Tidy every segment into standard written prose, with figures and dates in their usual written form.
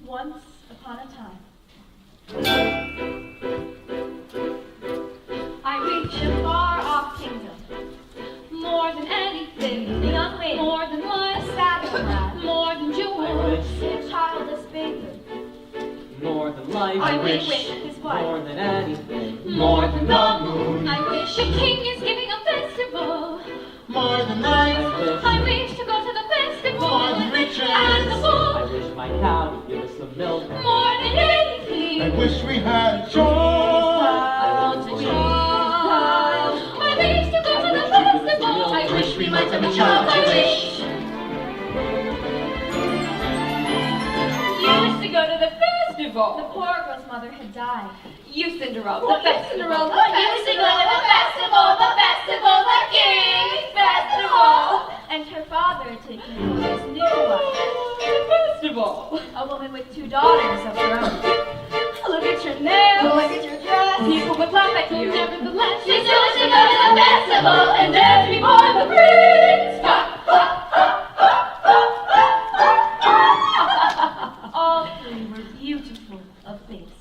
Once upon a time. I reach a far-off kingdom. More than anything, the young maid, more than one saddle lad, more than jewels, a childless baby. More than life, I wish his wife, more than anything, more than the moon. I wish a king is giving a festival. More than life, I wish to go to the festival. More than riches. And the I bull. wish my cow would give us some milk. More than anything. I wish we had joy. I want a child. I wish to go to the festival. I wish we might have a child. I wish. You wish to go to the The festival. poor girl's mother had died. You Cinderella. The festival. You wish to go to the festival. The festival. The king's festival. And her father had taken her as his new wife. Festival. A woman with 2 daughters of her own. Look at your nails. Look at your dress. People would laugh at you. Nevertheless, she still wished to go to the festival and dance before the prince. All 3 were beautiful of face,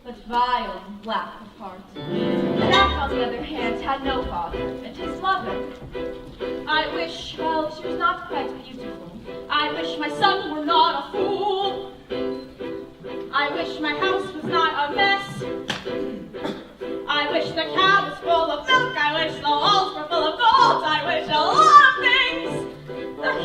but vile and black of heart. Jack, on the other hand, had no father, and his mother. I wish, well, she was not quite beautiful. I wish my son were not a fool. I wish my house was not a mess. I wish the cow was full of milk. I wish the walls were full of gold. I wish a lot of things.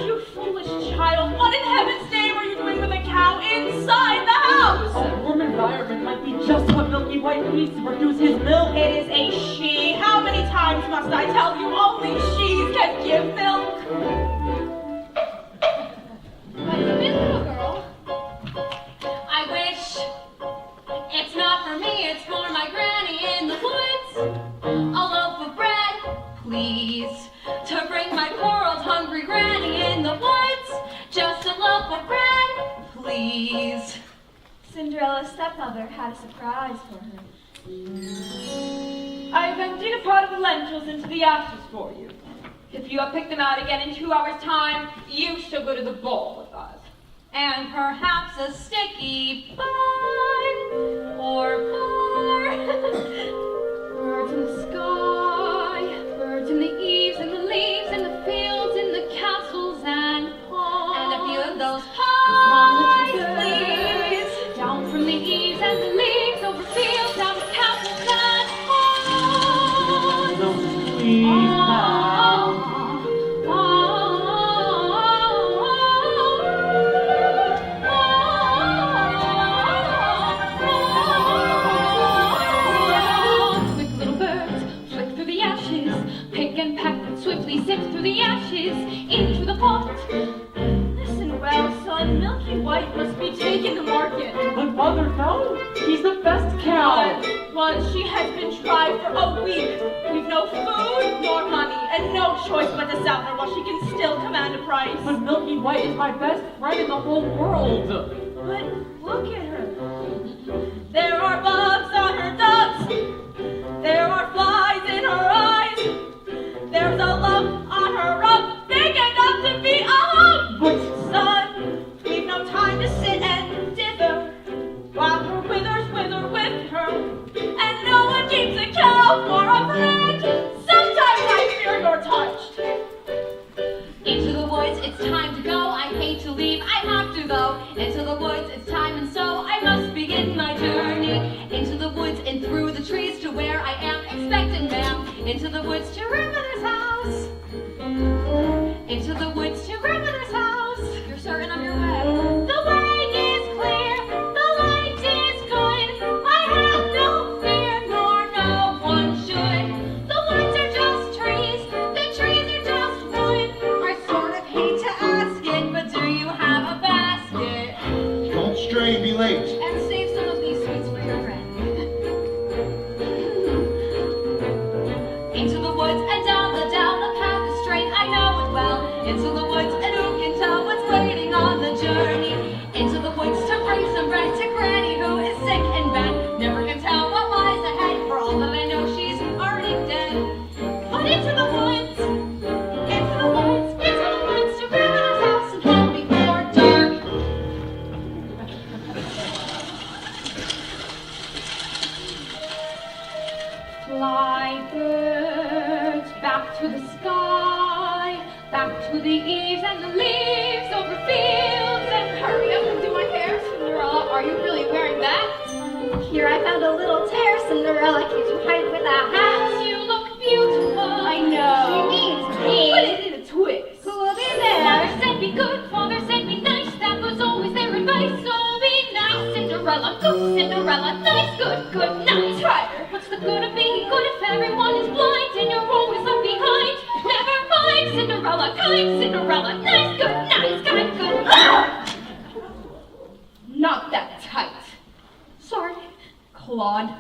You foolish child, what in heaven's name are you doing with a cow inside the house? A warm environment might be just what Milky White needs to produce his milk. It is a she. How many times must I tell you only she's can give milk? What do you mean, little girl? I wish it's not for me, it's for my granny in the woods. A loaf of bread, please, to bring my poor old hungry granny in the woods. Just a loaf of bread, please. Cinderella's stepmother had a surprise for her. I have emptied a pot of the lentils into the ashes for you. If you have picked them out again in 2 hours' time, you shall go to the ball with us. And perhaps a sticky bun or four. Birds in the sky, birds in the eaves and the leaves in the fields, in the castles and ponds. And a few of those pies, please. Down from the eaves and the leaves, over fields, down to castles and ponds. Those please now. Swiftly sift through the ashes into the pot. Listen well, son, Milky White must be taken to market. But mother, no. He's the best cow. But she has been tried for a week. We've no food nor money, and no choice but to sell her while she can still command a price. But Milky White is my best friend in the whole world. But look at her. There are bugs on her ducks. There are flies in her eyes. There's a lump on her rug, big enough to be a hug. But son, we've no time to sit and dither, while her withers wither with her, and no one keeps a cow for a friend. Sometimes I fear you're touched. Into the woods, it's time to go. I hate to leave, I have to go. Into the woods, it's time, and so I must begin my journey. Into the woods and through the trees to where I am expected, ma'am. Into the woods to grandmother's house. Into the woods to grandmother's house. You're certain of your way? The way is clear, the light is good. I have no fear, nor no one should. The woods are just trees, the trees are just wood. I sort of hate to ask it, but do you have a basket? Don't stray, be late. And save some of these sweets for your friend. Into the woods and down the path is straight, I know it well. Into the woods and Fly, birds, back to the sky, back to the eaves and the leaves over fields, and hurry up and do my hair, Cinderella. Are you really wearing that? Here I found a little tear, Cinderella. Can't you hide with a hat? You look beautiful. I She know. means me. Put it in a twist. Who will be Father there? said be good, father said be nice. That was always their advice. So be nice, Cinderella. Go, Cinderella. Nice, good, good, nice. Try her. What's the good of being good if everyone is blind and you're always left behind? Never mind, Cinderella. Kind Cinderella. Nice, good, nice, kind, good. Ah! Not that tight. Sorry, Claude.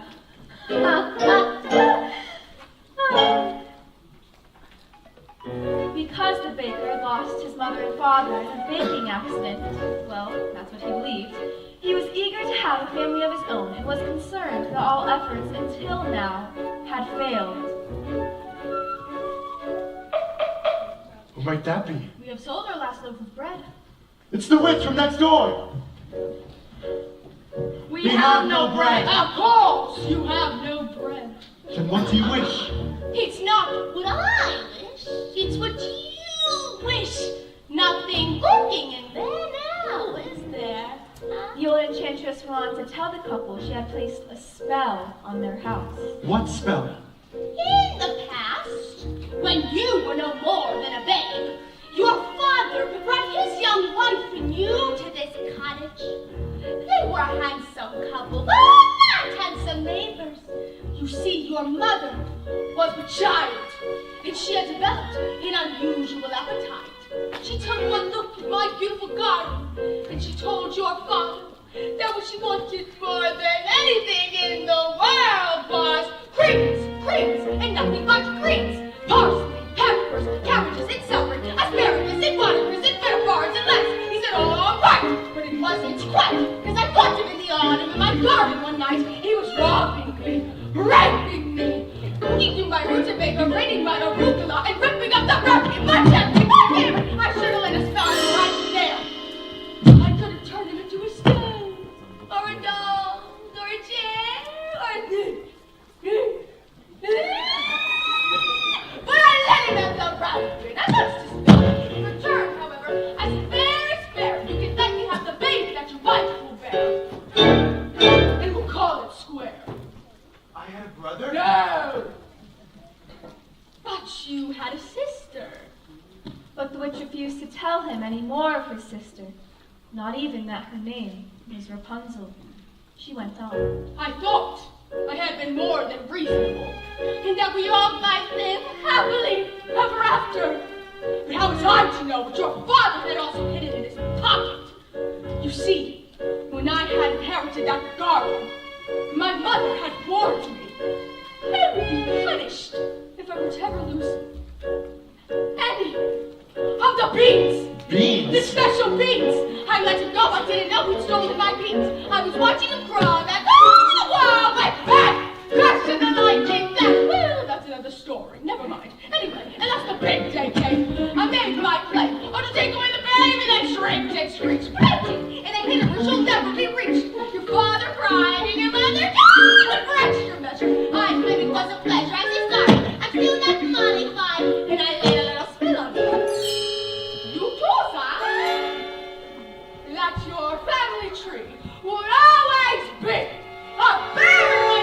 Because the baker lost his mother and father in a baking accident, well, that's what he believed, he was eager to have a family of his own and was concerned that all efforts until now had failed. Who might that be? We have sold our last loaf of bread. It's the witch from next door. We have no bread. Of course, you have no bread. Then what do you wish? It's not what I wish, it's what you wish. Nothing lurking in there now, is there? The old enchantress wanted to tell the couple she had placed a spell on their house. What spell? In the past, when you were no more than a babe, your father brought his young wife and you to this cottage. They were a handsome couple, but not handsome neighbors. You see, your mother was with child, and she had developed an unusual appetite. She took one look at my beautiful garden, and she told your father that what she wanted more than anything in the world was greens, and nothing but greens. Parsley, peppers, cabbages, and celery, asparagus, and buttercreams, and bitterbards, and lettuce. He said, all right, but it wasn't quite, because I caught him in the autumn in my garden one night. He was robbing me, raping me, eating my rutabaga, raining my arugula, and ripping up the rug in my tent. I should have let us spell him right there. I could have turned him into a stone, or a doll, or a chair, but I let him have the raspberry. I must just spell it. In return, however, as fair as fair, you can let me have the baby that your wife will bear. And we'll call it square. I had a brother? No! But you had a sister. But the witch refused to tell him any more of her sister, not even that her name was Rapunzel. She went on. I thought I had been more than reasonable, and that we all might live happily ever after. But how was I to know what your father had also hidden in his pocket? You see, when I had inherited that garden, my mother had warned me I would be punished if I were to ever lose any of the beans. Beans? The special beans! I let him go. I didn't know who'd stolen my beans. I was watching him crawl back. Oh, wow, my back! Crashed in the lightning back. Well, that's another story. Never mind. Anyway, and that's the big day came. I made my play. Oh, to take away the babe, and I shrieked and screeched. Frantic, and I hit her where she'll never be reached. Your father cried, and your mother died. For extra measure, I claim it was a pleasure. As he started, I'm still not mollified, and I laid a little spell on you. That your family tree would always be a barren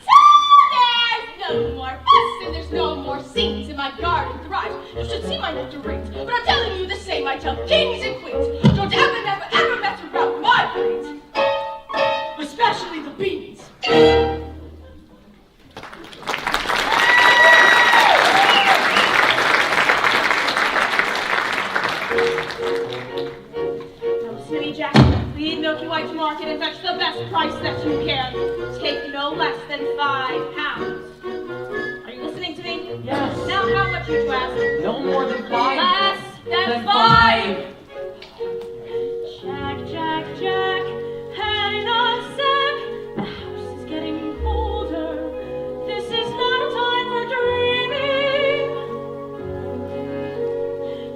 So there's no more fuss and there's no more scenes in my garden thrives. You should see my nectarines, but I'm telling you the same I tell kings and queens. Don't ever mess around with my breeds, especially the beans. Silly Jack, leave Milky White to market and fetch the best price that you can. Take no less than £5. Are you listening to me? Yes. Now how much would you ask? No more than 5. Less than Than 5. Jack, Jack, Jack, hang on a sec. The house is getting colder. This is not a time for dreaming.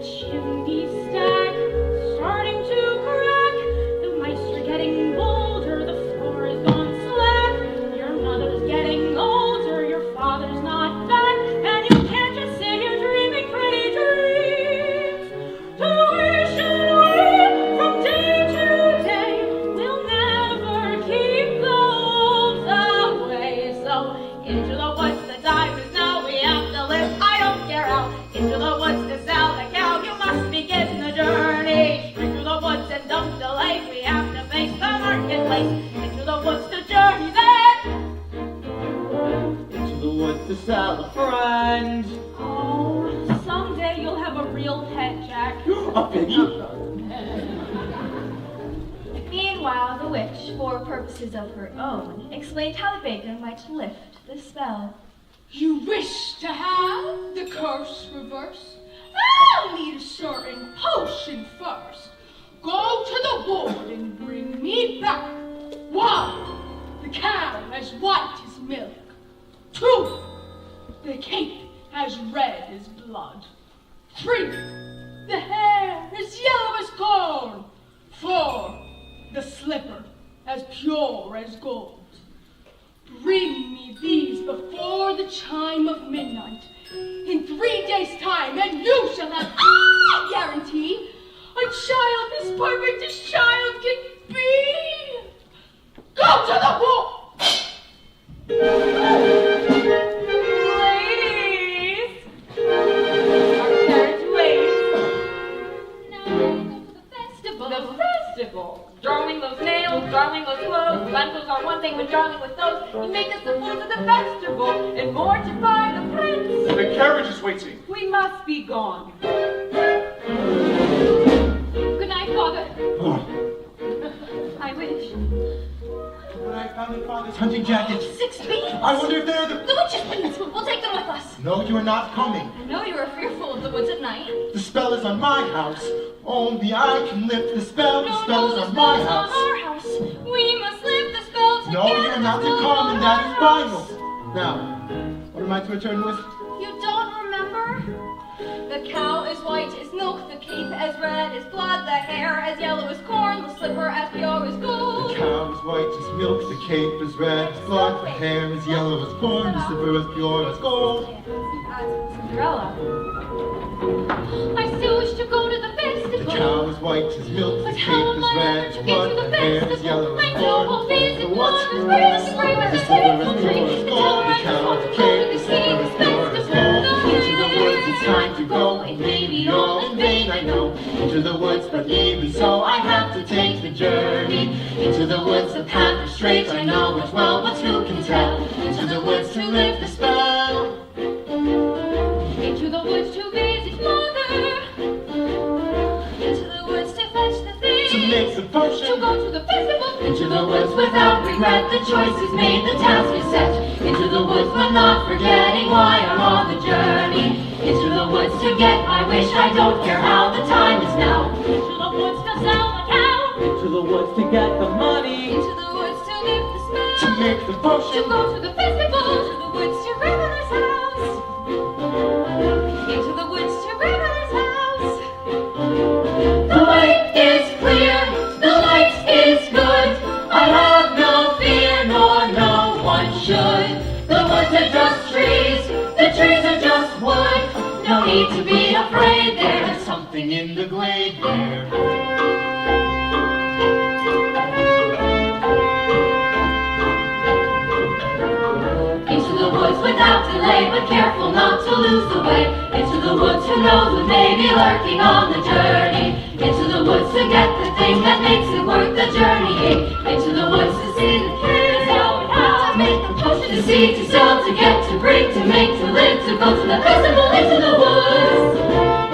Chimney stack starting to crack. Though my Jack. A penny? Meanwhile, the witch, for purposes of her own, explained how the baker might lift the spell. You wish to have the curse reversed? I'll need a certain potion first. Go to the wood and bring me back 1, the cow as white as milk. 2, the cape as red as blood. 3, the hair as yellow as corn. 4, the slipper as pure as gold. Bring me these before the chime of midnight, in 3 days' time, and you shall have, I guarantee, a child as perfect as child can be. Go to the wall. Ladies! Our carriage waits. Now we go to the festival. The festival! Drawing those nails, drawing those clothes, lentils are one thing, but drawing with those, you make us the fools of the festival, and mortify the prince. The carriage is waiting. We must be gone. Good night, Father. Oh, I wish. but I found in Father's hunting jacket. 6 beans! I wonder if they're the... The witch's beans! We'll take them with us. No, you are not coming. I know you are fearful of the woods at night. The spell is on my house. Only I can lift the spell. The spell is on my on house. our house. We must lift the spell together. No, you are not to come, and that is final. Now, what am I to return with? You don't remember? The cow is white as milk, the cape as red as blood, the hair as yellow as corn, the slipper as pure as The gold. cow is white as milk, the cape is red as blood, the hair is yellow as corn, the slipper is pure as gold. Cinderella. I still wish to go to the The festival. cow is white as milk, the But cape how is am I red ever as to get blood, to the the hair is festival? yellow I as know corn. I'll visit The what's one as brave as the brave as the a slipper beautiful is tree. pure as The gold, the tower cow is is gold, cape, the the slipper is pure as gold. Into the woods it's time to go, it may be all in vain, I know. Into the woods, but even so I have to take the journey. Into the woods the path is straight, I know it well, but who can tell? Into the woods to lift the spell. Into the woods to visit mother. Into the woods to fetch the things. To make the To potion. go to the festival. Into the woods without regret, the choice is made, the task is set. Into the woods but not forgetting why I'm on the journey. Into the woods to get my wish, I don't care how, the time is now. Into the woods to sell the cow. Into the woods to get the money. Into the woods to lift the To spell. make the To potion. go to the festival. Into the woods to Grandmother's house. Into the woods to Grandmother's house. The way is clear, the light is good. I have no fear, nor no one should. The woods are just trees, the trees are just wood. No need to be afraid, there's something in the glade there. Into the woods without delay, but careful not to lose the way. Into the woods, who knows what may be lurking on the journey. Into the woods to get the thing that makes it worth the journey. Into the woods to see the kids, how and how to make the potion. To see, to sell, to get, to bring, to make, to live, to go to the festival. Into the woods,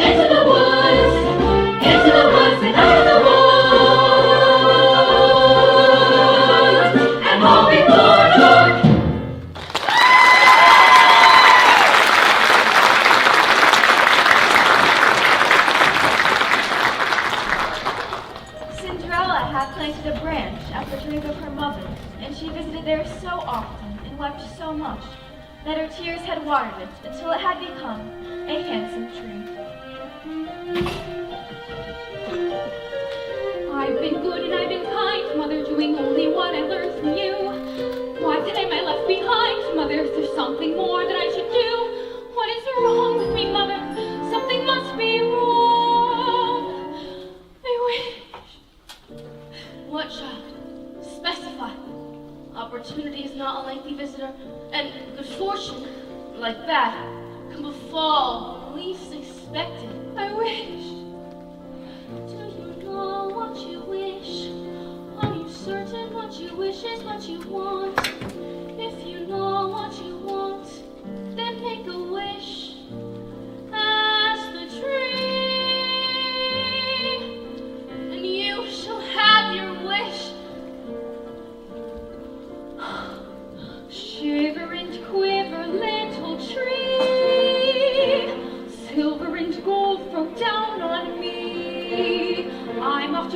into the woods, into the woods and out of the woods. And all before dark. Cinderella had planted a branch at the grave of her mother, and she visited there so often and wept so much that her tears had watered it until it had become a handsome tree. I've been good and I've been kind, Mother, doing only what I learned from you. Why then am I left behind, Mother? Is there something more that I should do? What is wrong with me, Mother? Something must be wrong. I wish. What, child? Specify. Opportunity is not a lengthy visitor, and good fortune, like that, can befall when least expected. I wish. Do you know what you wish? Are you certain what you wish is what you want? If you know what you want, then make a wish. Ask the tree.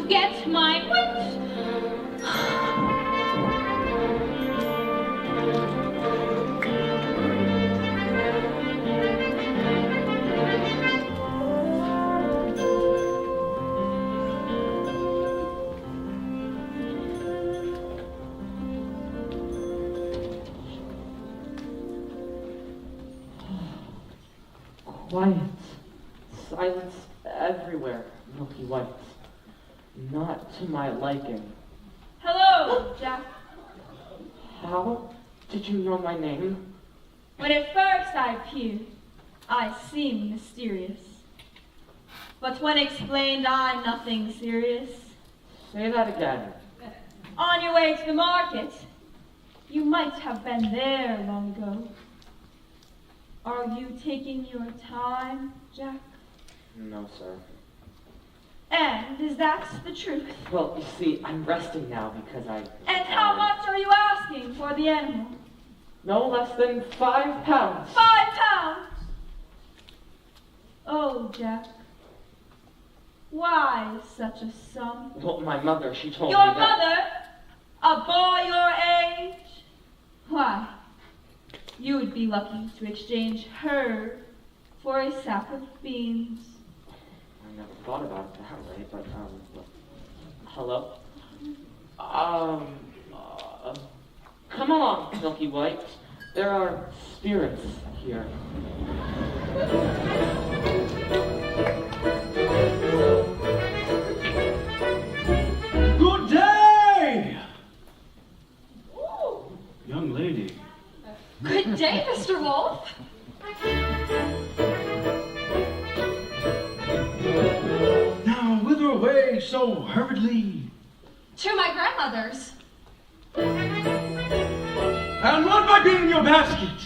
to get my wits. Quiet. Silence everywhere, Milky White. Not to my liking. Hello, Jack. How did you know my name? When at first I appeared, I seemed mysterious. But when explained, I'm nothing serious. Say that again. On your way to the market, you might have been there long ago. Are you taking your time, Jack? No, sir. And is that the truth? Well, you see, I'm resting now because I... And how much are you asking for the animal? No less than 5 pounds. 5 pounds! Oh, Jack. Why such a sum? Well, my mother, she told Your me that... mother? A boy your age? Why, you would be lucky to exchange her for a sack of beans. I never thought about it that way, but, hello? Come along, Milky White. There are spirits here. Good day! Young lady. Good day, Mr. Wolf. Now, whither away so hurriedly? To my grandmother's. And what might be in your basket?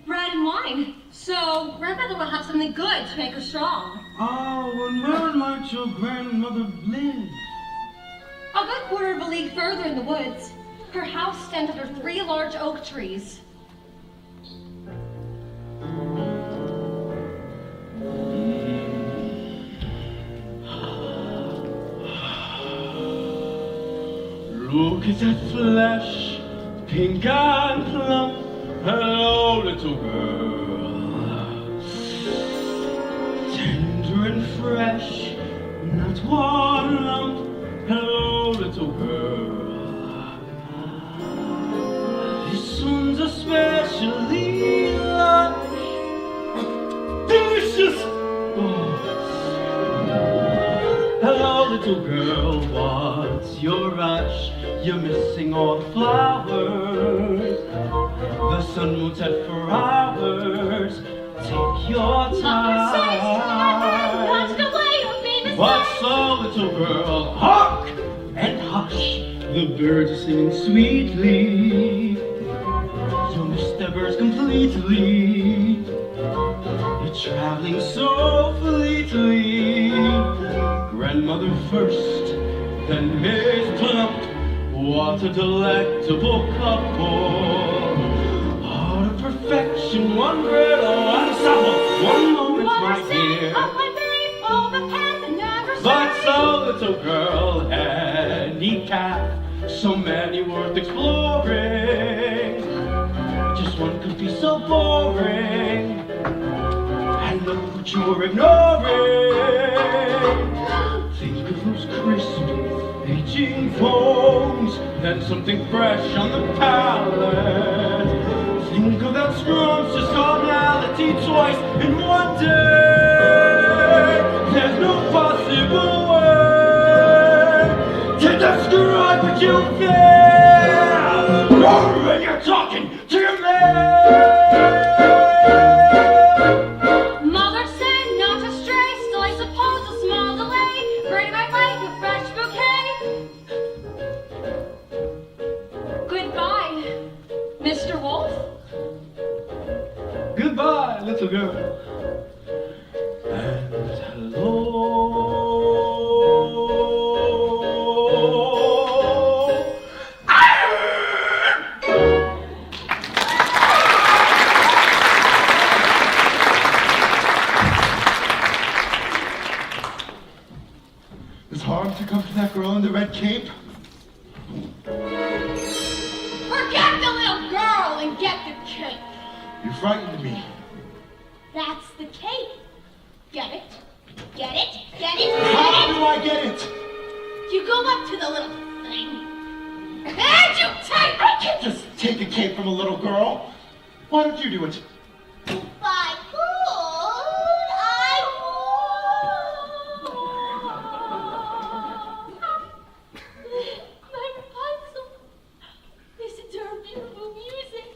Bread and wine. So grandmother will have something good to make her strong. Oh, and where might your grandmother live? A good quarter of a league further in the woods. Her house stands under 3 large oak trees. Look at that flesh, pink and plump. Hello, little girl. Tender and fresh, not one lump. Hello, little girl. This one's especially lush, delicious. Oh. Hello, little girl, what's your rush? You're missing all the flowers. The sun won't set for hours. Take your time. What's so, little girl? Hark and hush. The birds are singing sweetly. You'll miss the birds completely. You're traveling so fleetly. Grandmother first, then Miss Plump. What a delectable couple. Heart of perfection, one great, one supple. One moment, my dear. But so, little girl, any calf, so many worth exploring. Just one could be so boring. And look what you're ignoring. Think of those crisp, aging foams, then something fresh on the palate. Think of that scrumptious carnality twice in one day. There's no possible way to describe what you feel when you're talking to your man. Mother said not to stray, still I suppose a small delay. Bring my wife a fresh bouquet. Goodbye, Mr. Wolf. Goodbye, little girl. And hello. Ah! Is harm to come to that girl in the red cape? Forget the little girl and get the cape. You frightened me. That's the cape. Get it? Get it? Get it? How Get do I get it? it? You go up to the little thing. And you take I can't just take a cape from a little girl. Why don't you do it? If I could, I would. My Rapunzel, listen to her beautiful music.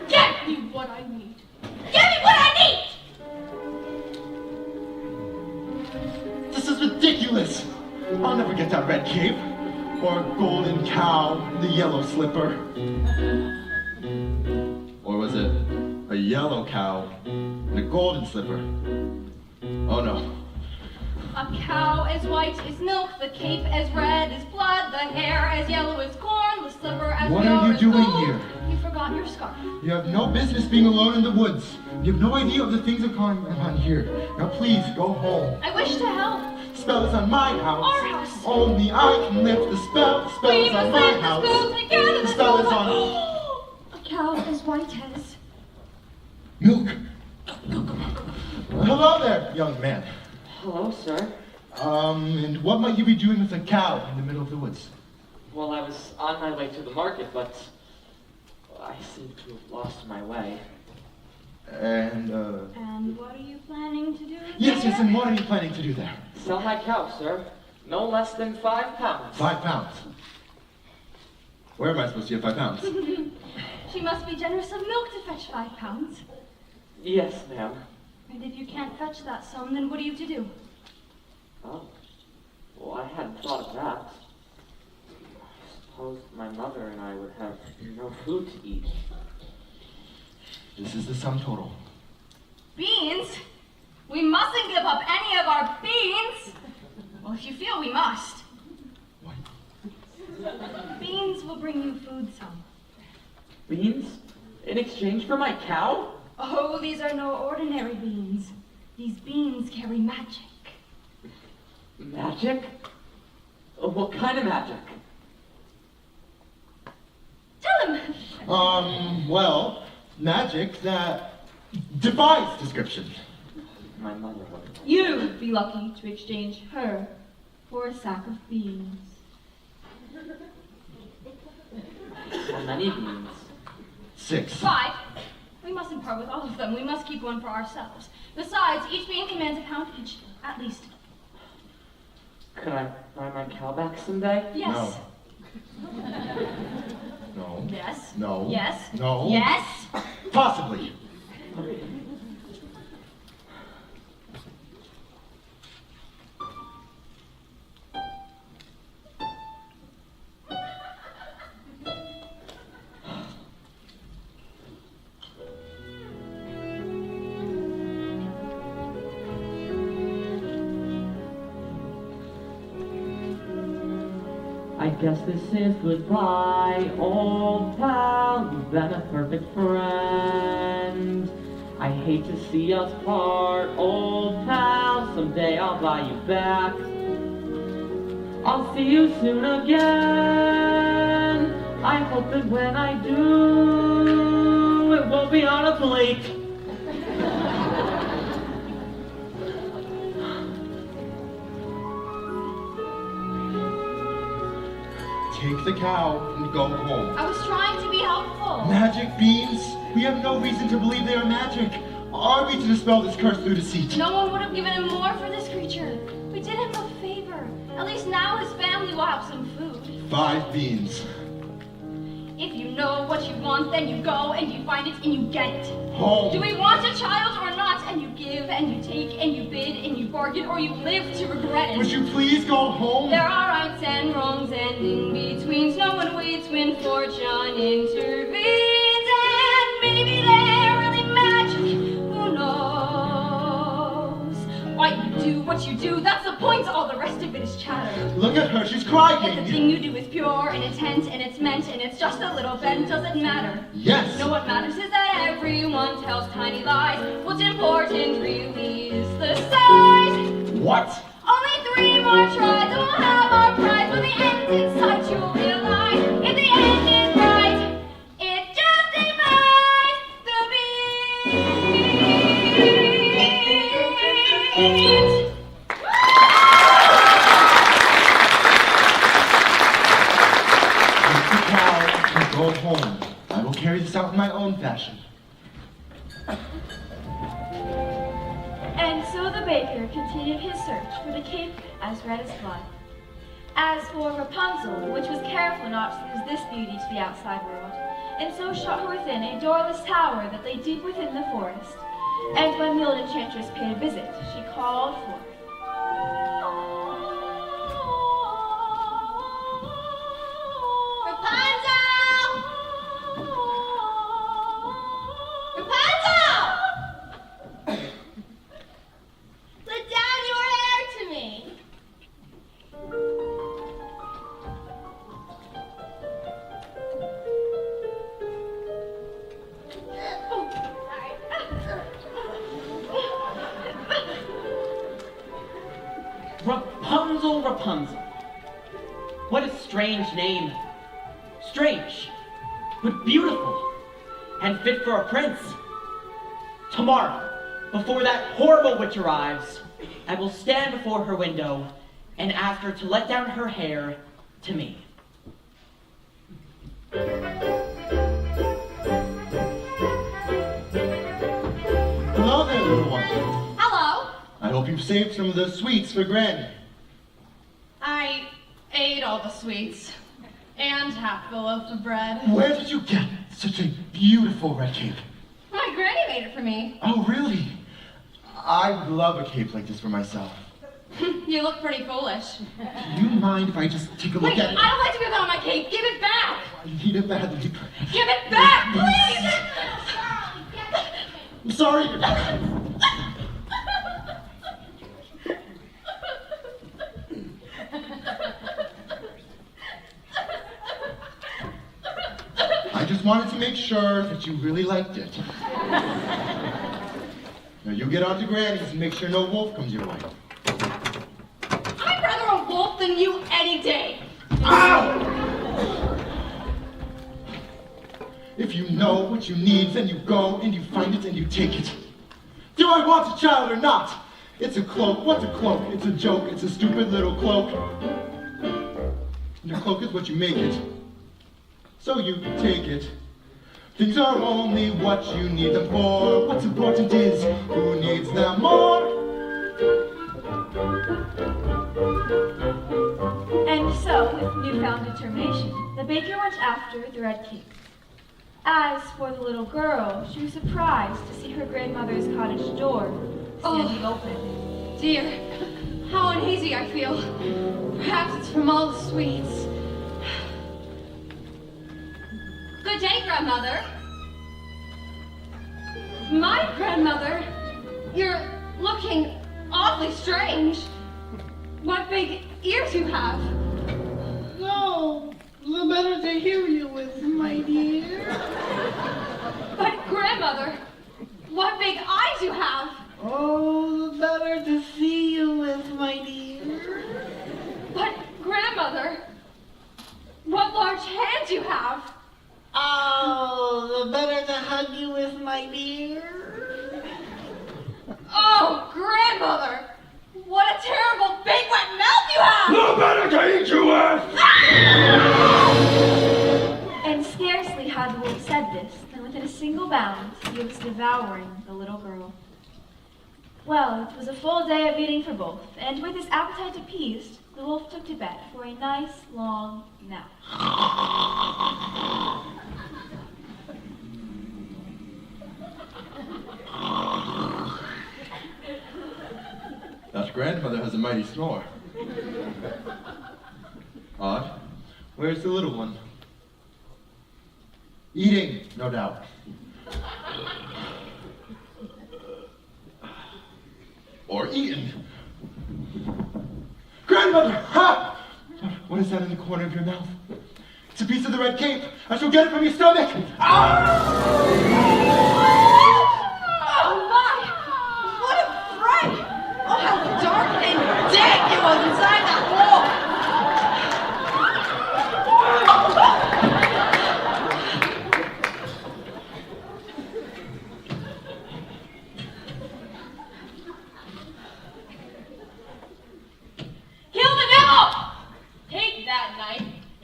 Get me what I need. Give me what I need! This is ridiculous. I'll never get that red cape. Or golden cow, the yellow slipper. Or was it a yellow cow and a golden slipper? Oh no. A cow as white as milk, the cape as red as blood, the hair as yellow as corn, the slipper as What pure are you as doing gold. here? You forgot your scarf. You have no business being alone in the woods. You have no idea of the things that are going on here. Now please, go home. I wish to help. Spell is on my house. Our house. Only I can lift the spell. The spell We is on must my lift the house. spell together. The spell is on A cow as white as... milk. Hello there, young man. Hello, sir. And what might you be doing with a cow in the middle of the woods? Well, I was on my way to the market, but I seem to have lost my way. And, And what are you planning to do yes, there? and what are you planning to do there? Sell my cow, sir. No less than 5 pounds. 5 pounds. Where am I supposed to get 5 pounds? She must be generous of milk to fetch 5 pounds. Yes, ma'am. And if you can't fetch that sum, then what are you to do? Oh. Well, I hadn't thought of that. I suppose my mother and I would have no food to eat. This is the sum total. Beans? We mustn't give up any of our beans. Well, if you feel we must. What? Beans will bring you food some. Beans? In exchange for my cow? Oh, these are no ordinary beans. These beans carry magic. Magic? What kind of magic? Tell him. Well, magic that defies description. My mother would. You'd be lucky to exchange her for a sack of beans. How many beans? 6. 5. We mustn't part with all of them. We must keep one for ourselves. Besides, each bean commands a pound each, at least. Could I buy my cow back someday? Yes. No. Yes. No. Yes. No. Yes. Possibly. I guess this is goodbye, old pal. You've been a perfect friend. I hate to see us part, old pal. Someday I'll buy you back. I'll see you soon again. I hope that when I do, it won't be on a plate. Take the cow and go home. I was trying to be helpful. Magic beans? We have no reason to believe they are magic. Are we to dispel this curse through deceit? No one would have given him more for this creature. We did him a favor. At least now his family will have some food. 5 beans. If you know what you want, then you go and you find it and you get it. Home. Do we want a child or not? And you give and you take and you bid and you bargain or you live to regret it. Would you please go home? There are rights and wrongs and in-betweens. No one waits when fortune intervenes. And maybe they're really magic. Who knows? Why you do what you do, that's the point. All the rest of it is chatter. Look at her, she's If the crying. thing you do is pure and intent and it's meant and it's just a little bent, does it matter? Yes. No, what matters is that everyone tells tiny lies. What's important really is the size What? Only 3 more tries and we'll have our prize. When the end's in sight, you'll realize if the end is right, it justifies the beat. Mr. Cow can go home. I will carry this out in my own fashion. And so the baker continued his search for the cape as red as blood. As for Rapunzel, which was careful not to lose this beauty to the outside world, and so shut her within a doorless tower that lay deep within the forest. And when the old enchantress paid a visit, she called forth. Rapunzel! Rapunzel! Let down your hair to me. Oh, sorry. Rapunzel, Rapunzel. What a strange name. Strange, but beautiful, and fit for a prince. Tomorrow, before that horrible witch arrives, I will stand before her window and ask her to let down her hair to me. Hello there, little one. Hello. I hope you've saved some of the sweets for Granny. I ate all the sweets and half the loaf of bread. Where did you get such a beautiful red cape? My granny made it for me. Oh, really? I would love a cape like this for myself. You look pretty foolish. Do you mind if I just take a look Wait, at it? I don't like to be without my cape. Give it back. I need it badly. Give it back, please. I'm sorry. I just wanted to make sure that you really liked it. Now you get on to Granny's and make sure no wolf comes your way. I'd rather a wolf than you any day. Ow! If you know what you need, then you go and you find it and you take it. Do I want a child or not? It's a cloak. What's a cloak? It's a joke. It's a stupid little cloak. And a cloak is what you make it. So you take it. Things are only what you need them for. What's important is who needs them more. And so, with newfound determination, the baker went after the red cape. As for the little girl, she was surprised to see her grandmother's cottage door standing open. Dear, how uneasy I feel. Perhaps it's from all the sweets. Good day, grandmother. My grandmother? You're looking awfully strange. What big ears you have. No, the better to hear you with, my dear. But grandmother, what big eyes you have. Oh, the better to see you with, my dear. But grandmother, what large hands you have. Oh, the better to hug you with, my dear. Oh, grandmother, what a terrible big wet mouth you have. No better to eat you with! And scarcely had the wolf said this, than within a single bound, he was devouring the little girl. Well, it was a full day of eating for both, and with his appetite appeased, the wolf took to bed for a nice long nap. That grandmother has a mighty snore. Odd. Where's the little one? Eating, no doubt. Or eaten. Grandmother! Ha! What is that in the corner of your mouth? It's a piece of the red cape. I shall get it from your stomach. Ah! Oh my! What a fright! Oh, how dark and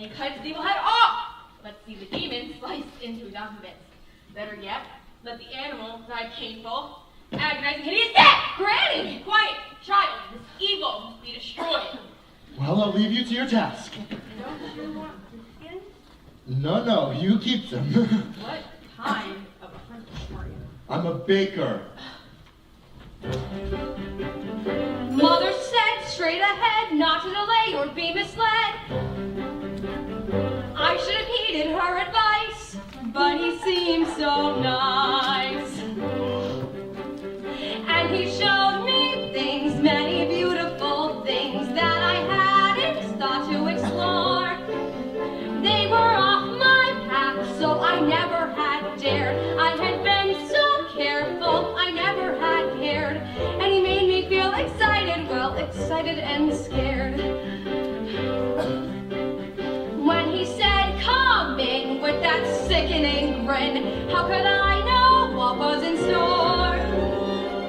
and cut its evil head off. Let's see the demon sliced into a dozen bits. Better yet, let the animal die painful, agonizing, hideous death! Granny, be quiet, child. This evil must be destroyed. Well, I'll leave you to your task. Don't you want the skins? No, you keep them. What kind of apprentice are you? I'm a baker. Mother said, straight ahead, not to delay or be misled. I should have heeded her advice, but he seemed so nice. And he showed me things, many beautiful things that I hadn't thought to explore. They were off my path, so I never had dared. I had been so careful, I never had cared. And he made me feel excited, well, excited and scared. When he said, come in, with that sickening grin, how could I know what was in store?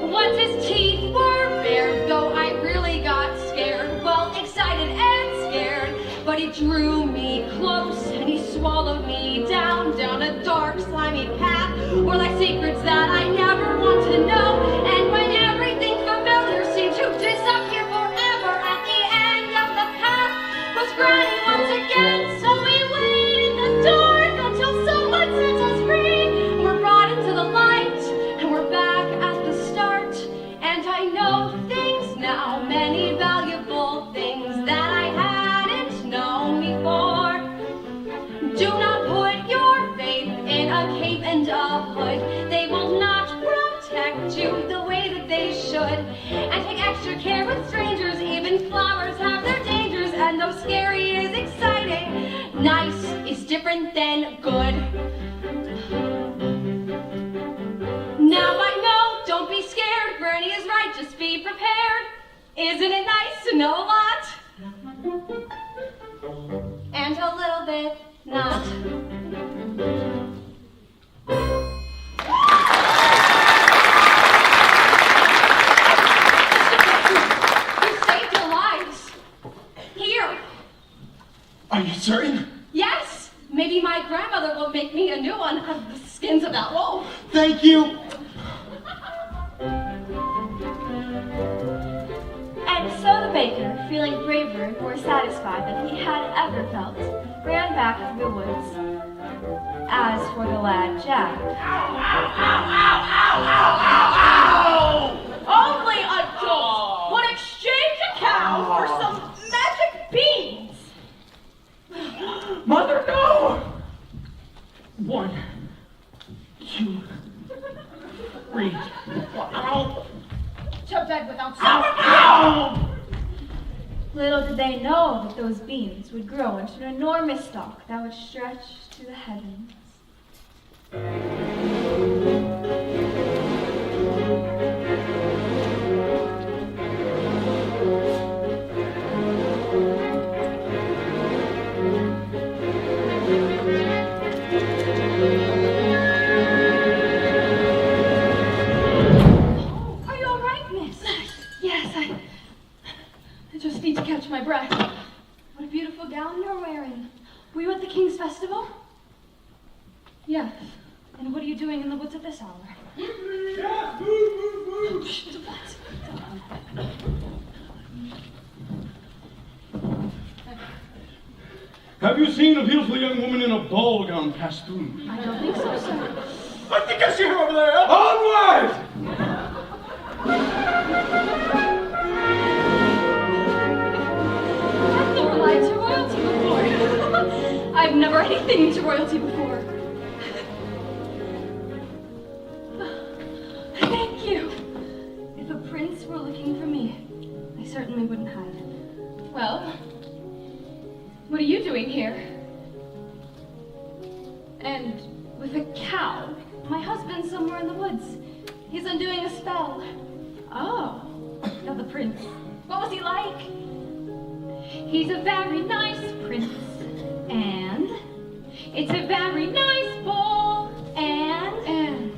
Once his teeth were bared, though I really got scared, well, excited and scared. But he drew me close, and he swallowed me down a dark, slimy path, where lie secrets that I never want to know. And when everything familiar seemed to disappear forever, at the end of the path was Granny once again. So we waited in the dark until someone set us free. We're brought into the light, and we're back at the start. And I know things now, many valuable things that I hadn't known before. Do not put your faith in a cape and a hood. They will not protect you the way that they should. And take extra care with strangers, even flowers have their dangers. And though scary is exciting, nice is different than good. Now I know, don't be scared, Granny is right, just be prepared. Isn't it nice to know a lot? And a little bit not. You saved your lives. Here. Are you certain? Yes. Maybe my grandmother will make me a new one of the skins of that wolf. Thank you. And so the baker, feeling braver and more satisfied than he had ever felt, ran back through the woods. As for the lad Jack, Only adults would exchange a cow for some magic beans. Mother, no! 1, 2, 3. Ow! Chub died without Ow! little did they know that those beans would grow into an enormous stalk that would stretch to the heavens. Are you all right, miss? Yes, I just need to catch my breath. What a beautiful gown you're wearing. Were you at the King's Festival? Yes. And what are you doing in the woods at this hour? Have you seen a beautiful young woman in a ball gown pass through? I don't think so, sir. I think I see her over there. Onward! I've never lied to royalty before. I've never anything to royalty before. Thank you. If a prince were looking for me, I certainly wouldn't hide. Well, what are you doing here? And with a cow? My husband's somewhere in the woods. He's undoing a spell. Oh, now the prince. What was he like? He's a very nice prince. And it's a very nice ball. And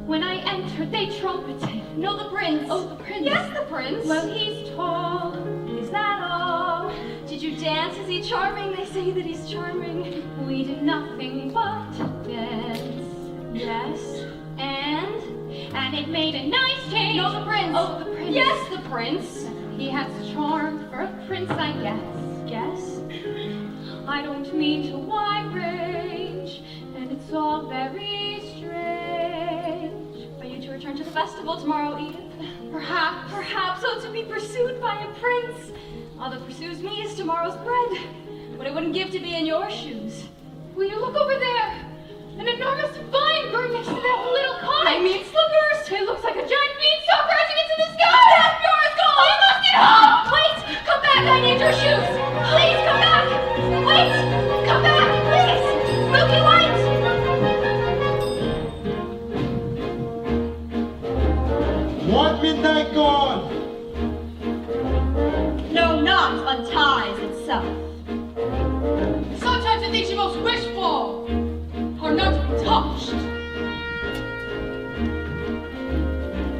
when I entered, they trumpeted. No, the prince. Oh, the prince. Yes, the prince. Well, he's tall. Is that all? Did you dance? Is he charming? They say that he's charming. We did nothing but dance. Yes. And it made a nice change. No, the prince. Oh, the prince. Yes, the prince. He has charm for a prince, I guess. Guess? I don't mean to wide range, and it's all very strange. Are you to return to the festival tomorrow, Edith? Perhaps. Perhaps, oh, to be pursued by a prince. All that pursues me is tomorrow's bread. What I wouldn't give to be in your shoes. Will you look over there? An enormous vine growing next to that little cottage. I mean slippers. It looks like a giant beanstalk rising into the sky. That door is gone. I must get home. Wait, come back. I need your shoes. Please come back. Wait, come back, please. Milky White. Want midnight gone? No knot unties itself. Sometimes the things you most wish for are not to be touched.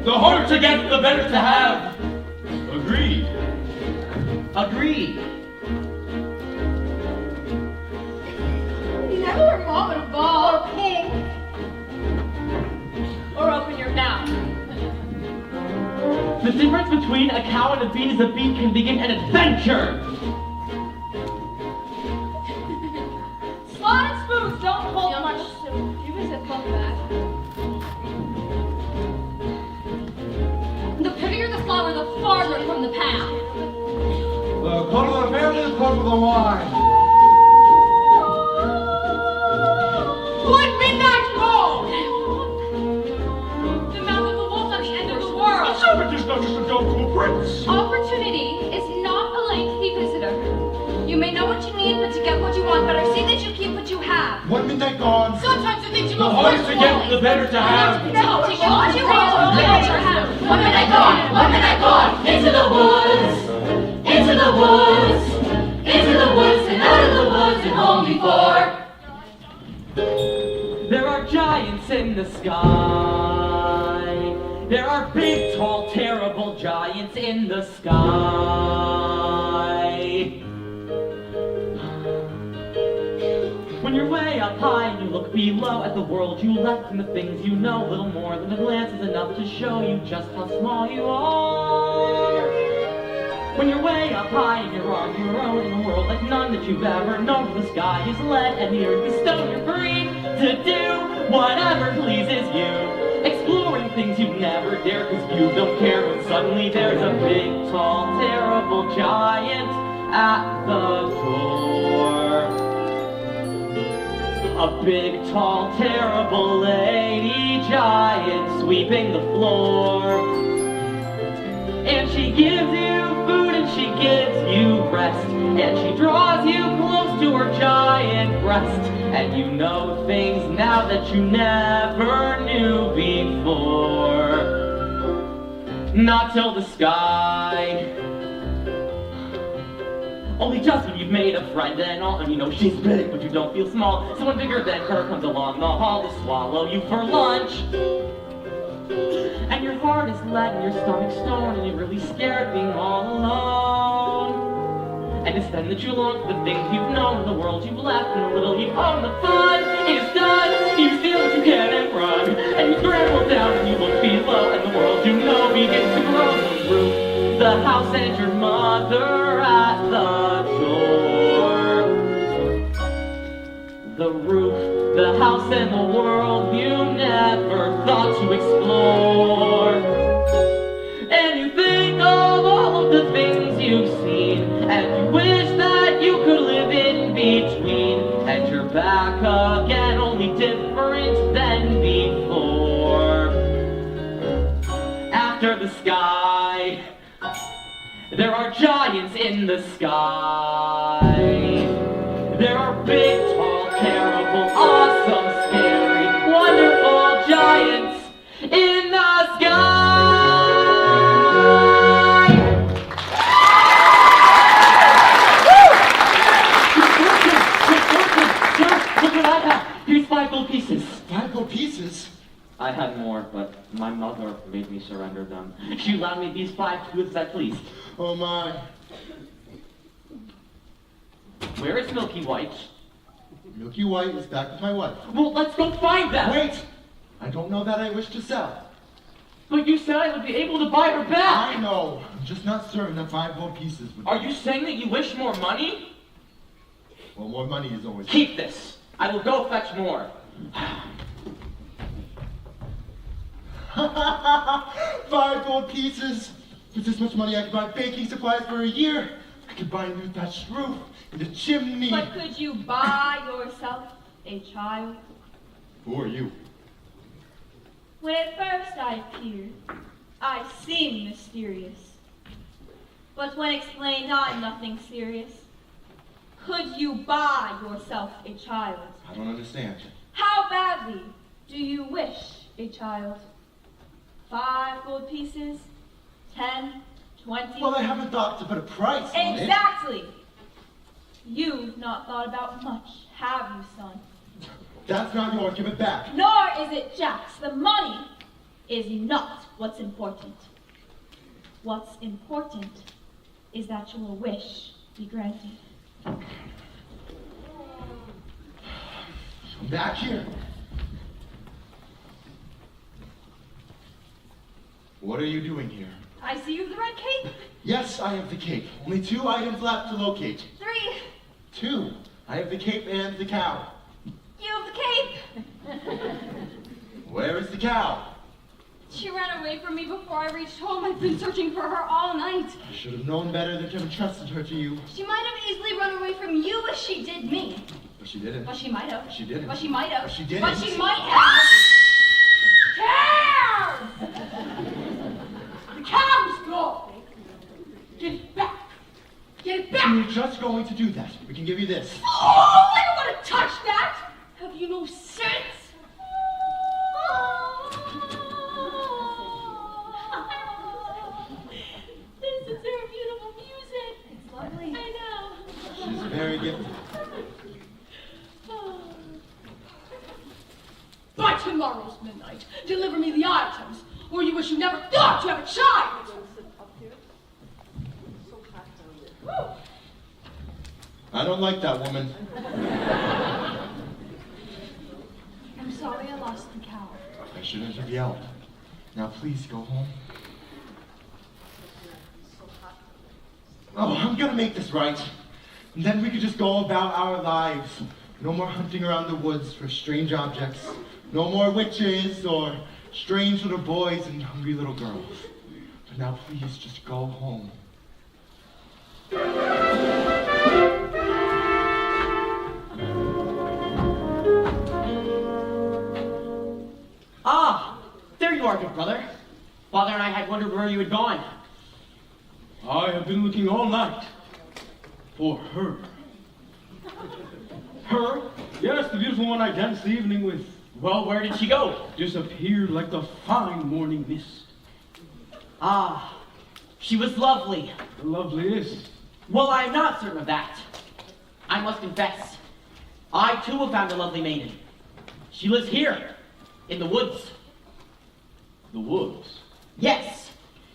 The harder to get, the better to have. Agreed. Agreed. You never wear mom at a ball. Or pink. Or open your mouth. The difference between a cow and a bean is a bean can begin an adventure. Slotted spoons don't hold much soup. Give us a club back. The prettier the flower, the farther from the path. The closer the family, the closer the wine. Let midnight go! The mouth of the wolf at the end of the world. Service is not just a job to a prince. Opportunity is not a lengthy visitor. You may know what you need, but to get what you want, better see that you keep what you have. Want midnight gone? Sometimes the things you The most harder wish to for get, the better to have. To get what you want, you better have. One minute gone, 1 minute gone, into the woods, into the woods, into the woods, and out of the woods and home before. There are giants in the sky. There are big, tall, terrible giants in the sky. When you're way up high and you look below at the world you left and the things you know, little more than a glance is enough to show you just how small you are. When you're way up high and you're on your own in a world like none that you've ever known, the sky is lead and the earth is stone, you're free to do whatever pleases you, exploring things you'd never dare cause you don't care when suddenly there's a big, tall, terrible giant at the door. A big, tall, terrible lady giant sweeping the floor. And she gives you food and she gives you rest, and she draws you close to her giant breast, and you know things now that you never knew before. Not till the sky. Only just when you've made a friend and all, and you know she's big, but you don't feel small. Someone bigger than her comes along the hall to swallow you for lunch. And your heart is lead and your stomach's stone, and you're really scared being all alone. And it's then that you long for the things you've known, the world you've left, and the little you've owned. The fun is done, you steal what you can and run, and you scramble down and you look below, and the world you know begins to grow. The roof, the house, and your mother at the door. The roof, the house, and the world you never thought to explore. And you think of all of the things you've seen, and you wish that you could live in between, and you're back again, only different than before. After the sky, there are giants in the sky. There are big, tall, terrible, awesome, scary, wonderful giants in the sky. Look what I have. Here's 5 gold pieces. 5 gold pieces? I had more, but my mother made me surrender them. She allowed me these 5 goods at least. Oh my. Where is Milky White? Milky White is back with my wife. Well, let's go find them! Wait! I don't know that I wish to sell. But you said I would be able to buy her back! I know. I'm just not certain that 5 gold pieces would... Are you saying that you wish more money? Well, more money is always... Keep this. I will go fetch more. 5 gold pieces. With this much money, I could buy baking supplies for a year. I could buy a new thatched roof and a chimney. But could you buy yourself a child? Who are you? When at first I appeared, I seemed mysterious. But when explained, I'm nothing serious. Could you buy yourself a child? I don't understand. How badly do you wish a child? 5 gold pieces? 10? 20? Well, I haven't thought to put a price on it. Exactly! You've not thought about much, have you, son? That's not yours. Give it back. Nor is it Jack's. The money is not what's important. What's important is that your wish be granted. Come back here. What are you doing here? I see you have the red cape. Yes, I have the cape. Only 2 items left to locate. 3. 2. I have the cape and the cow. You have the cape. Where is the cow? She ran away from me before I reached home. I've been searching for her all night. I should have known better than to have entrusted her to you. She might have easily run away from you as she did me. But she didn't. But she might have. She didn't. But she might have. But she didn't. But she might have. Care! The cow's gone. Get it back. Get it back. We're just going to do that. We can give you this. Oh, I don't want to touch that. Have you no sense? This is her beautiful music. It's lovely. I know. She's very gifted. By tomorrow's midnight, deliver me the items, or you wish you never thought to have a child. I don't like that woman. I'm sorry I lost the cow. I shouldn't have yelled. Now please go home. Oh, I'm gonna make this right. And then we could just go about our lives. No more hunting around the woods for strange objects. No more witches or strange little boys and hungry little girls. But now please just go home. Ah, there you are, good brother. Father and I had wondered where you had gone. I have been looking all night for her. Her? Yes, the beautiful one I danced the evening with. Well, where did she go? Disappeared like the fine morning mist. Ah, she was lovely. The loveliest. Well, I am not certain of that. I must confess, I too have found a lovely maiden. She lives here, in the woods. The woods. Yes,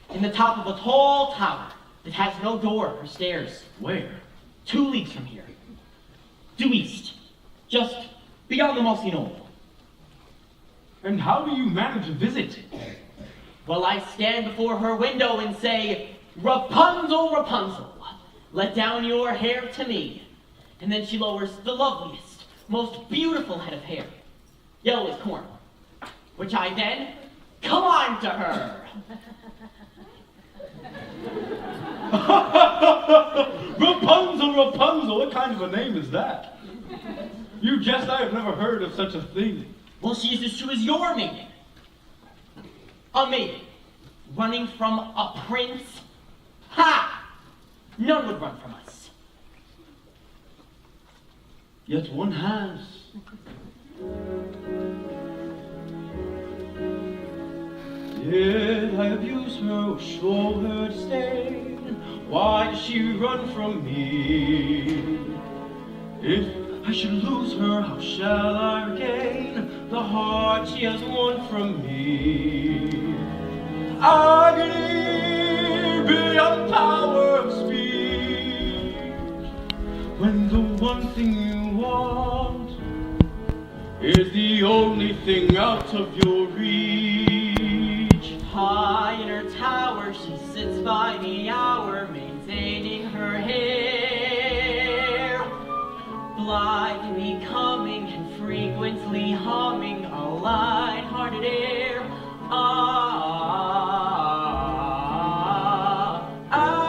in the top of a tall tower that has no door or stairs. Where? 2 leagues from here. Due east, just beyond the mossy knoll. And how do you manage a visit? Well, I stand before her window and say, Rapunzel, Rapunzel, let down your hair to me. And then she lowers the loveliest, most beautiful head of hair, yellow as corn, which I then come on to her. Rapunzel, Rapunzel, what kind of a name is that? You jest, I have never heard of such a thing. Well, she is as true as your maiden. A maiden running from a prince? Ha! None would run from us. Yet one has. Yet I abuse her, show her disdain. Why does she run from me? If I should lose her, how shall I regain the heart she has won from me? Agony beyond power of speech, when the something you want is the only thing out of your reach. High in her tower, she sits by the hour, maintaining her hair. Blithe becoming and frequently humming a light-hearted air.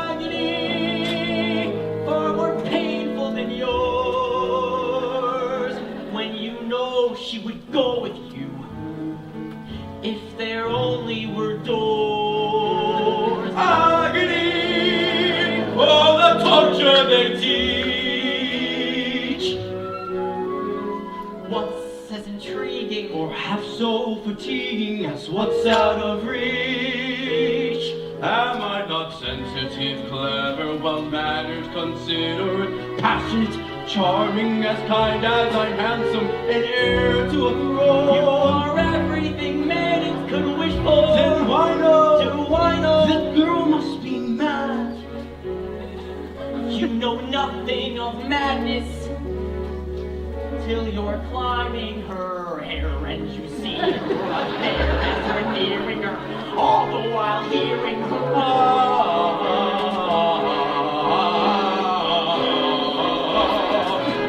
Agony, far more painful than yours, when you know she would go with you if there only were doors. Agony, all the torture they teach. What's as intriguing Or half so fatiguing as what's out of reach. Am I not sensitive, clever, well-mannered, considerate, passionate, charming, as kind as I'm handsome, and heir to a throne? you are everything maidens could wish for. Then why not? Do I know That girl must be mad. you know nothing of madness till you're climbing her hair and you see her up there as you're nearing her, all the while hearing her.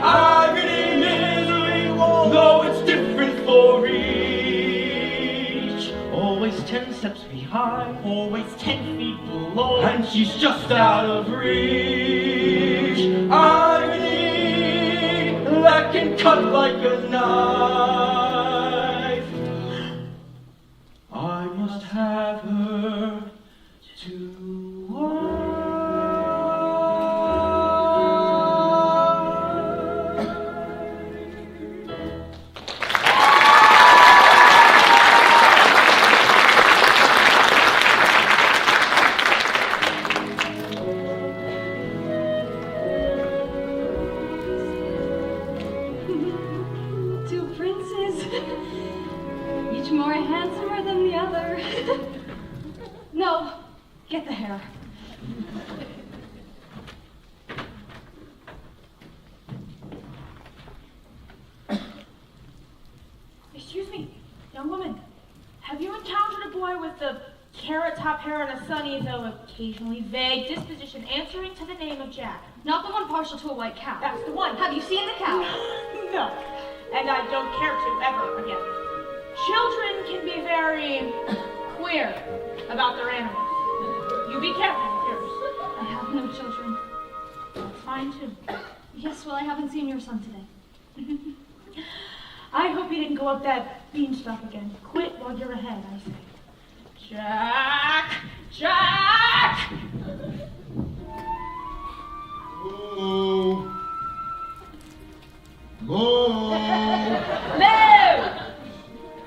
Agony, misery, though it's different for each. Always 10 steps behind, Always 10 feet below, and she's just out of reach. Agony, that can cut like a knife. I must have her to Two princes, each more handsomer than the other. No, get the hair. Excuse me, young woman. Have you encountered a boy with the carrot top hair and a sunny, though occasionally vague disposition answering to the name of Jack? Not the one partial to a white cow. That's the one. Have you seen the cow? No, and I don't care to ever again. Children can be very queer about their animals. You be careful with yours. I have no children. That's fine too. Yes, well, I haven't seen your son today. I hope you didn't go up that beanstalk again. Quit while you're ahead, I say. Jack! Jack! Moo. Moo. No!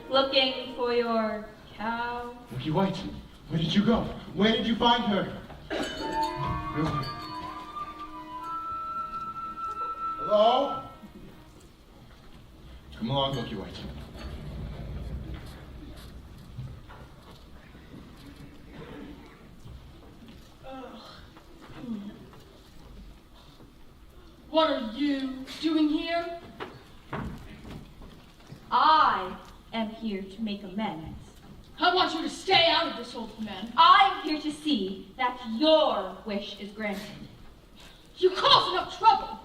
Looking for your cow? Milky White, where did you go? Where did you find her? Hello? Come along, Milky White. What are you doing here? I am here to make amends. I want you to stay out of this, old man. I am here to see that your wish is granted. You cause enough trouble.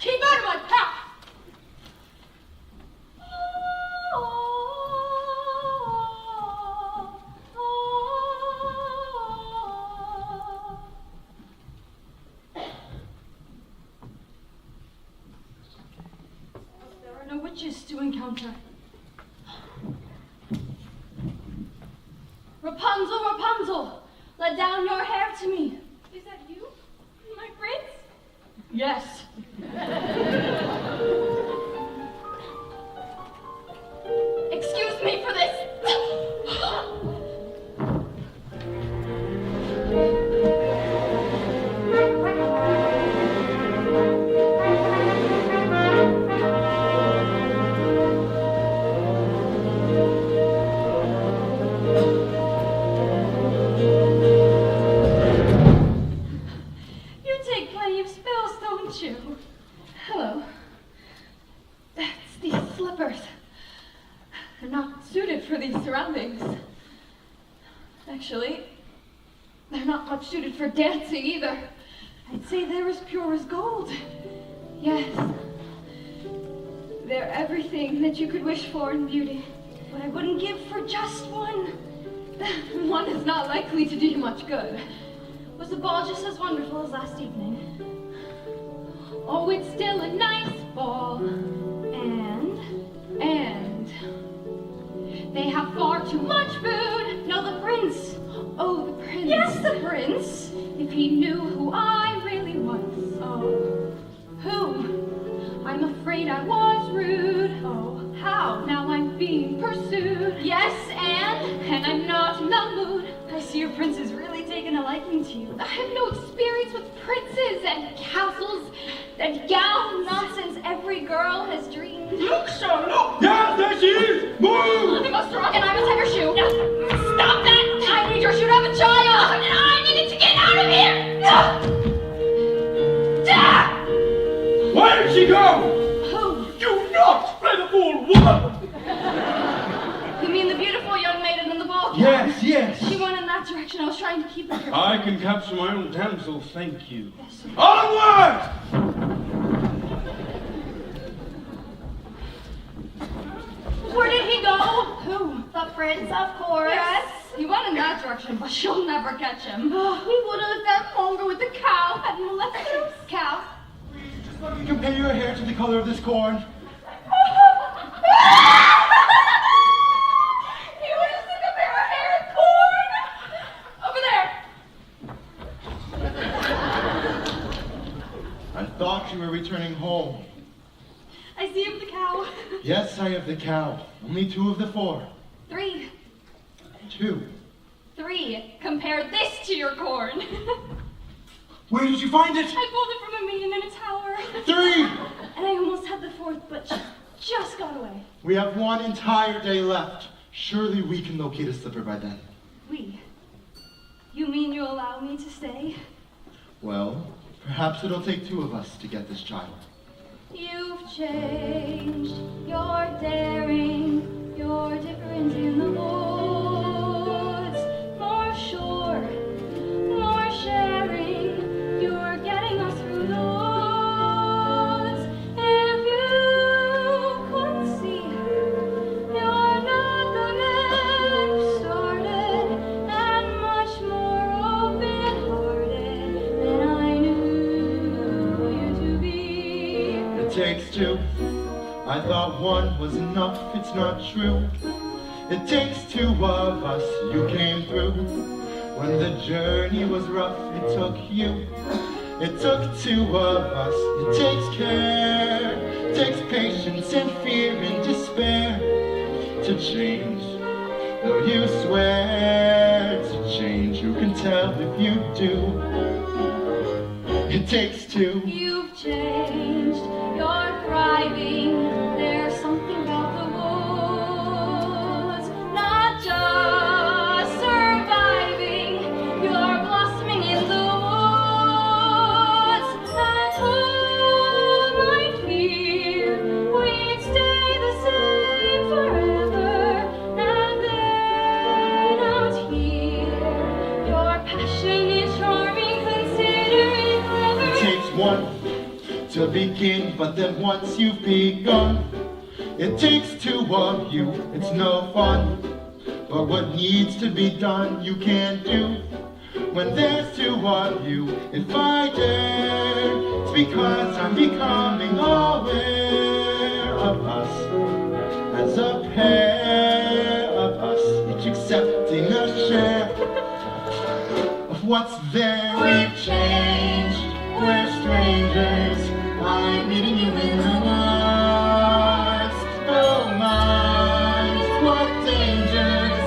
Keep out of my path. There are no witches to encounter. Rapunzel, Rapunzel, let down your hair to me. Is that you, my prince? Yes. Excuse me for this. You take plenty of spells, don't you? either. I'd say they're as pure as gold. Yes. They're everything that you could wish for in beauty. But I wouldn't give for just one. One is not likely to do you much good. Was the ball just as wonderful as last evening? Oh, it's still a nice ball. And they have far too much food. No, the prince. Oh, the prince. Yes, the prince. If he knew who I really was. Oh, who? I'm afraid I was rude. Oh, how? Now I'm being pursued. Yes, and I'm not in the mood. I see your prince has really taken a liking to you. I have no experience with princes and castles and gowns. Nonsense every girl has dreamed. Look, sir, look! Yes, there she is! Move! I must rock and I must have your shoe. No, stop that! I need your shoe to have a child! And I needed to get out of here! Where did she go? Who? Do not play the fool, woman! You mean the beautiful young maiden in the ball? Yes, yes. She went in that direction. I was trying to keep her. I can capture my own damsel, thank you. Yes, sir. Onward! Where did he go? Who? The prince, of course. Yes. He went in that direction, but she'll never catch him. He would have spent longer with the cow, hadn't molested him. Cow. Just let me compare your hair to the color of this corn. He wishes to compare her hair and corn. Over there. I thought you were returning home. I see him, the cow. Yes, I have the cow. Only 2 of the 4. 3. 2. 3. Compare this to your corn. Where did you find it? I pulled it from a maiden in a tower. 3. And I almost had the 4th, but she just got away. We have 1 entire day left. Surely we can locate a slipper by then. We? You mean you'll allow me to stay? Well, perhaps it'll take 2 of us to get this child. You've changed, you're daring, you're different in the woods. More sure, more sharing, you're getting us through the woods. If you could see, you're not the man who started, and much more open-hearted than I knew you to be. It takes 2. I thought 1 was enough, it's not true. It takes 2 of us, you came through. When the journey was rough, it took you. It took 2 of us, it takes care. It takes patience and fear and despair to change. Though you swear to change, you can tell if you do. It takes 2. You've changed, you're thriving. There's something about the woods, not just surviving. You're blossoming in the woods. And who might fear we'd stay the same forever? And then out here, your passion is charming, considering clever. It takes 1 to begin, but then once you've begun, it takes 2 of you, it's no fun. But what needs to be done, you can do. When there's 2 of you, if I dare, it's because I'm becoming aware of us. As a pair of us, each accepting a share of what's there. We've changed, we're strangers. I'm meeting you in the woods. Oh my, what dangers!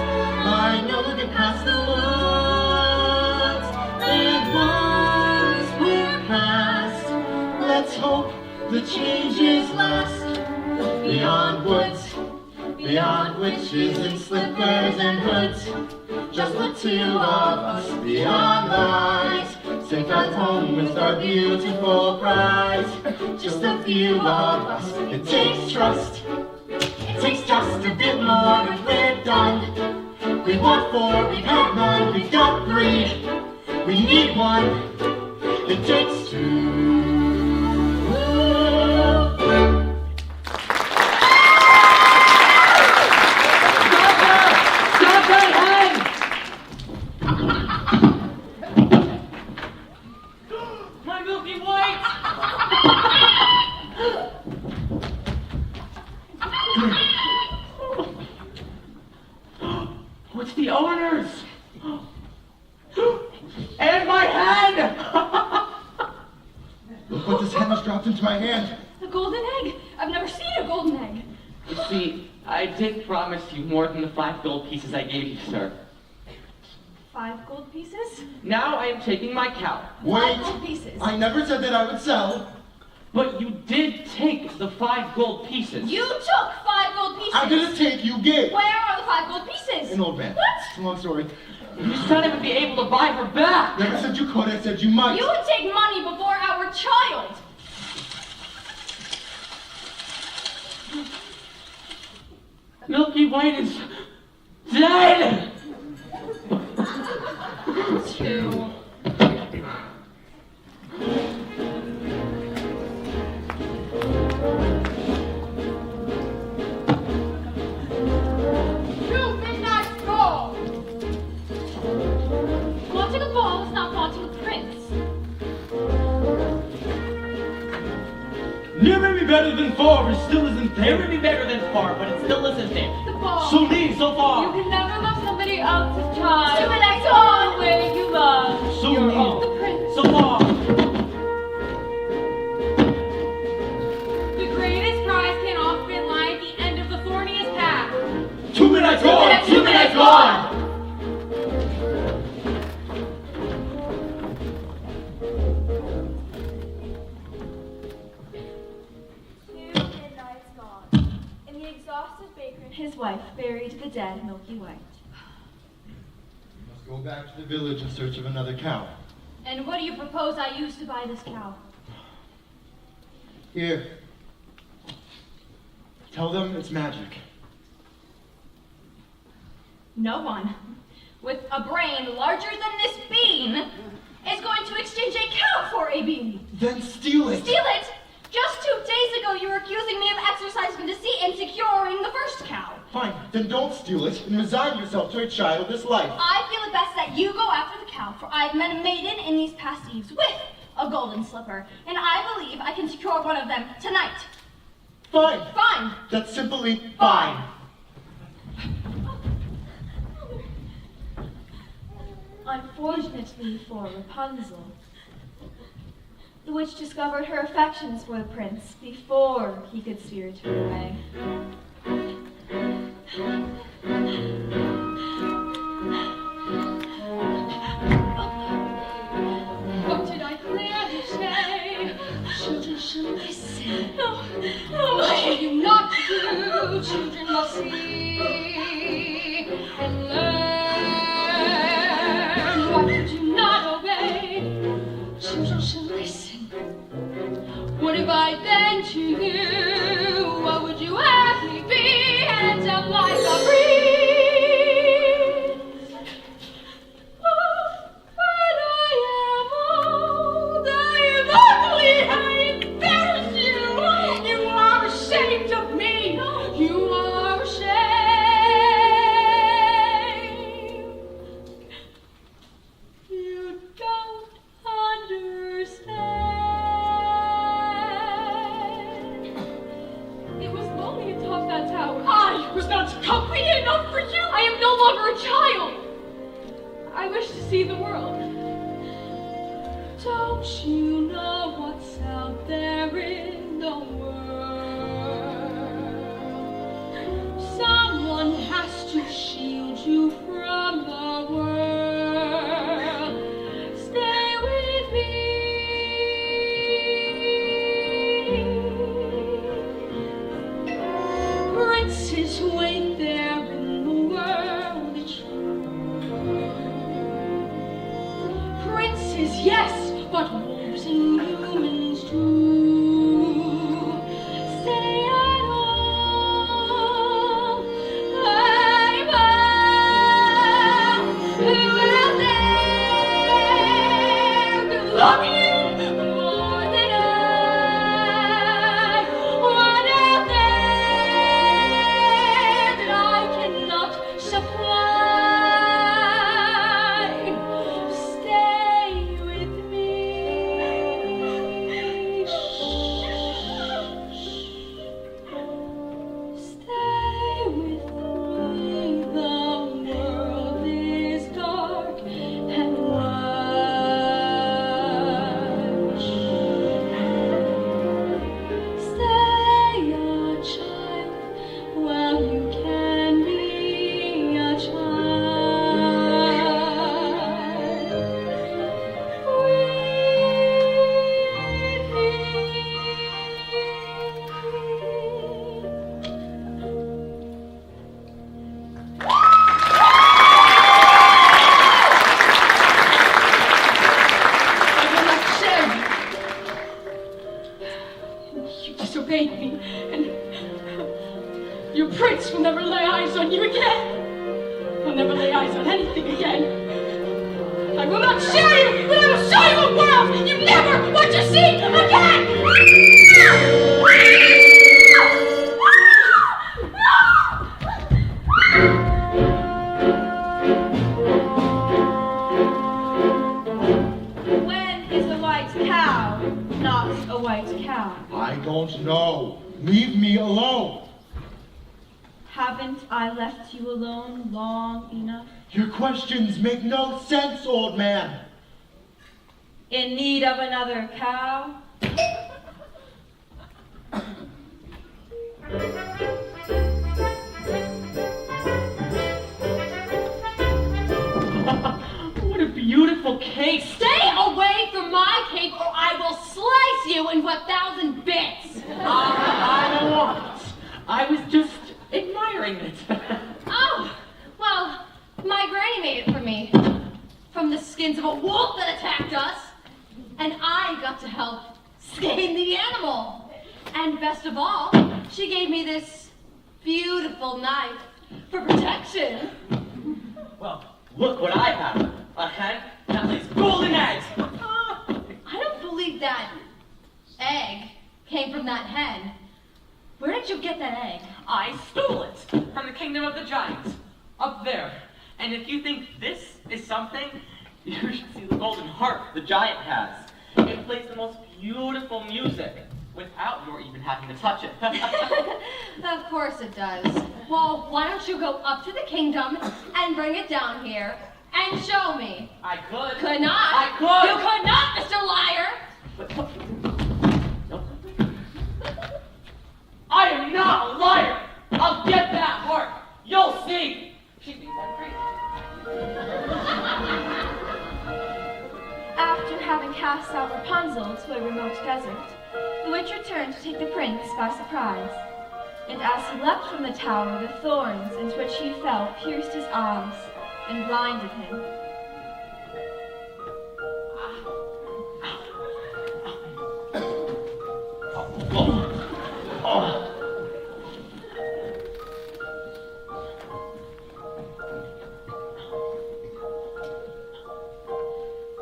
I know we'll get past the woods. And once we're past, let's hope the changes last. Beyond woods, beyond witches and slippers and hoods. Just the 2 of us, beyond lies. Safe at home with our beautiful prize. Just a few of us. It takes trust. It takes just a bit more and we're done. We want 4, we've had none, we've got 3. When you need one, it takes two. My Milky White! What's the owners? And my hand! Look what this hen has dropped into my hand. A golden egg? I've never seen a golden egg. You see, I did promise you more than the 5 gold pieces I gave you, sir. 5 gold pieces? Now I am taking my cow. 5 gold pieces. I never said that I would sell. But you did take the 5 gold pieces. You took 5 gold pieces. I didn't take, you gave. Where are the 5 gold pieces? An old man. What? It's a long story. You said I would be able to buy her back. Never said you could, I said you might. You would take money before our child. Milky White is dead. 2. Midnight ball. Wanting a ball is not wanting a prince. Near may be better than far, but it still isn't There there. would be better than far, but it still isn't there. The ball. So near, so You far. can never love somebody else's child. Stupid ex-con. The way you love So your near. own. The prince. So far. The greatest prize can often lie at the end of the thorniest path. 2 minutes gone. 2 minutes gone. Midnight's gone, and the exhausted baker and his wife buried the dead Milky White. Must go back to the village in search of another cow. And what do you propose I use to buy this cow? Here. Tell them it's magic. No one with a brain larger than this bean is going to exchange a cow for a bean. Then steal it. Steal it! Just 2 days ago, you were accusing me of exercising deceit and securing the first cow. Fine, then don't steal it and resign yourself to a childless life. I feel it best that you go after the cow, for I've met a maiden in these past eves with a golden slipper, and I believe I can secure one of them tonight. Fine. Fine. That's simply fine. Unfortunately for Rapunzel, the witch discovered her affections for the prince before he could spirit her away. What did I clearly say? Children should listen. No. What should you not do? Children must see and learn. What could you not obey? Children should listen. What have I done to you? What would you have me be? Hands up like a breeze. But I am old. I am ugly. I embarrass you. You are ashamed of me. You are ashamed. You don't understand. It was lonely atop that tower. I was not company enough for you. I am no longer a child. I wish to see the world. Don't you know what's out there in the world? Someone has to shield you from the world. Stay with me. Princes wait there in the world, it's true. Princes, yes, but wolves and humans too. Stay at home, I'm who will stay. disobeyed me, and your prince will never lay eyes on you again. He'll never lay eyes on anything again. I will not share you, but I will show you a world you never want to see again! When is a white cow not a white cow? I don't know. Leave me alone. Haven't I left you alone long enough? Your questions make no sense, old man. In need of another cow? What a beautiful cake! Stay away from my cake or I will slice you into 1,000 bits. I don't want it. I was just admiring it. Oh, well, my granny made it for me. From the skins of a wolf that attacked us. And I got to help skin the animal. And best of all, she gave me this beautiful knife for protection. Well, look what I have. A hen that lays golden eggs. I don't believe that egg came from that hen. Where did you get that egg? I stole it from the kingdom of the giants. Up there. And if you think this is something, you should see the golden harp the giant has. It plays the most beautiful music without your even having to touch it. Of course it does. Well, why don't you go up to the kingdom and bring it down here and show me? I could. Could not. I could. You could not, Mr. Liar. Nope. I am not a liar. I'll get that harp. You'll see. She thinks I'm crazy. After having cast out Rapunzel to a remote desert, the witch returned to take the prince by surprise. And as he leapt from the tower, the thorns into which he fell pierced his eyes and blinded him.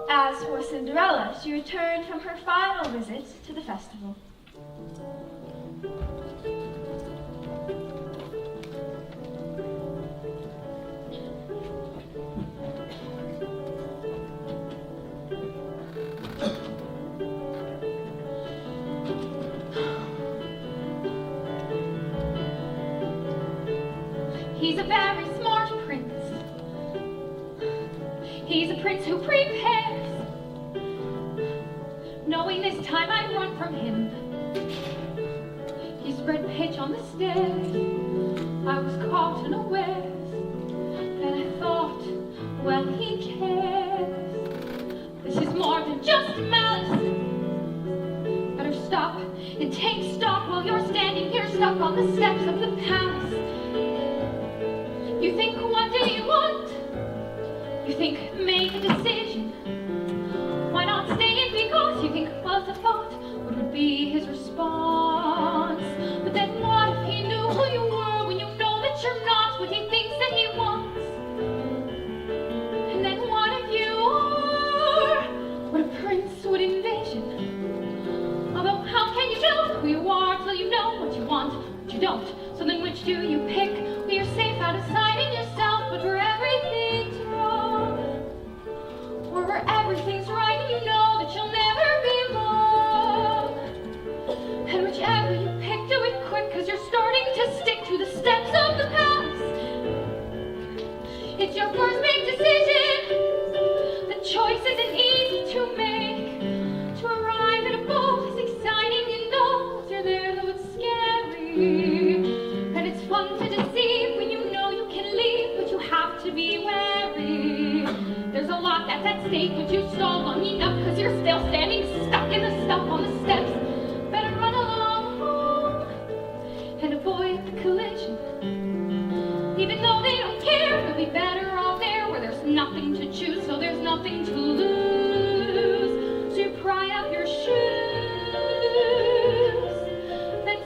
As for Cinderella, she returned from her final visit to the festival. He's a very smart prince. He's a prince who prepares, knowing this time I'd run from him. He spread pitch on the stairs. I was caught unawares, and I thought, well, he cares. This is more than just malice. Better stop and take stock while you're standing here stuck on the steps of the palace. You think, what do you want? You think, make a decision. Why not stay in because you think, well, it's a thought. What would be his response? But then what if he knew who you were when you know that you're not what he thinks that he wants? And then what if you are what a prince would envision? Although how can you know who you are till you know what you want, what you don't? So then which do you pick? Where you're safe out of sight in yourself, but where everything's wrong? Or where everything's right and you know that you'll never be wrong? And whichever you pick, do it quick, cause you're starting to stick to the steps of the past. It's your first big decision. The choice isn't easy to make. To arrive at a goal is exciting, you know you're there, though it's scary. And it's fun to deceive when you know you can leave, but you have to be wary. There's a lot that's at stake, but you stall long enough, cause you're still standing stuck in the stuff on the steps. Better run along home and avoid the collision. Even though they don't care, you'll be better off there where there's nothing to choose, so there's nothing to lose. So you pry up your shoes, then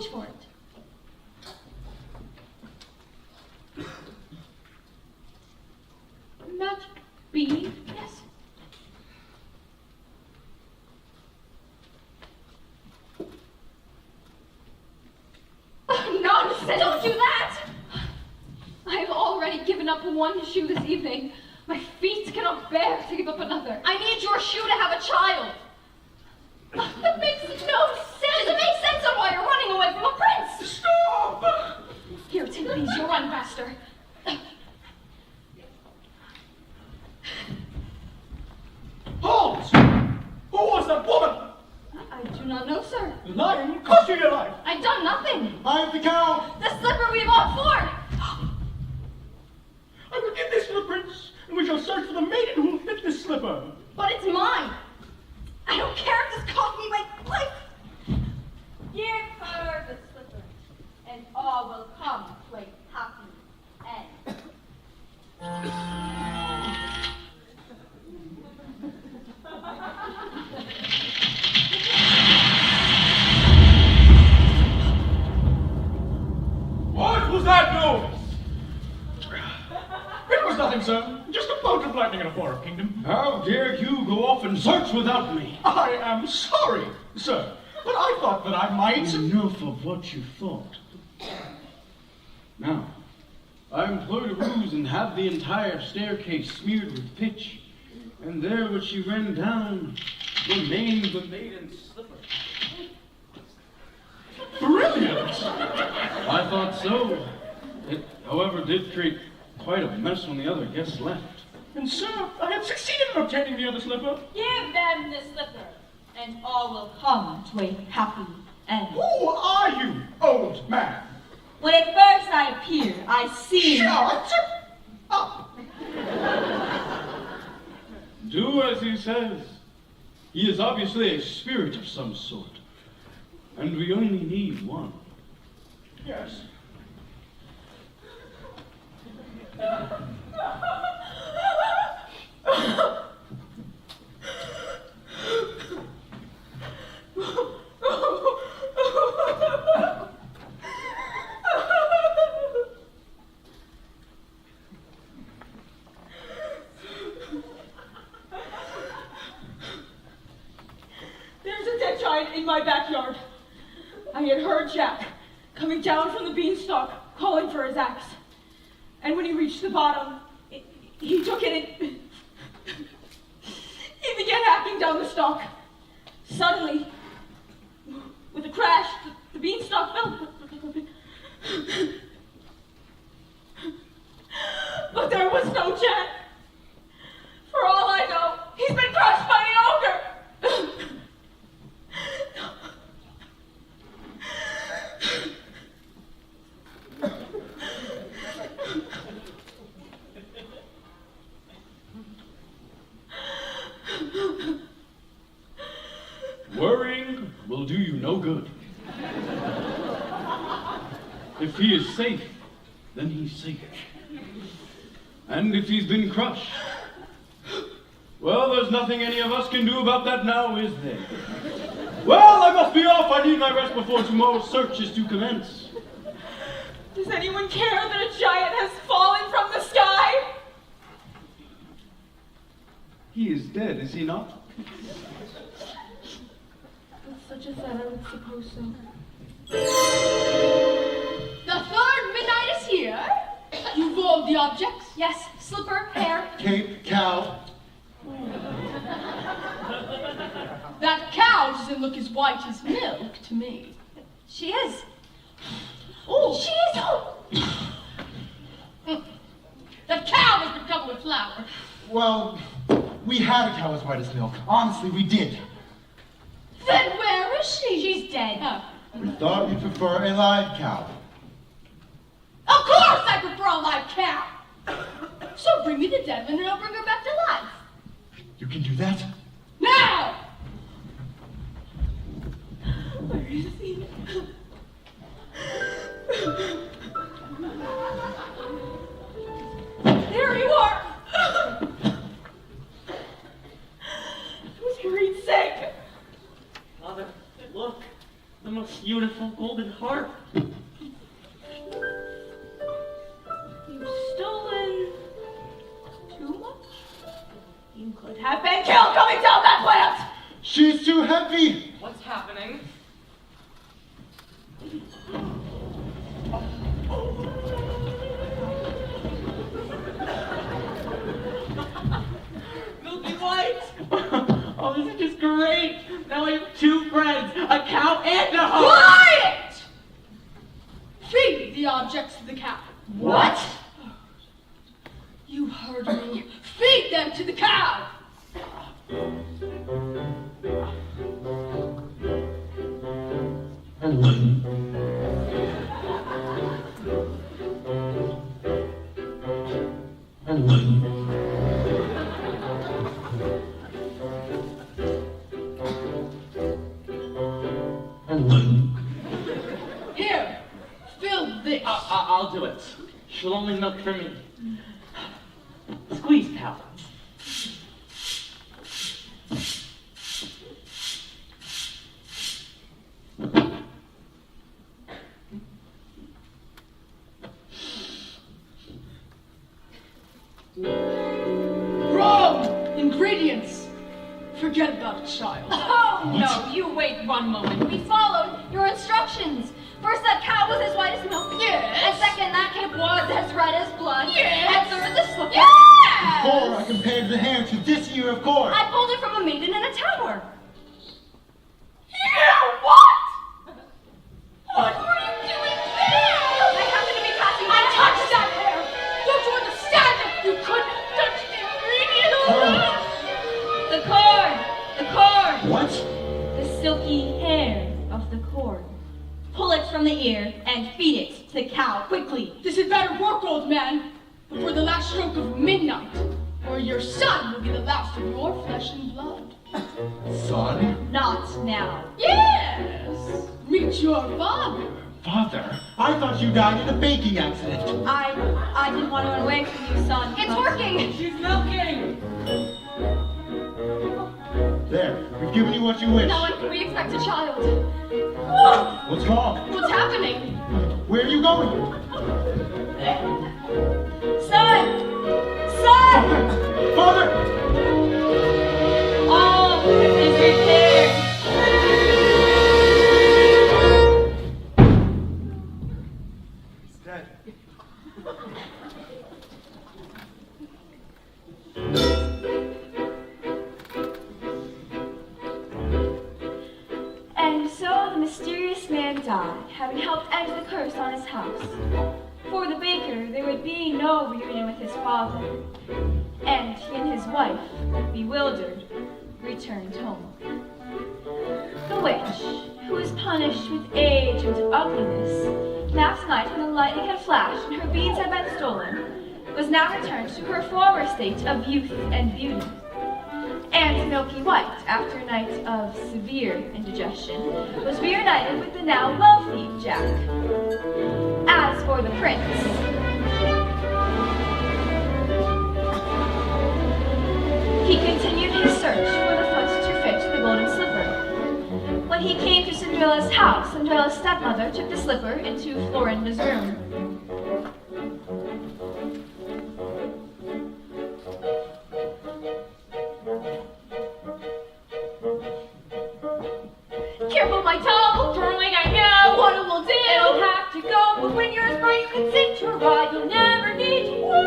change for it. That be? Yes. Nonsense! Don't do that! I've already given up one shoe this evening. My feet cannot bear to give up another. I need your shoe to have a child. That makes no sense! Does it make sense on why you're running away from a prince? Stop! Here, take these. You'll run faster. Halt! Who was that woman? I do not know, sir. Lying will cost you your life. I've done nothing. I'm the cow. The slipper we bought for. I will give this to the prince, and we shall search for the maiden who will fit this slipper. But it's mine. I don't care if this cost me my life. Give her the slipper, and all will come to a happy end. What was that noise? It was nothing, sir. Just a bolt of lightning in a foreign kingdom. How dare you go off and search without me? I am sorry, sir, but I thought that I might... Enough of what you thought. Now, I employed a ruse and had the entire staircase smeared with pitch, and there where she ran down remained the maiden's slipper. Brilliant! I thought so. It, however, did create quite a mess when the other guests left. And sir, I have succeeded in obtaining the other slipper. Give them the slipper, and all will come to a happy end. Who are you, old man? When at first I appeared, I seemed... Shut up! Do as he says. He is obviously a spirit of some sort. And we only need one. Yes. There's a dead giant in my backyard. I had heard Jack coming down from the beanstalk, calling for his axe. And when he reached the bottom, he took it and he began hacking down the stalk. Suddenly, with a crash, the beanstalk fell. But there was no Jack. For all I know, he's been crushed by the ogre. Worrying will do you no good. If he is safe, then he's safe. And if he's been crushed, well, there's nothing any of us can do about that now, is there? Well, I must be off. I need my rest before tomorrow's search is to commence. Does anyone care that a giant has fallen from the sky? He is dead, is he not? Such as that, I would suppose so. The third midnight is here. You've all the objects? Yes, slipper, hair. Cape, cow. That cow doesn't look as white as milk to me. She is. Oh, she is. Oh. That cow has been covered with flour. Well, we had a cow as white as milk. Honestly, we did. Then where is she? She's dead. Oh. We thought you'd prefer a live cow. Of course I prefer a live cow. So bring me the dead one and I'll bring her back to life. You can do that? Now! Where is he? There you are! Was he read sick? Father, look, the most beautiful golden heart. scarf. You've stolen too much? You could have been killed coming down that plant! She's too heavy. What's happening? Milky White! Oh, this is just great! Now I have two friends, a cow and a hoe! Quiet! Feed the objects to the cow. What? You heard me. Feed them to the cow. Here, fill this. I'll do it. She'll only milk for me. Squeeze, pal. Wrong! Ingredients. Forget about it, child. Oh, no, you wait 1 moment. We followed your instructions. First, that cow was as white as milk. Yes. And second, that kid was as red as blood. Yes. And third, the slipper. Yes! Before I compared the hair to this ear of corn. I pulled it from a maiden in a tower. You what? What were you doing there? I happened to be passing by. I touched that hair. Don't you understand it? You couldn't touch the ingredients. The cord! The cord! What? The silky hair of the cord. Pull it from the ear and feed it to the cow quickly. This had better work, old man, before the last stroke of midnight, or your son will be the last of your flesh and blood. Son? Not now. Yes! Meet your father. Father? I thought you died in a baking accident. I didn't want to run away from you, son. It's but- working! She's milking! There, we've given you what you wish. Now when can we expect a child? What's wrong? What's happening? Where are you going? Son! Son! Father! All is repaired. He's dead. And so the mysterious man died, having helped end the curse on his house. For the baker, there would be no reunion with his father, and he and his wife, bewildered, returned home. The witch, who was punished with age and ugliness, last night when the lightning had flashed and her beads had been stolen, was now returned to her former state of youth and beauty. And Milky White, after a night of severe indigestion, was reunited with the now wealthy Jack. As for the prince, he continued his search for the foot to fit the golden slipper. When he came to Cinderella's house, Cinderella's stepmother took the slipper into Florinda's room. Careful, my toe! Darling, I know what it will do! It'll have to go, but when you're as bright you can sit your ride, you'll never need to walk!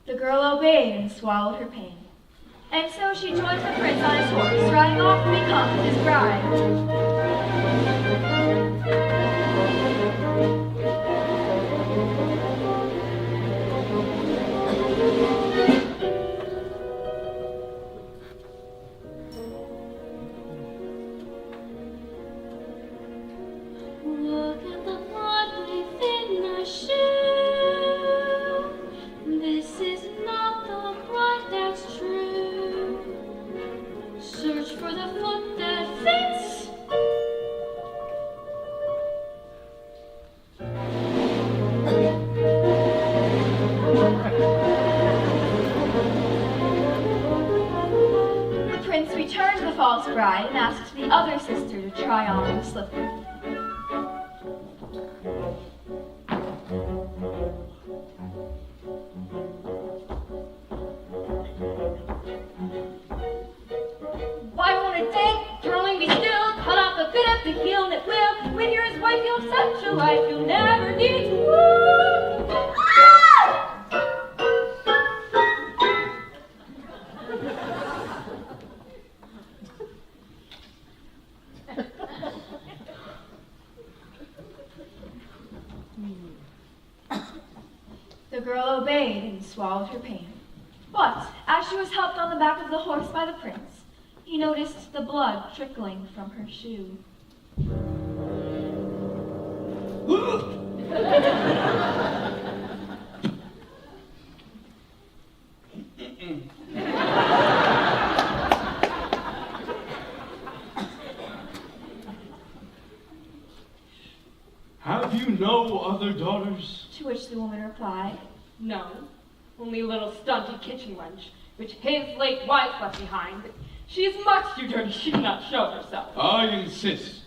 The girl obeyed and swallowed her pain. And so she joined the prince on his horse, riding off to become his bride. Look at the blood within the shoe. This is not the bride that's true. Search for the bride and asks the other sister to try on the slipper. Why won't it take? Darling, be still. Cut off the bit of the heel and it will. When you're his wife, you'll have such a life you'll never need to work. Ah! The girl obeyed and swallowed her pain. But as she was helped on the back of the horse by the prince, he noticed the blood trickling from her shoe. Have you no other daughters? To which the woman replied, No, only a little stunted kitchen wench, which his late wife left behind. But she is much too dirty, she cannot show herself. I insist.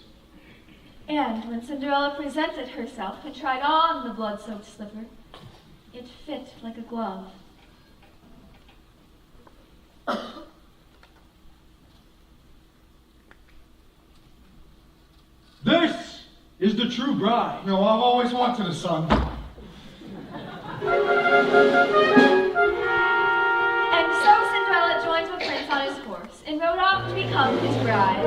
and when Cinderella presented herself and tried on the blood-soaked slipper, it fit like a glove. This is the true bride. No, I've always wanted a son. And so Cinderella joined the prince on his horse and rode off to become his bride.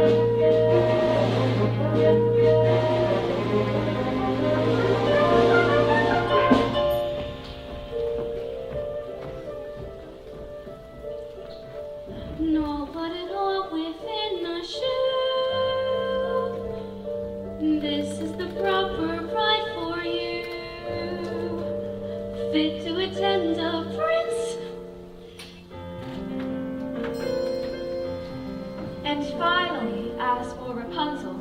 No, but it all within the shoe. This is the proper bride for you, fit to attend a prince. And finally, as for Rapunzel,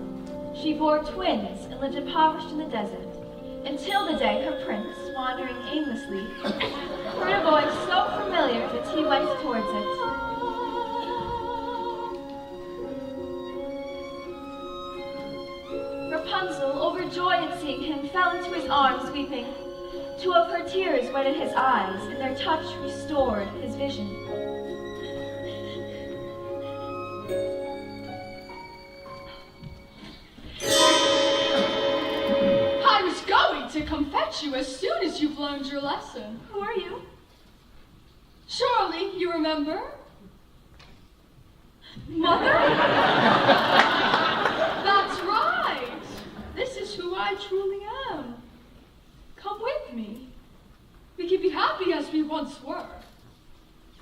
she bore twins and lived impoverished in the desert, until the day her prince, wandering aimlessly, heard a voice so familiar that he went towards it. Rapunzel, overjoyed at seeing him, fell into his arms weeping. Two of her tears wetted his eyes, and their touch restored his vision. I was going to come fetch you as soon as you've learned your lesson. Who are you? Surely you remember? Mother? That's right. This is who I truly am. Come with me. We can be happy as we once were.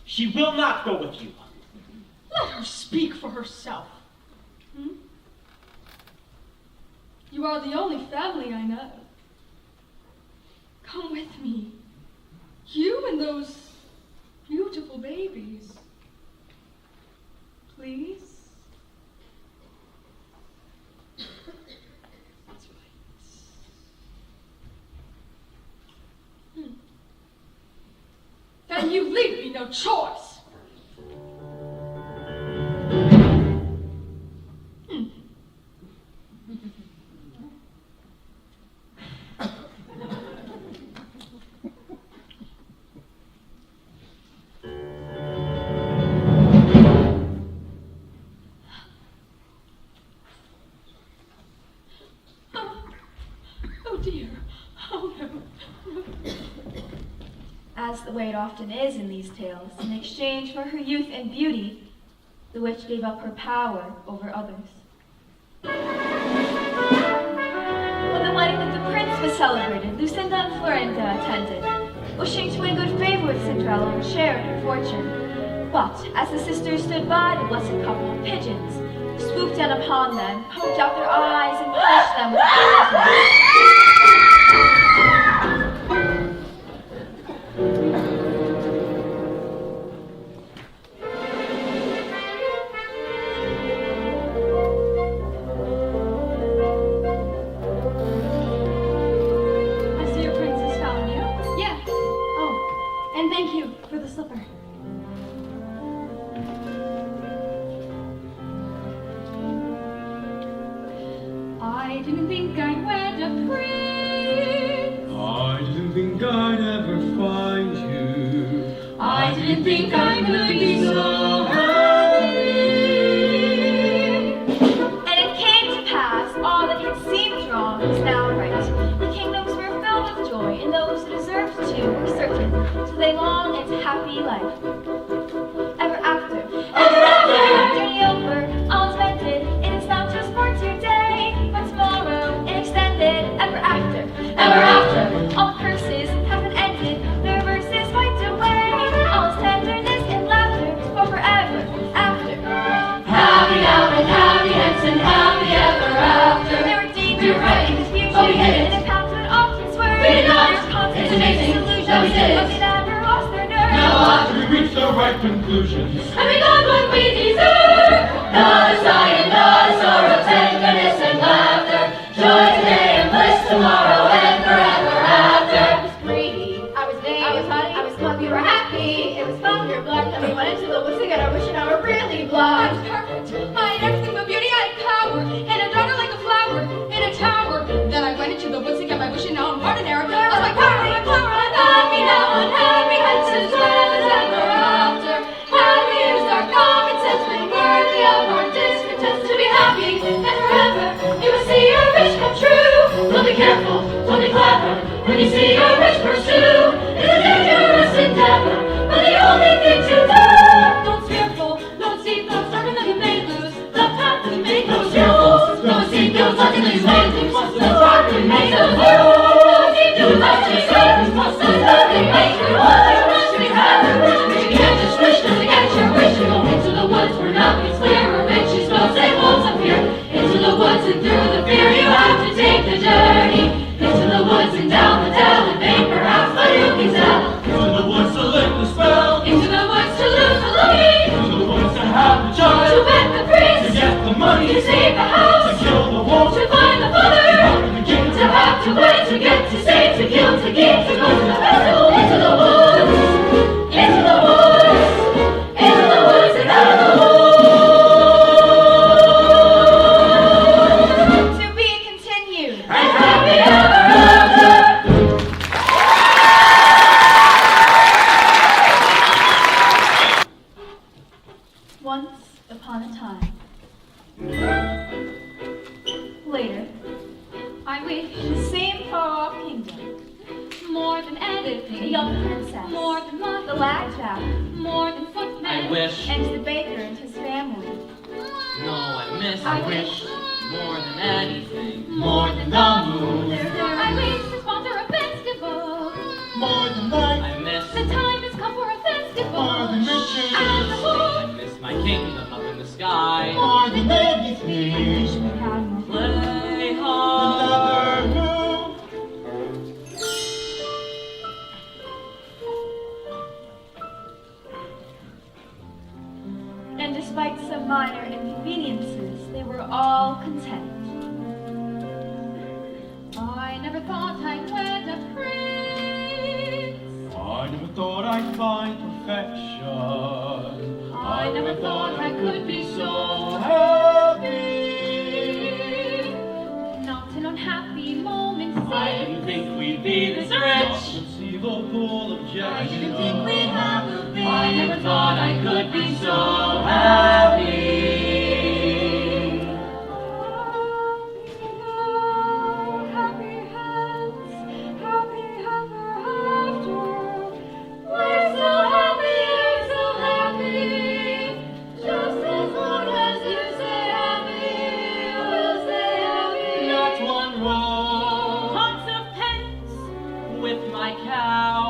She will not go with you. Let her speak for herself. You are the only family I know. Come with me. You and those beautiful babies. Please? That's right. Then you leave me no choice. Oh dear. Oh no. As the way it often is in these tales, in exchange for her youth and beauty, the witch gave up her power over others. When the wedding of the prince was celebrated, Lucinda and Florinda attended, wishing to win good favor with Cinderella and share in her fortune. But as the sisters stood by, the blessed couple of pigeons swooped down upon them, poked out their eyes, and punished them with poison. I see your prince has found you. Yes. Oh, and thank you for the slipper. I didn't think I'd wed a prince. I didn't think I'd ever find you. I didn't think I could be so happy. And it came to pass, all that had seemed wrong was now right. The kingdoms were filled with joy, and those who deserved to were certain. So they long its happy life. Ever after, journey over, all is mended. It is not just for today, but tomorrow and extended. Ever after, all the curses have been ended. Their verses wiped away. All is tenderness and laughter for forever after. Happy now and happy hence and happy ever after. There were dangers You're right. and confusion, But we hid it. and the paths would often swerve. We did not. There was constant It's amazing disillusion, that we did it. but they never lost their nerve. Now after We reached the right conclusions. and we got what we deserve. Not a sigh and not a sorrow, tenderness and laughter. Joy today and bliss tomorrow and forever after. I was greedy, I was vain, I was haughty, I was smug, we were happy. It was fun, we were blood, then we went into the woods together, wishing I were really I blind. was perfect. I had everything but beauty. I had power and a daughter like a flower in a tower. Then I went into the woods to get my wish, and now I'm ordinary. I was like power, I'm happy now, unhappy hence as well as ever after. Happy is our common sense, been worthy of our discontents to be happy and forever. You will see your wish come true. Don't be careful, don't be clever. When you see your wish pursue, it's a dangerous endeavor, but the only thing to do. Don't fearful, don't seek, don't starve, and then you may lose the path that you make No those fearful, rules. no seek, no touch, and you may lose. The spark we make the rules. No seek, no touch, and you may lose. The spark we make the rules. To be happy, but you can't just wish to get your wish. You go into the woods where nothing's clearer. Riches don't say won't appear. Into the woods and through the fear you have to take the journey. Into the woods and down the dell and make perhaps what you can tell. Into the woods to lick the spell. Into the woods to lose the lead. Into the woods to have the To child. wed the To prince. get the money. To save the To house. kill the wolf. To find the father. To get To have to wait, to get, to save, to kill, to give, to go to the festival, into the woods, into the woods, into the woods and out of the woods. To be continued. And happy ever after. Once upon a time. Later, I wish the same far-off kingdom, more than a anything, young princess, more than the money, lad chap, more than footmen. I wish. and the baker and his family. No, I miss. I I wish. wish. More than anything. More than the moon. I wish to sponsor a festival. More than life, I miss. The time has come for a festival. more than riches, And the I moon. miss my kingdom up in the sky. more than anything. Play hard. Another move. And despite some minor inconveniences, they were all content. I never thought I'd wed a prince. I never thought I'd find perfection. I never thought I could be so happy. Not an unhappy moment I since. didn't think we'd be this rich. Conceivable objection. I didn't think we'd have a thing. I never thought I could be so happy. Happy hands, happy ever after. We're so happy, you're so happy. Just as long as you say happy, we'll say happy. Not one roll. Pots of pence with my cow.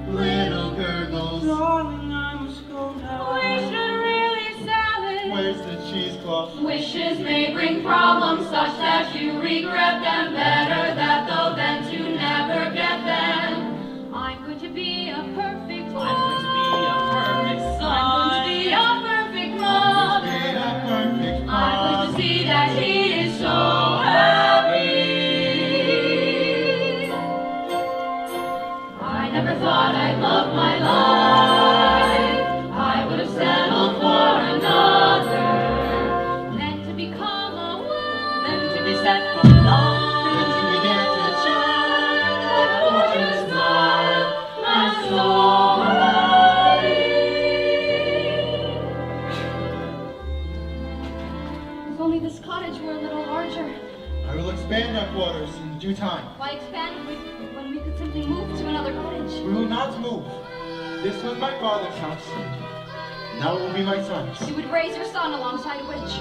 Little gurgles, Darling, I must go now. We should really sell it. where's the cheesecloth? Wishes may bring problems such that you regret them. Better that though than to never get them. I'm going to be a perfect I'm going to be a perfect son. I'm going to be a perfect mother. Be a perfect I'm going mom. to see that he is so happy. I never thought I'd love my life. I would have settled for another. then to become a woman. Then to be set for long. And she began to chant, With fortune's smile, and so If only this cottage were a little larger. I will expand our quarters in due time. Why expand when we could simply move to another cottage? We will not move. This was my father's house. Now it will be my son's. You would raise your son alongside a witch.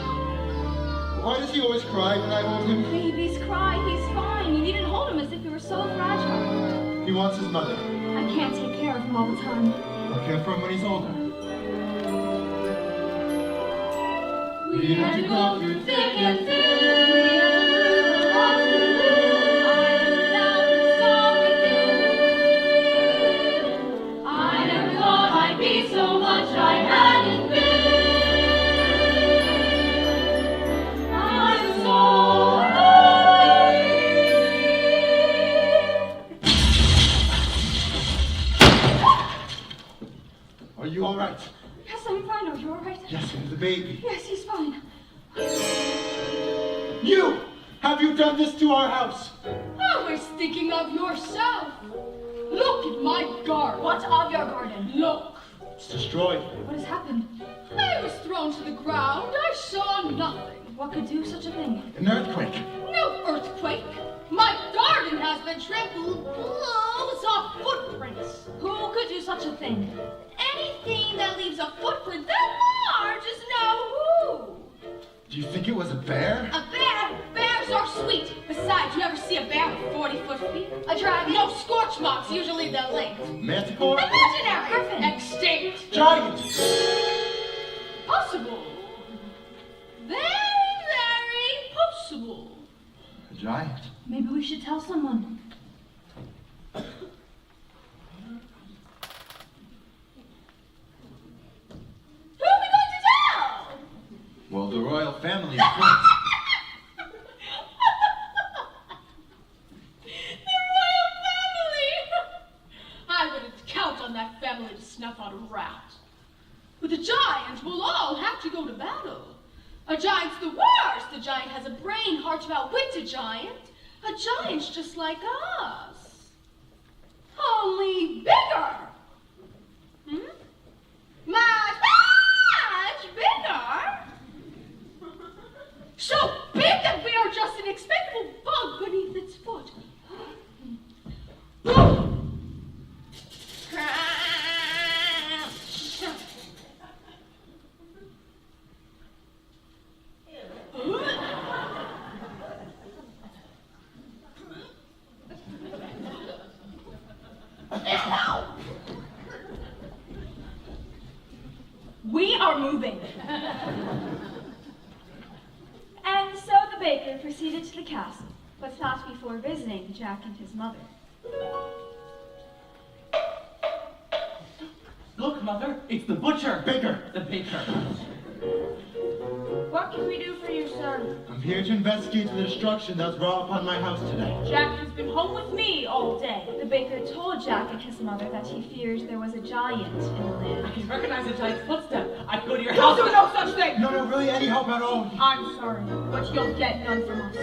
Why does he always cry when I hold him? Babies cry, he's fine. You needn't hold him as if he were so fragile. He wants his mother. I can't take care of him all the time. I'll care for him when he's older. we had to go through thick and thin. I never thought I'd be so much I hadn't been. I'm so Are you all right? Yes, I'm fine. Are you all right? Yes, and the baby. Yes, he's fine. You! Have you done this to our house? I was thinking of yourself. Look at my garden. What's of your garden? Look. It's destroyed. What has happened? I was thrown to the ground. I saw nothing. What could do such a thing? An earthquake. No earthquake. My garden has been trampled. Those are footprints. Who could do such a thing? Anything that leaves a footprint that large is no who. Do you think it was a bear? A bear? Bears are sweet. Besides, you ever see a bear with 40-foot feet? A dragon? No scorch marks, usually they're linked. Manticore? Imaginary. Griffin. Extinct. Giant! Possible. Very, very possible. A giant. Maybe we should tell someone. Who are we going to tell? Well, the royal family, of course. The royal family! I wouldn't count on that family to snuff out a rat. But the giants will all have to go to battle. A giant's the worst. A giant has a brain hard to outwit a giant. A giant's just like us. Only bigger. Hmm? Much bigger. So big that we are just an expendable bug beneath its foot. We are moving. And so the baker proceeded to the castle, but not before visiting Jack and his mother. Look, Mother, it's the butcher. Baker! The baker. What can we do for you, sir? I'm here to investigate the destruction that was brought upon my house today. Jack has been home with me all day. The baker told Jack and his mother that he feared there was a giant in the I land. can recognize the giant's footstep. I go to your You'll house. do no such thing! No, really, any help at all? I'm sorry, but you'll get none from us.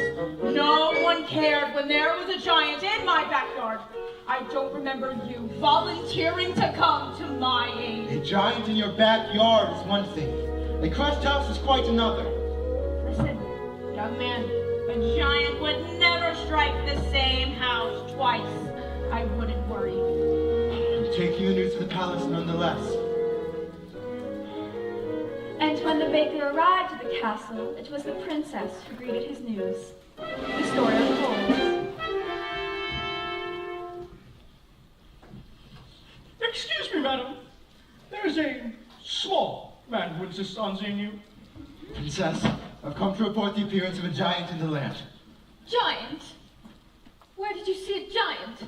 No one cared when there was a giant in my backyard. I don't remember you volunteering to come to my aid. A giant in your backyard is one thing. A crushed house is quite another. Listen, young man, a giant would never strike the same house twice. I wouldn't worry. I'm taking the news to the palace nonetheless. And when the baker arrived at the castle, it was the princess who greeted his news. The story unfolds. Excuse me, madam. There is a small man who insists on seeing you. Princess, I've come to report the appearance of a giant in the land. Giant? Where did you see a giant?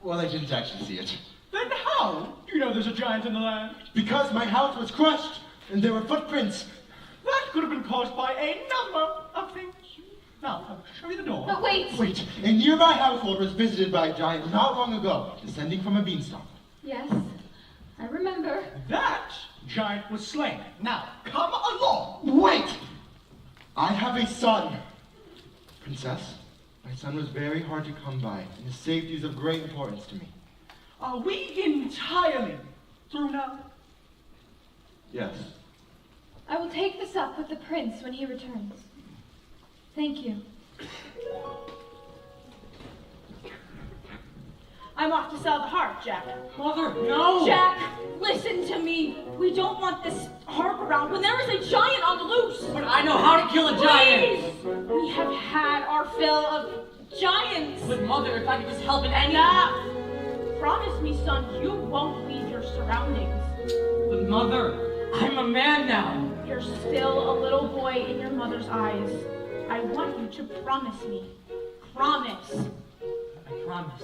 Well, I didn't actually see it. Then how do you know there's a giant in the land? Because my house was crushed, and there were footprints. That could have been caused by a number of things. Now, show me the door. But wait! Wait, a nearby household was visited by a giant not long ago, descending from a beanstalk. Yes, I remember. That giant was slain. Now, come along. Wait! I have a son. Princess, my son was very hard to come by, and his safety is of great importance to me. Are we entirely through now? Yes. I will take this up with the prince when he returns. Thank you. I'm off to sell the harp, Jack. Mother, no! Jack, listen to me. We don't want this harp around when there is a giant on the loose. But I know how to kill a giant! Please! We have had our fill of giants. But Mother, if I could just help in any... Enough! Promise me, son, you won't leave your surroundings. But Mother, I'm a man now. You're still a little boy in your mother's eyes. I want you to promise me. Promise. I promise.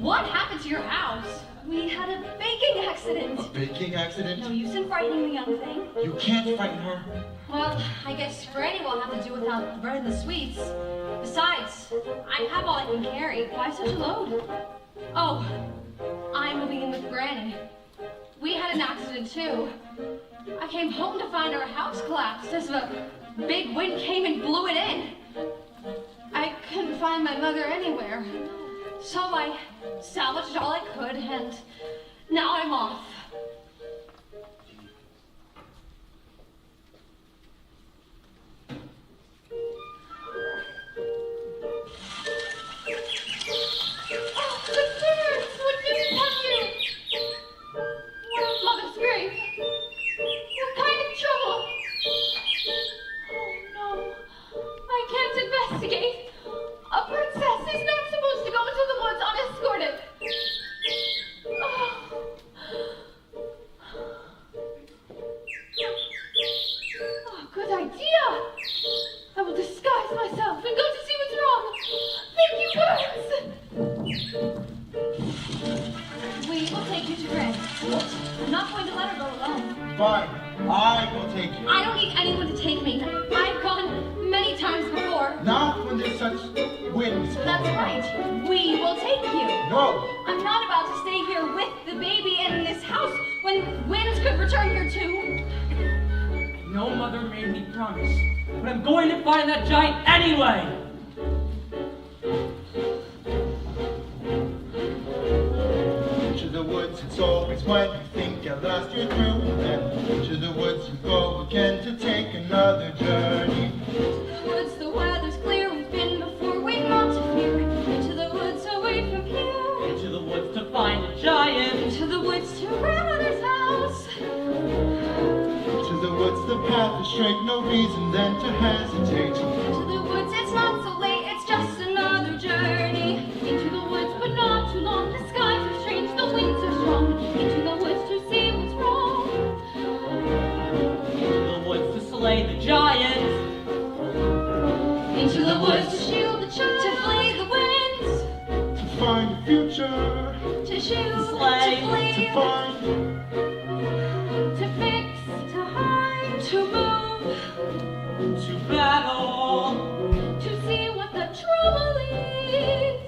What happened to your house? We had a baking accident. A baking accident? No use in frightening the young thing. You can't frighten her. Well, I guess Granny will have to do without burning the sweets. Besides, I have all I can carry. Why such a load? Oh, I'm moving in with Granny. We had an accident too. I came home to find our house collapsed as a big wind came and blew it in. I couldn't find my mother anywhere. So I salvaged all I could, and now I'm off. Oh, the birds! What did you want you? Where's Mother's grave? What kind of trouble? Oh no, I can't investigate. A princess is not supposed to go into the woods unescorted. Oh, good idea. I will disguise myself and go to see what's wrong. Thank you, birds. We will take you to Granny. I'm not going to let her go alone. Fine. I will take you. I don't need anyone to take me. I've gone many times before. Not when there's such winds. That's right. We will take you. No. I'm not about to stay here with the baby in this house when winds could return here too. No Mother made me promise. But I'm going to find that giant anyway! Into the woods, it's always when you think at last you're through. And into the woods you go again to take another journey. The woods, the weather's clear. We've been before, we've not to fear. Into the woods, away from here. Into the woods to find a giant! Into the woods to grandmother's house. Into the woods the path is straight, no reason then to hesitate. Into the woods, it's not so late, it's just another journey. Into the woods, but not too long. The skies are strange, the winds are strong. Into the woods to see what's wrong. Into the woods to slay the giant! Into the woods to shield the child. To flee the winds. To find a future, To shield, Slay. to flee, to find, to fix, to hide, to move, To battle! to see what the trouble is.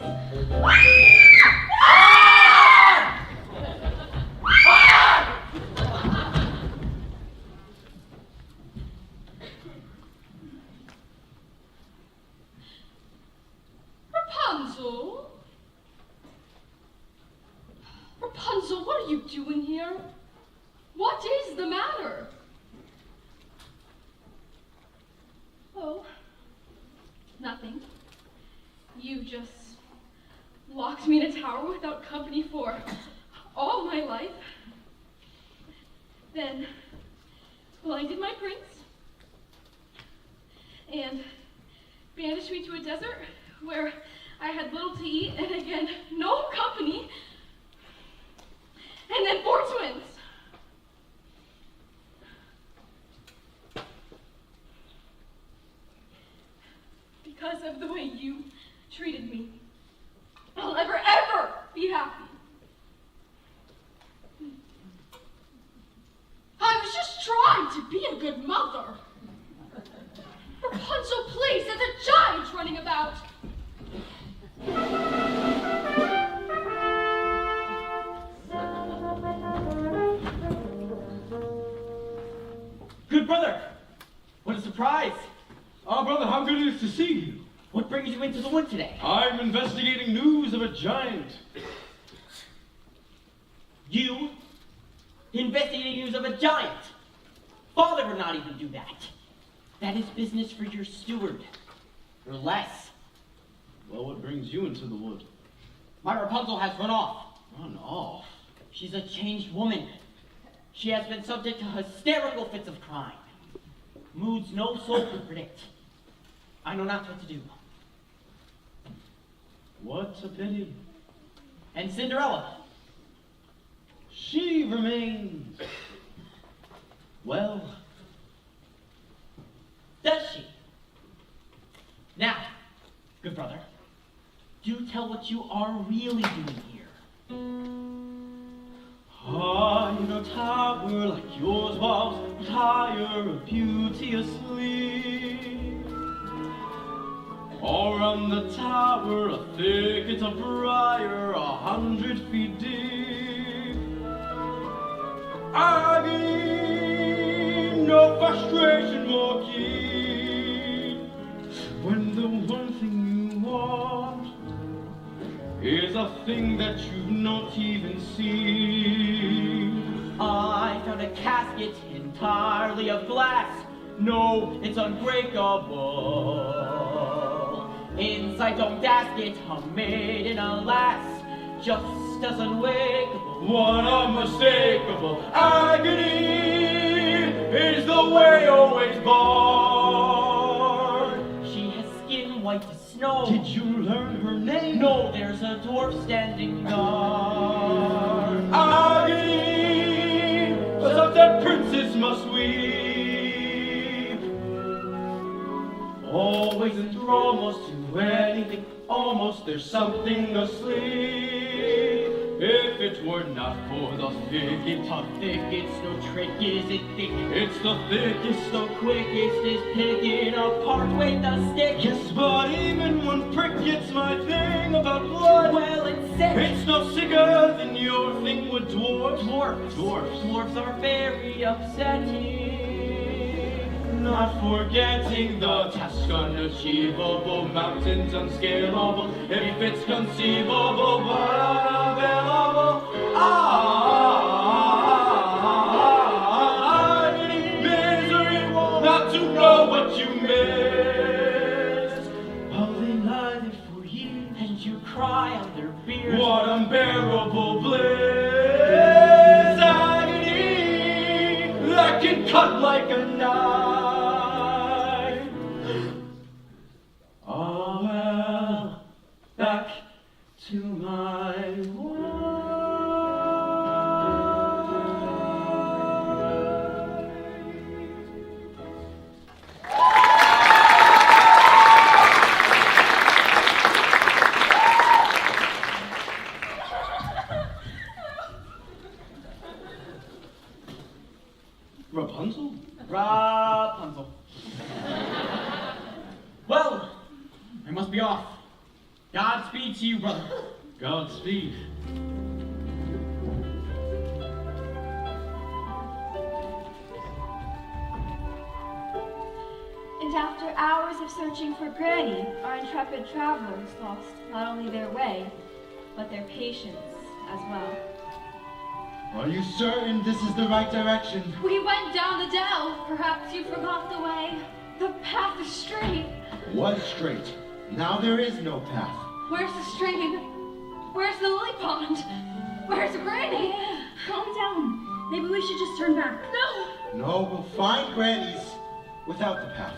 Rapunzel? Rapunzel, what are you doing here? What is the matter? Oh, nothing. You just locked me in a tower without company for all my life. Then blinded my prince and banished me to a desert where I had little to eat and again no company. And then 4 twins. Because of the way you treated me, I'll never ever be happy. I was just trying to be a good mother. Rapunzel, please, there's a giant running about. Good brother! What a surprise! Ah, brother, how good it is to see you. What brings you into the wood today? I'm investigating news of a giant. You? Investigating news of a giant? Father would not even do that. That is business for your steward. Or less. Well, what brings you into the wood? My Rapunzel has run off. Run off? She's a changed woman. She has been subject to hysterical fits of crime. Moods no soul could predict. I know not what to do. What a pity. And Cinderella? She remains. Well. Does she? Now, good brother, do tell what you are really doing here. High in a tower like yours was, but higher of beauteously. All around the tower a thicket of briar 100 feet deep. Agony, no frustration more keen, when the one thing you want is a thing that you've not even seen. I found a casket entirely of glass. No, it's unbreakable. Inside don't gasket, a maiden, alas, just as unwakeable. What unmistakable agony is the way always barred. She has skin white as snow. Did you learn her name? No, there's a dwarf standing guard. Agony, such that princess must weep. Always enthralled to anything, almost there's something asleep. If it were not for the thicket, Thicket's no trick, is it thick? it's the thickest. The quickest is picking apart with the stick. Yes, but even one prick gets my thing about blood. Well, it's sick. It's no sicker than your thing with dwarfs. Dwarfs. Dwarfs are very upsetting. Not forgetting the task unachievable, mountains unscalable, if it's conceivable but unavailable. Misery not to know what you missed. Oh, they lie there for years, and you cry on their beers. What unbearable bliss, agony that can cut like a knife. Oh well, back to my Rapunzel? Rapunzel. Well, I must be off. Godspeed to you, brother. Godspeed. And after hours of searching for Granny, our intrepid travelers lost not only their way, but their patience as well. Are you certain this is the right direction? We went down the dell. Perhaps you forgot the way. The path is straight. Was straight. Now there is no path. Where's the stream? Where's the lily pond? Where's Granny? Calm down. Maybe we should just turn back. No, No, we'll find Granny's without the path.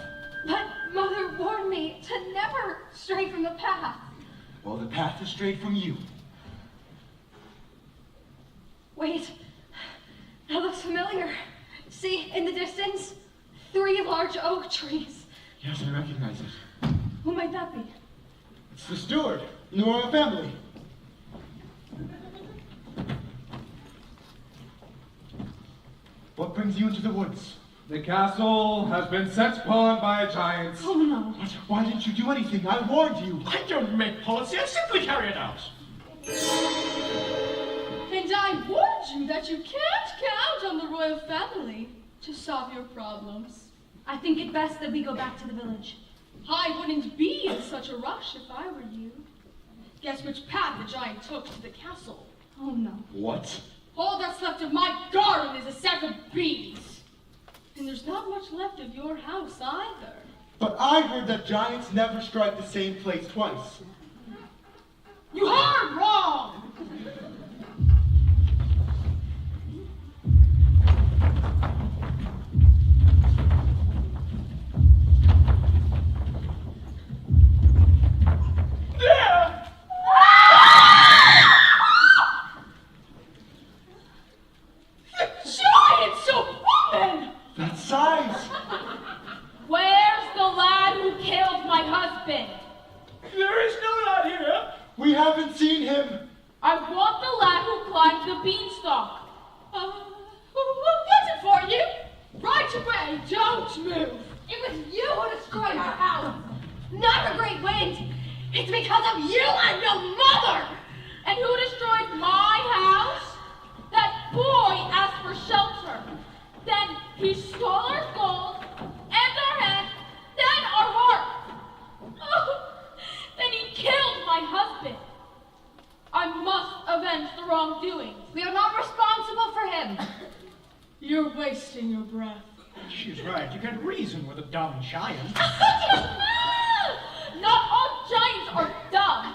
but Mother warned me to never stray from the path. Well, the path is straight from you. Wait, that looks familiar. See, in the distance, 3 large oak trees. Yes, I recognize it. Who might that be? It's the steward in the royal family. What brings you into the woods? The castle has been set upon by giants. Oh no. What? Why didn't you do anything? I warned you. I don't make policy, I simply carry it out. And I warned you that you can't count on the royal family to solve your problems. I think it best that we go back to the village. I wouldn't be in such a rush if I were you. Guess which path the giant took to the castle? Oh no. What? All that's left of my garden is a sack of beans. And there's not much left of your house either. But I heard that giants never strike the same place twice. You are wrong! That size! Where's the lad who killed my husband? There is no lad here. We haven't seen him. I want the lad who climbed the beanstalk. We'll get it for you. Right away, don't move. It was you who destroyed our house, not a great wind. It's because of you and your mother. And who destroyed my house? That boy asked for shelter. Then he stole our gold and our hen, then our heart. Oh, then he killed my husband. I must avenge the wrongdoing. We are not responsible for him. You're wasting your breath. She's right. You can't reason with a dumb giant. Not all giants are dumb.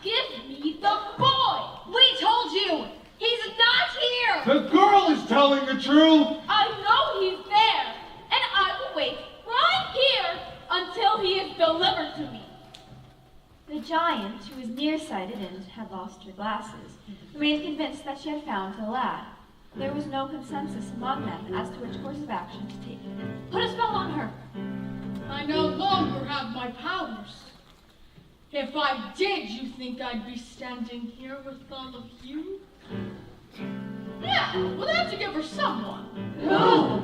Give me the boy. We told you, he's not here. The girl is telling the truth. I know he's there, and I will wait right here until he is delivered to me. The giant, who was nearsighted and had lost her glasses, remained convinced that she had found the lad. There was no consensus among them as to which course of action to take. Put a spell on her. I no longer have my powers. If I did, you think I'd be standing here with all of you? Yeah, we'll have to give her someone. Who?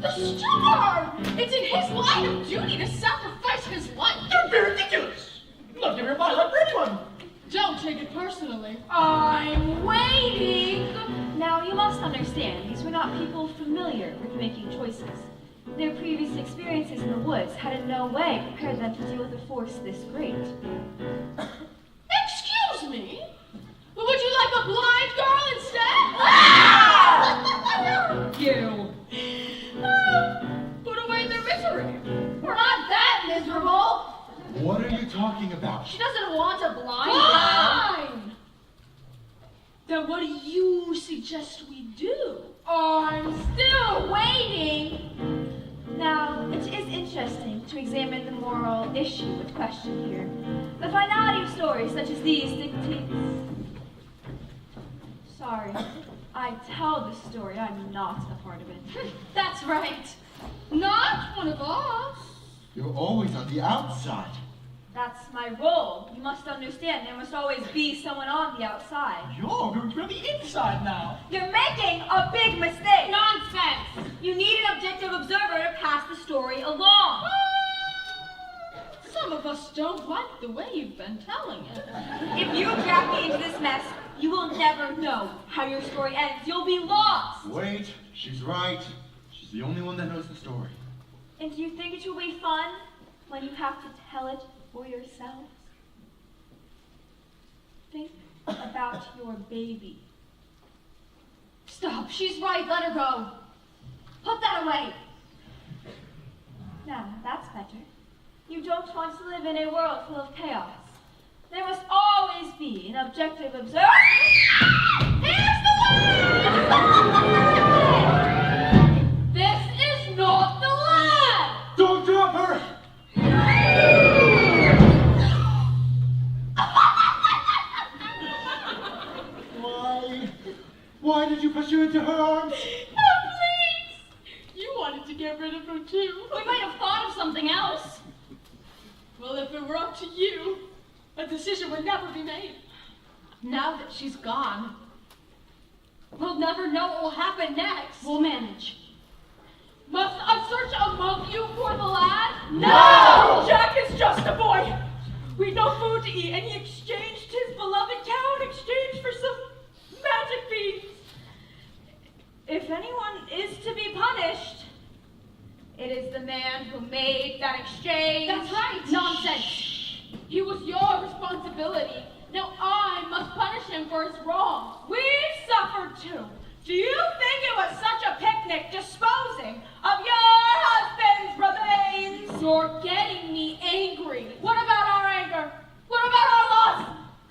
The steward! It's in his line of duty to sacrifice his life. Don't be ridiculous. Not give your my life for anyone. Don't take it personally. I'm waiting. Now, you must understand, these were not people familiar with making choices. Their previous experiences in the woods had in no way prepared them to deal with a force this great. Excuse me? But would you like a blind girl instead? You. Put away their misery. We're not that miserable. What are you talking about? She doesn't want a blind girl. Fine! Then what do you suggest we do? I'm still waiting. Now, it is interesting to examine the moral issue at question here. The finality of stories such as these dictates... Sorry, I tell the story, I'm not a part of it. That's right. Not one of us. You're always on the outside. That's my role. You must understand, there must always be someone on the outside. You're going to the inside now. You're making a big mistake. Nonsense. You need an objective observer to pass the story along. Some of us don't like the way you've been telling it. If you drag me into this mess, you will never know how your story ends. You'll be lost. Wait, she's right. She's the only one that knows the story. And do you think it will be fun when you have to tell it for yourselves? Think about your baby. Stop. She's right. Let her go. Put that away. Now, that's better. You don't want to live in a world full of chaos. There must always be an objective observer. Here's the lad! This is not the lad. Don't drop her! Why did you push her into her arms? Oh, please. You wanted to get rid of her too. We might have thought of something else. Well, if it were up to you, a decision would never be made. Now that she's gone, we'll never know what will happen next. We'll manage. Must I search among you for the lad? No! Jack is just a boy. We'd no food to eat, and he exchanged his beloved cow in exchange for some magic beans. If anyone is to be It is the man who made that exchange. That's right. Nonsense. He was your responsibility. Now I must punish him for his wrong. We suffered too. Do you think it was such a picnic disposing of your husband's remains? You're getting me angry. What about our anger? What about our loss?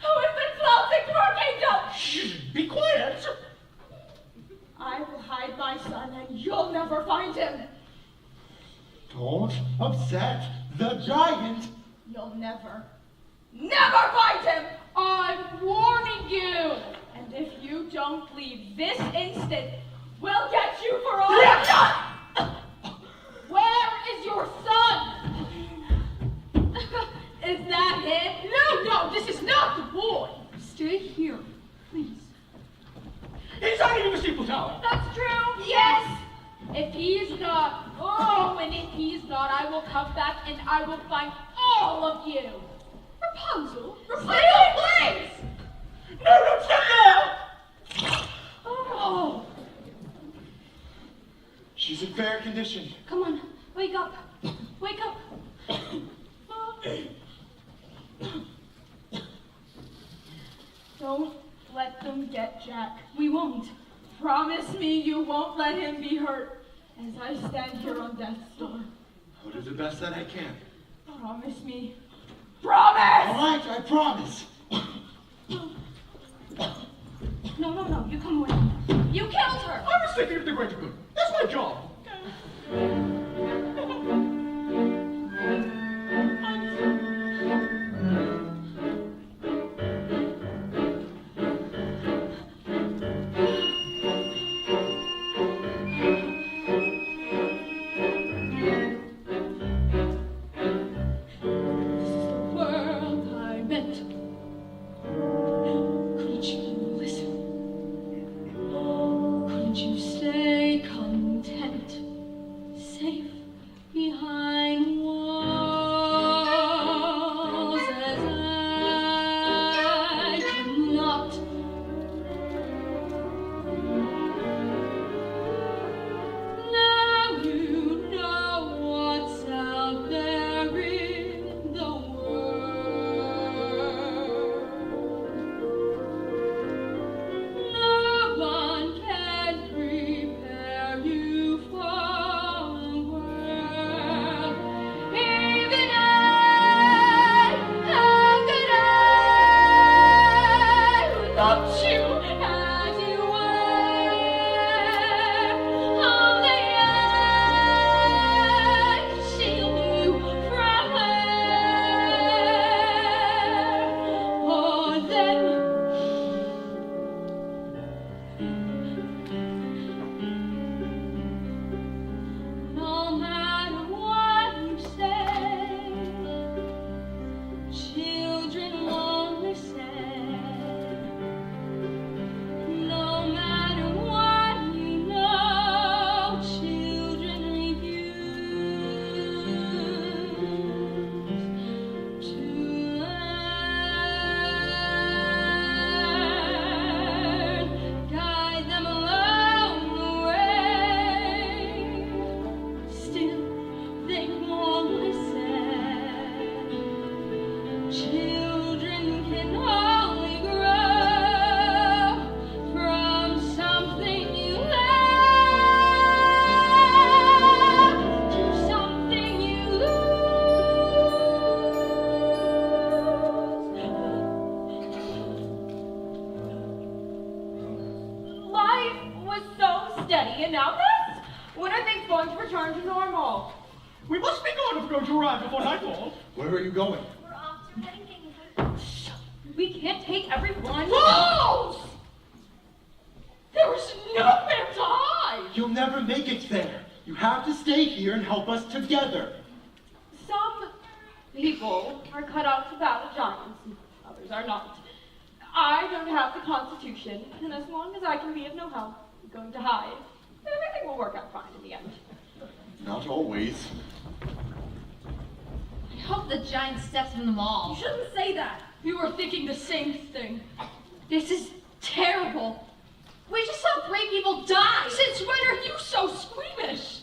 Who has been flouting to our kingdom? Shh, be quiet. I will hide my son and you'll never find him. Don't upset the giant. You'll never find him. I'm warning you. And if you don't leave this instant, we'll get you for all you've done. Where is your son? Is that it? No, this is not the boy. Stay here, please. He's hiding in the steeple tower. That's true. Yes. If he's not, and if he's not, I will come back and I will find all of you. Rapunzel? Please. No, don't step there! Oh. She's in fair condition. Come on, wake up. Wake up. Don't let them get Jack. We won't. Promise me you won't let him be hurt as I stand here on death's door. I'll do the best that I can. Promise me. All Promise! right, I promise. No, you come away. You killed her! I was thinking of the greater good. That's my job. And now this? When are things going to return to normal? We must be gone if we're going to arrive before nightfall. Where are you going? We're off to Reddington. We can't take everyone. Fools! There is nowhere to hide! You'll never make it there. You have to stay here and help us together. Some people are cut out to battle giants, others are not. I don't have the constitution, and as long as I can be of no help, I'm going to hide. Everything will work out fine in the end. Not always. I hope the giant steps from them all. You shouldn't say that. We were thinking the same thing. This is terrible. We just saw 3 people die. Since when are you so squeamish?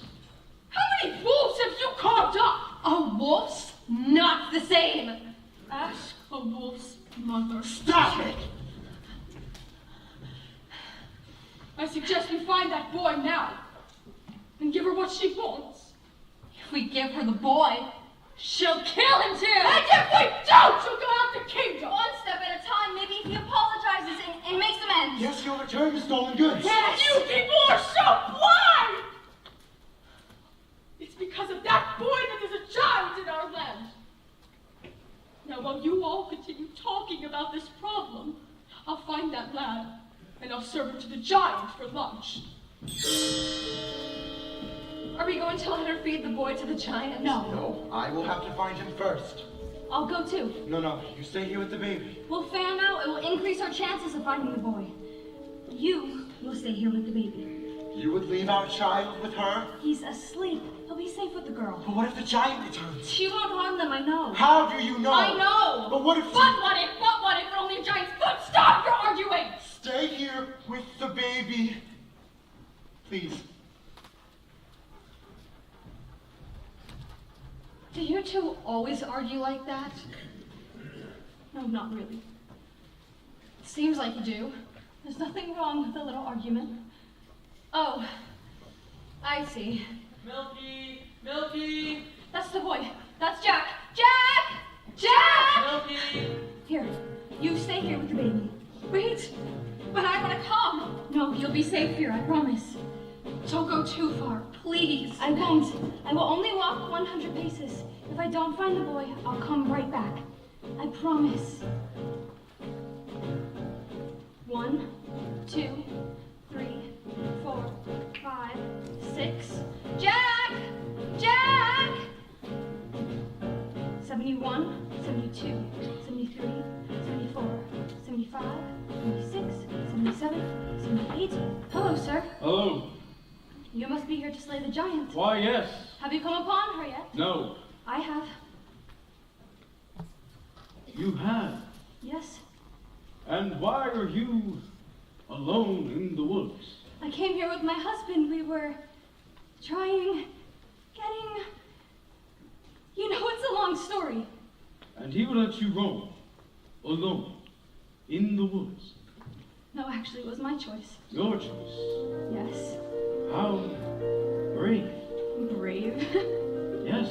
How many fools shame. Ask a wolf's mother. Stop it! I suggest we find that boy now and give her what she wants. If we give her the boy, she'll kill him too. And if we don't, she'll go out the kingdom. One step at a time, maybe he apologizes and makes amends. Yes, you'll return the stolen goods. Yes. You people are so blind! It's because of that boy that there's a giant in our land. Now, while you all continue talking about this problem, I'll find that lad and I'll serve him to the giant for lunch. Are we going to let her feed the boy to the giant? No, I will have to find him first. I'll go too. No, you stay here with the baby. We'll fan out. It will increase our chances of finding the boy. You will stay here with the baby. You would leave our child with her? He's asleep. He'll be safe with the girl. But what if the giant returns? She won't harm them, I know. How do you know? I know! But what if What if only a giant's good? Stop your arguing! Stay here with the baby. Please. Do you two always argue like that? No, not really. Seems like you do. There's nothing wrong with a little argument. Oh, I see. Milky! Milky! That's the boy. That's Jack. Jack! Jack! Milky! Here, you stay here with the baby. Wait, but I want to come. No, you'll be safe here, I promise. Don't go too far, please. I won't. I will only walk 100 paces. If I don't find the boy, I'll come right back. I promise. 1, 2, 3, 4, 5, 6. Jack! Jack! 71, 72, 73, 74, 75, 76, 77, 78. Hello, sir. Hello. You must be here to slay the giant. Why, yes. Have you come upon her yet? No. I have. You have. Yes. And why are you alone in the woods? I came here with my husband. We were getting... You know, it's a long story. And he will let you roam, alone, in the woods. No, actually, it was my choice. Your choice. Yes. How brave. Brave? Yes.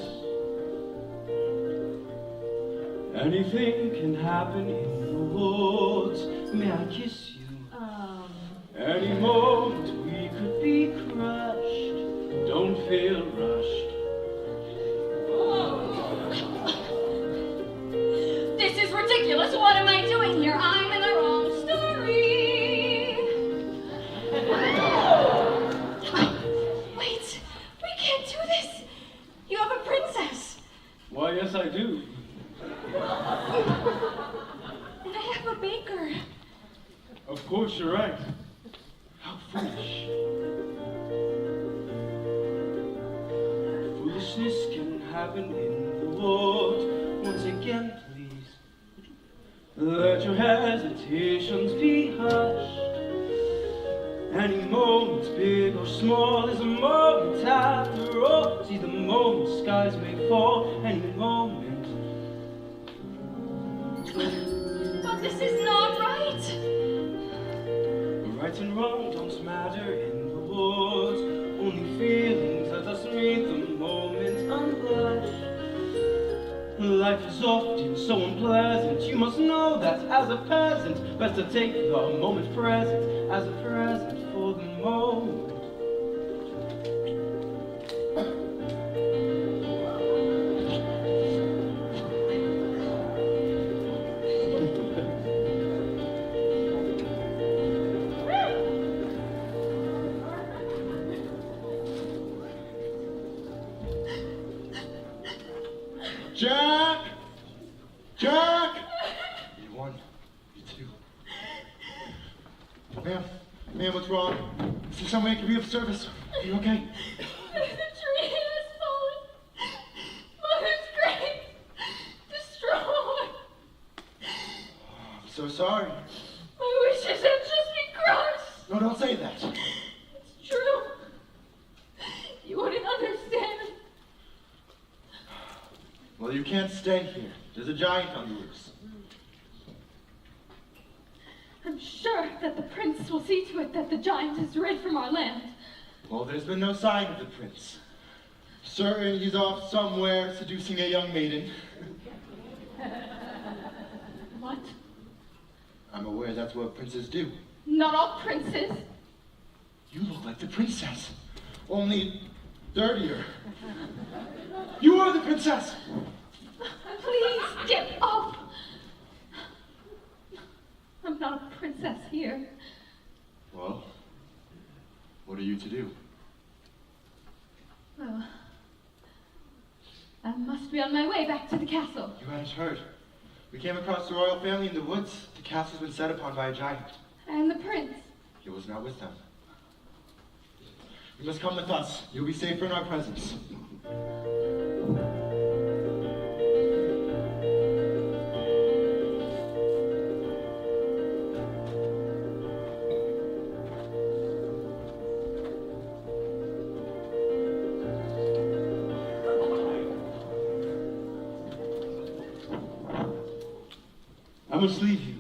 Anything can happen in the woods. May I kiss you? Any moment we could be crushed. Don't feel rushed. This is ridiculous. What am I doing here? I'm in the wrong story. Wait, we can't do this. You have a princess. Why, yes, I do. And I have a baker. Of course, you're right. How foolish. Foolishness can happen in the world. Once again, please. Let your hesitations be hushed. Any moment, big or small, is a moment after all. See, the moment skies may fall any moment. But this is not right. Right and wrong don't matter in the woods. Only feelings that just make the moment unblush. Life is often so unpleasant. You must know that as a peasant, best to take the moment present as a present for the moment. Jack! Jack! E1, E2. Ma'am, what's wrong? Is there some way I can be of service? Are you okay? The tree has fallen. Mother's grave destroyed. I'm so sorry. My wishes have just been crushed. No, don't say that. It's true. You wouldn't understand. Well, you can't stay here. There's a giant on the loose. I'm sure that the prince will see to it that the giant is rid from our land. Well, there's been no sign of the prince. Certain he's off somewhere seducing a young maiden. What? I'm aware that's what princes do. Not all princes. You look like the princess, only dirtier. You are the princess! Please get off. I'm not a princess here. Well, what are you to do? Well, I must be on my way back to the castle. You hadn't heard. We came across the royal family in the woods. The castle's been set upon by a giant. And the prince. He was not with them. You must come with us. You'll be safer in our presence. I must leave you.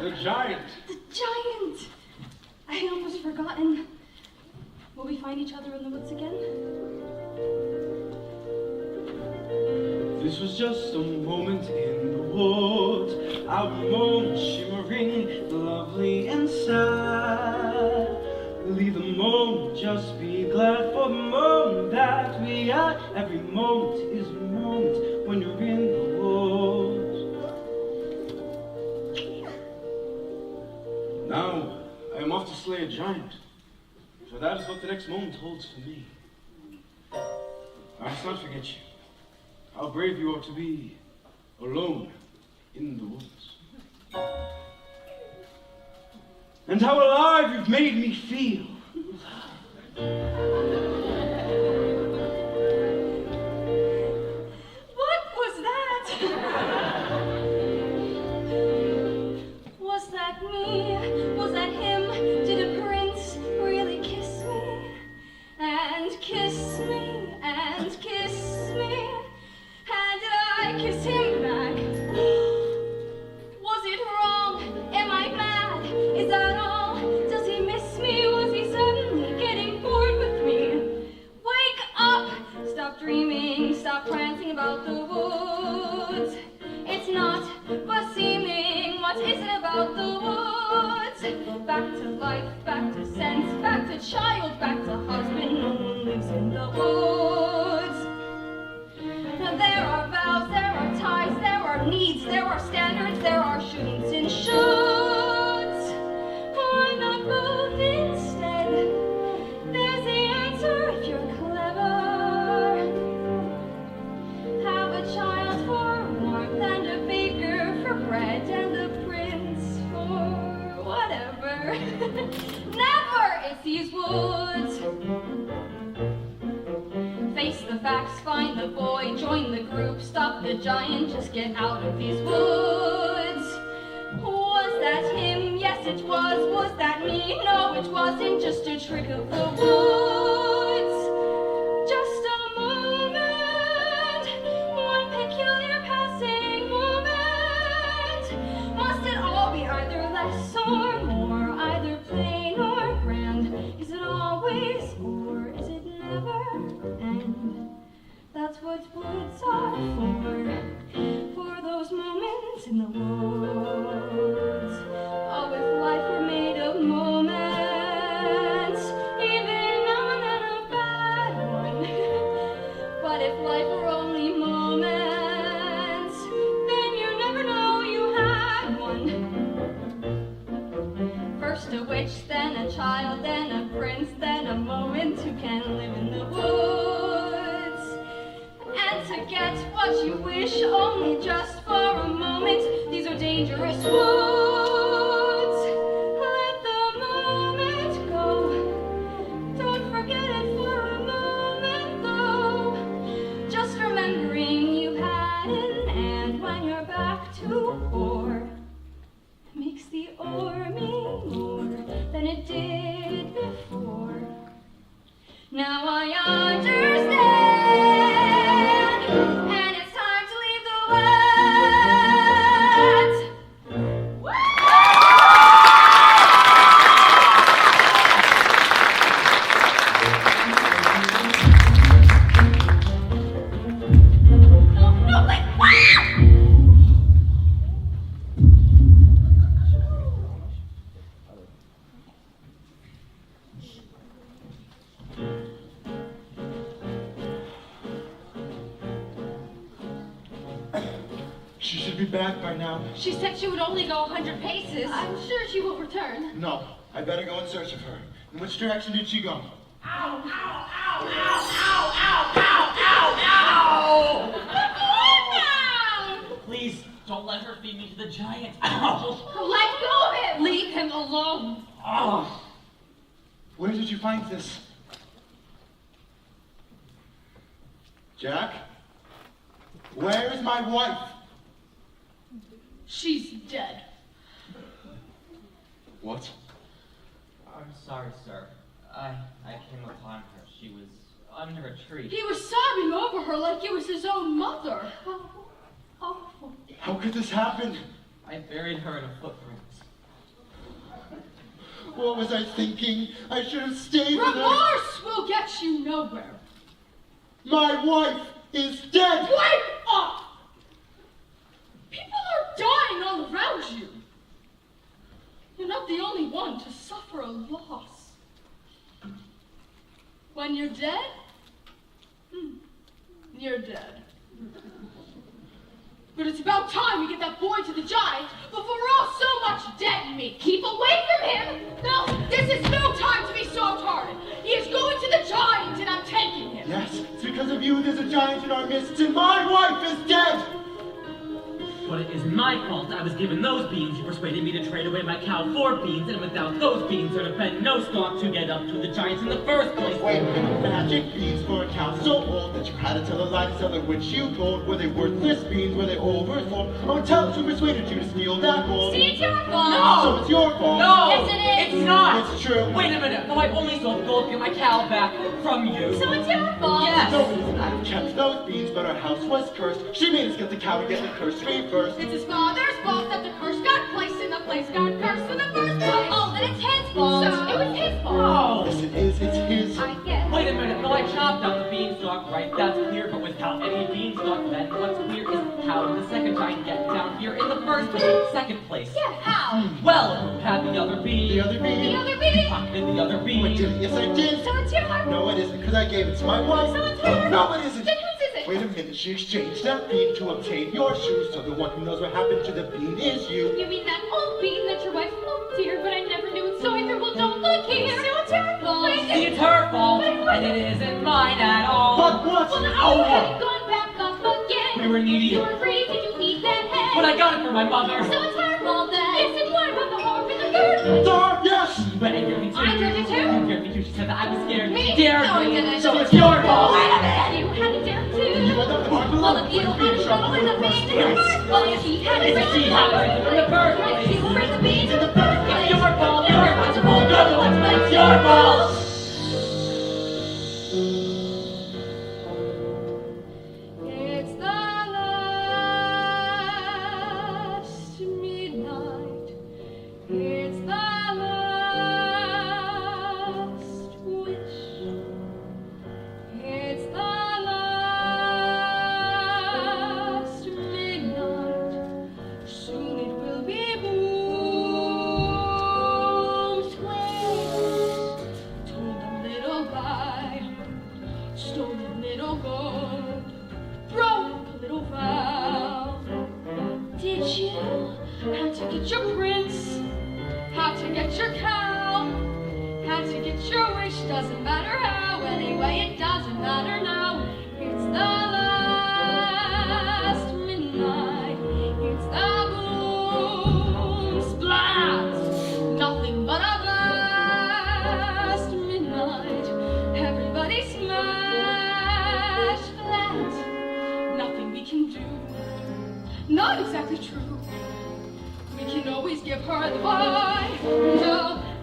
The giant. The giant! I had almost forgotten. Will we find each other in the woods again? This was just a moment in the woods, a moment shimmering, lovely and sad. Leave the moment, just be glad for the moment that we are. Every moment is a moment when you're in the woods. Now, I am off to slay a giant, for that is what the next moment holds for me. I must not forget you. How brave you are to be alone in the woods. And how alive you've made me feel. What was that? Was that me? Was that him? Did a prince really kiss me? And kiss me, and kiss me? And did I kiss him back? Was it wrong? Am I mad? Is that all? Does he miss me? Was he suddenly getting bored with me? Wake up! Stop dreaming, stop prancing about the woods. It's not but seeming. What is it about the woods? Back to life, back to sense, back to child, back to husband. No one lives in the woods. Now there are vows, there are ties, there are needs, there are standards, there are shouldn'ts and shoulds. Why not both instead? There's the answer if you're clever. Have a child for warmth and a baker for bread and a prince for whatever. Never it's these woods. Face the facts, find the boy, join the group, stop the giant, just get out of these woods. Was that him? Yes, it was. Was that me? No, it wasn't. Just a trick of the woods. Just a moment, one peculiar passing moment. Must it all be either less or more, either plain or grand? Is it always or is it never? And that's what woods are for those moments in the woods. Oh, if life were made of moments, even now and then a bad one. But if life were only moments, then you never know you had one. First a witch, then a child, then a prince, then a moment who can live in the woods. And to get what you wish only just for a moment, these are dangerous woods. Let the moment go. Don't forget it for a moment though. Just remembering you had an and when you're back to war. Makes the ore mean more than it did before. Now I understand, and it's time to leave the world. should be back by now. She said she would only go 100 paces. I'm sure she will return. No, I better go in search of her. In which direction did she go? Ow, ow, ow, ow, ow, ow, ow, ow, ow! Please, don't let her feed me to the giant. Ow! Let go of him! Leave him alone. Oh. Where did you find this? Jack? Where is my wife? She's dead. What? I'm sorry, sir. I came upon her. She was under a tree. He was sobbing over her like it was his own mother. How could this happen? I buried her in a footprints. What was I thinking? I should have stayed with her. Remorse will get you nowhere. My wife is dead! Wake up! People are dying all around you. You're not the only one to suffer a loss. When you're dead, you're dead. But it's about time we get that boy to the giant before we're all so much dead meat. Keep away from him! No, this is no time to be soft-hearted. He is going to the giant and I'm taking him. Yes, it's because of you there's a giant in our midst and my wife is dead! But it isn't my fault I was given those beans. You persuaded me to trade away my cow for beans, and without those beans there'd have been no stalk to get up to the giants in the first place. Wait, magic beans for a cow so old that you had to tell a lie to sell it, which you told. Were they worthless beans? Were they oversold? Oh, tell us who persuaded you to steal that gold. See, it's your fault. No! So it's your fault. No! Yes, it is. It's not! It's true. Wait a minute. No, I only sold gold to get my cow back from you. So it's your fault. Yes! No, it isn't. I've kept those beans, but our house was cursed. She made us get the cow to get the curse reversed. It's his father's fault that the curse got placed in the place got cursed in the first place. Oh, then it's his fault. So it was his fault. Oh! Yes, it is. It's his. I guess. Wait a minute. No, I chopped down the beanstalk, right? That's clear. But without any beanstalk, then what's clear is how did the second giant get down here in the first place? Second place. Yeah, how? Well, who had the other bean? The other bean. The other bean. Pocketed the other bean. Wait, did it? Yes, I did. So it's your fault. No, it isn't, because I gave it to my wife. So it's hers. No, it isn't. Then whose is it? Wait a minute, she exchanged that bean to obtain your shoes, so the one who knows what happened to the bean is you. You mean that old bean that your wife, oh dear, but I never knew it, so I thought, well, don't look here. So it's her fault. See, it's her fault, and it isn't mine at all. But what? Well, how had it gone back up again? We were needy. You were free, did you eat that head? But I got it for my mother. So it's her fault then. Yes, and what about the harp in the third? Darn, yes! But I dared me too. I dared you too? You dared me too. She said that I was scared. Me? She dared No, I me. didn't. So it's your fault. Wait a minute. You had to dare too. You went up the mark below. Well, if you had to go in the beans in the first place, she had to bring She had to bring them in the first place. She will bring the beans in the first place. It's your fault. You're responsible. You're the one, but it's your fault. It's the last midnight. It's the last wish. It's the last midnight. Soon it will be boom swings. Told a little lie, stole a little gold, broke a little vow. Did you have to get your prince? Had to get your cow? Had to get your wish? Doesn't matter how. Anyway, it doesn't matter now. It's the last midnight. It's the boom splat. Nothing but a blast midnight. Everybody smash flat. Nothing we can do. Not exactly true. We can always give her the why.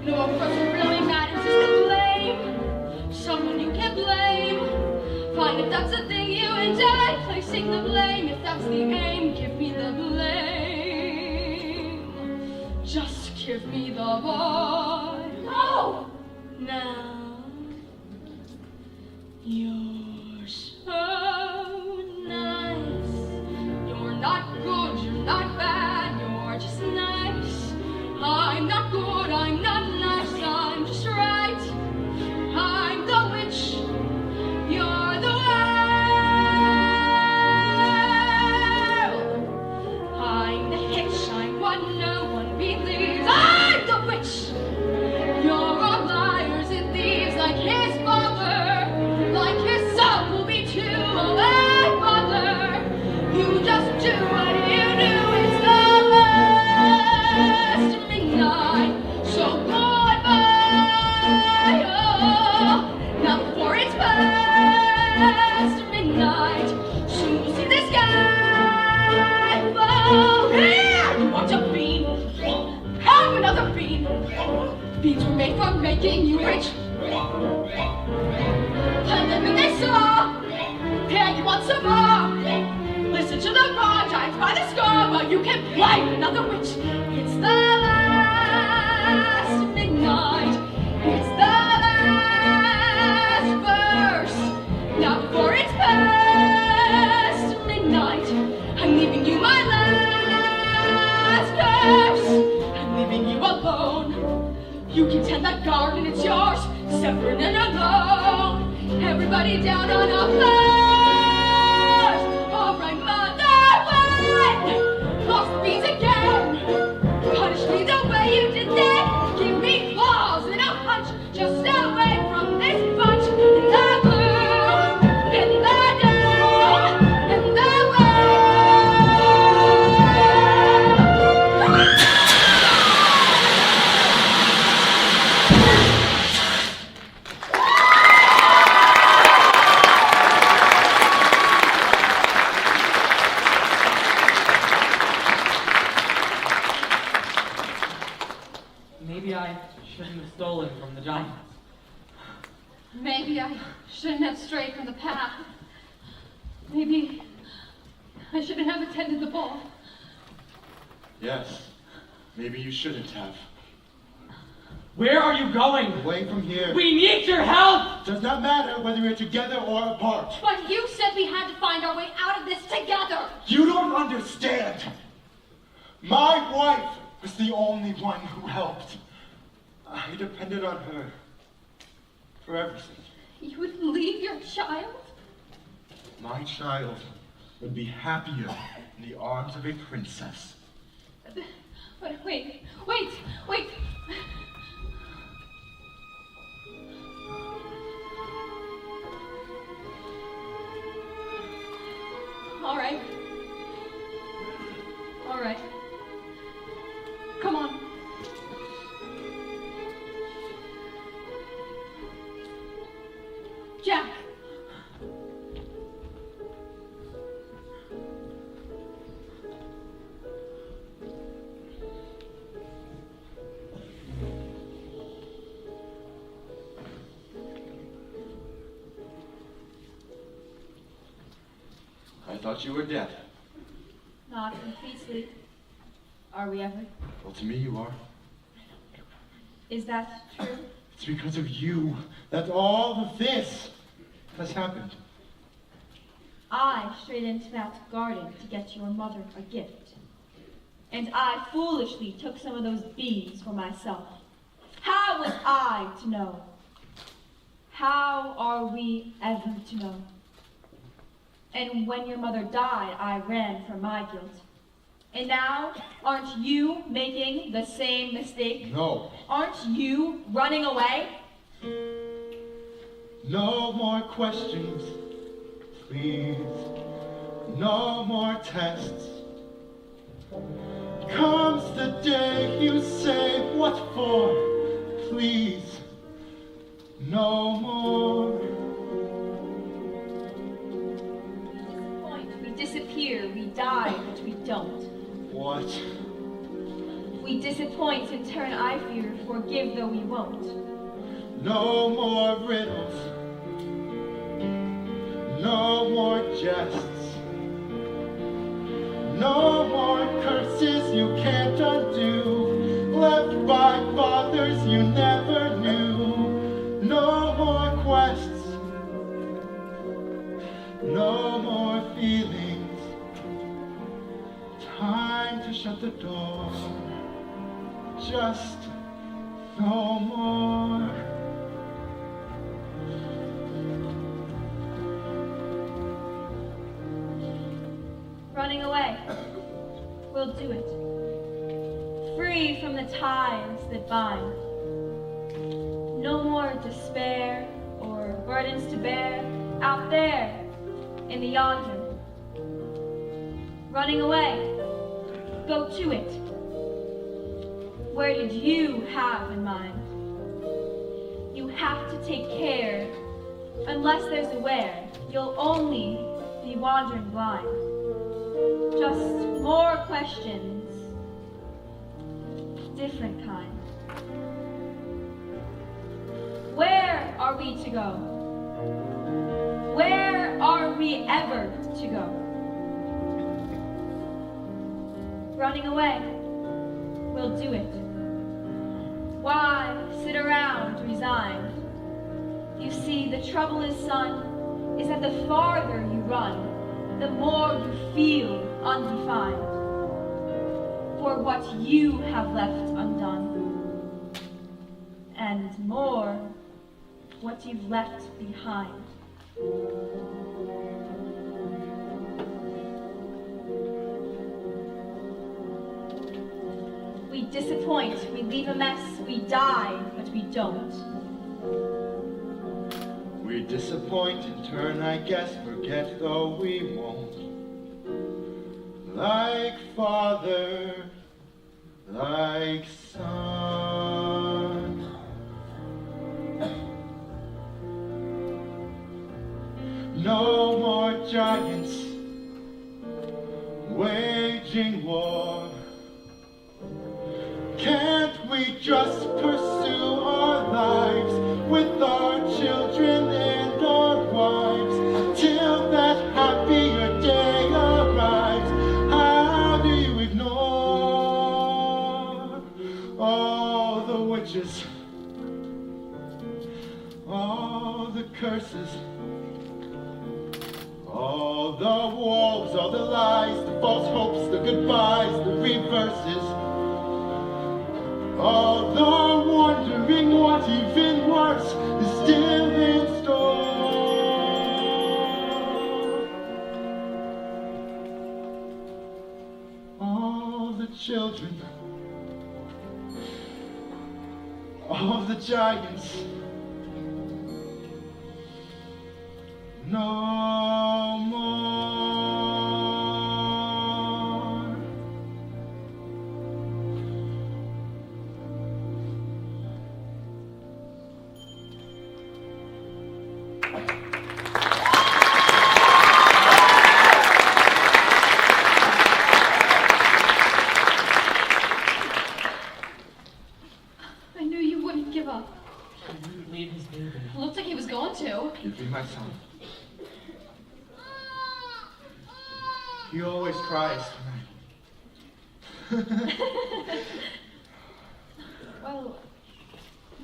No, of course what really matters is the blame. Someone you can blame. Fine if that's the thing you enjoy. Placing the blame, if that's the aim, give me the blame. Just give me the boy. Oh! Now, you're so nice. You're not good, you're not bad, you're just nice. I'm not good, I'm not nice, I'm just right. I'm the witch, you're the whale. like his father, like his son will be too. Oh, hey, mother, you just do what you do. It's the last midnight, so goodbye. Oh, now before it's past midnight, soon we'll see the sky fall. Here, you want a bean? Have another bean. Beans were made for making you rich. And then when they saw, yeah, you want some more. Listen to the raw giants by the score, but you can play another witch. It's the last midnight. It's the last verse. Now before it's past midnight, I'm leaving you my last curse. I'm leaving you alone. You can tend that garden, it's yours, separate and alone. Everybody down on a floor. All right, mother, wait. Lost bees again. Punish me the way you did then. Give me claws and a hunch. Just stay away from this bunch. In the gloom, in the doom, in the Maybe I shouldn't have stolen from the giants. Maybe I shouldn't have strayed from the path. Maybe I shouldn't have attended the ball. Yes, maybe you shouldn't have. Where are you going? Away from here. We need your help! Does not matter whether we're together or apart. But you said we had to find our way out of this together. You don't understand. My wife was the only one who helped. I depended on her for everything. You would leave your child? My child would be happier in the arms of a princess. But wait. All right. Come on. Jack. I thought you were dead. Not complete sleep. Are we ever? Well, to me you are. Is that true? It's because of you that all of this has happened. I strayed into that garden to get your mother a gift. And I foolishly took some of those beans for myself. How was I to know? How are we ever to know? And when your mother died, I ran from my guilt. And now, aren't you making the same mistake? No. Aren't you running away? No more questions, please. No more tests. Comes the day you say, what for? Please. No more. We disappear, we die, but we don't. What? We disappoint and turn, I fear, forgive though we won't. No more riddles. No more jests. No more curses you can't undo. Left by fathers you never knew. No more quests. No more feelings. Time to shut the door. Just no more. Running away. We'll do it. Free from the ties that bind. No more despair, burdens to bear out there in the yonder. Running away, go to it. Where did you have in mind? You have to take care. Unless there's a where, you'll only be wandering blind. Just more questions, different kind. Where are we to go? Where are we ever to go? Running away, we'll do it. Why sit around resigned? You see, the trouble is, son, is that the farther you run, the more you feel undefined. For what you have left undone, and more, what you've left behind. We disappoint, we leave a mess, we die, but we don't. We disappoint in turn, I guess, forget though we won't. Like father, like son. No more giants waging war. Can't we just pursue our lives with our children and our wives till that happier day arrives? How do you ignore all the witches, all the curses, all the wolves, all the lies, the false hopes, the goodbyes, the reverses? Although wondering what even worse is still in store. All the children, all the giants, no more. I knew you wouldn't give up. He wouldn't leave his baby. Looked like he was going to. Give me my son. He always cries tonight. Well,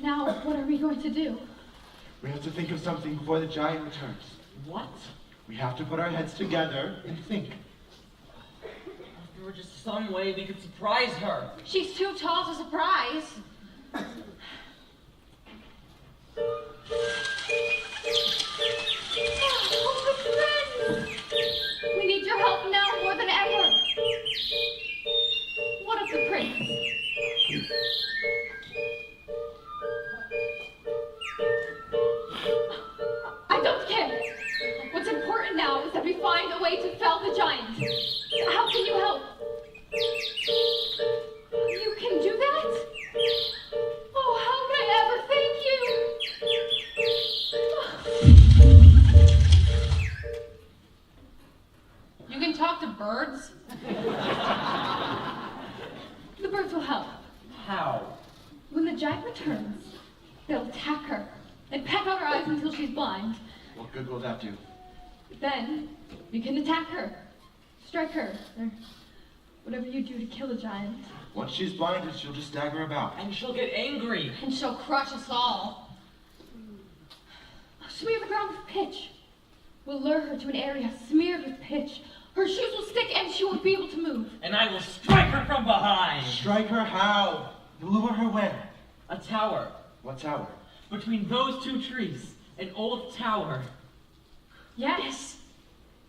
now what are we going to do? We have to think of something before the giant returns. What? We have to put our heads together and think. If there were just some way we could surprise her. She's too tall to surprise. Oh, the friends! We need your help now more than ever. What of the prince? I don't care. What's important now is that we find a way to fell the giant. How can you help? You can do that? Oh, how could I ever thank you? You can talk to birds? The birds will help. How? When the giant returns, they'll attack her and peck out her eyes until she's blind. What good will that do? Then you can attack her, strike her, or whatever you do to kill a giant. Once she's blinded, she'll just stagger about. And she'll get angry. And she'll crush us all. Smear the ground with pitch. We'll lure her to an area smeared with pitch. Her shoes will stick and she won't be able to move. And I will strike her from behind. Strike her how? Lure her where? A tower. What tower? Between those two trees. An old tower. Yes.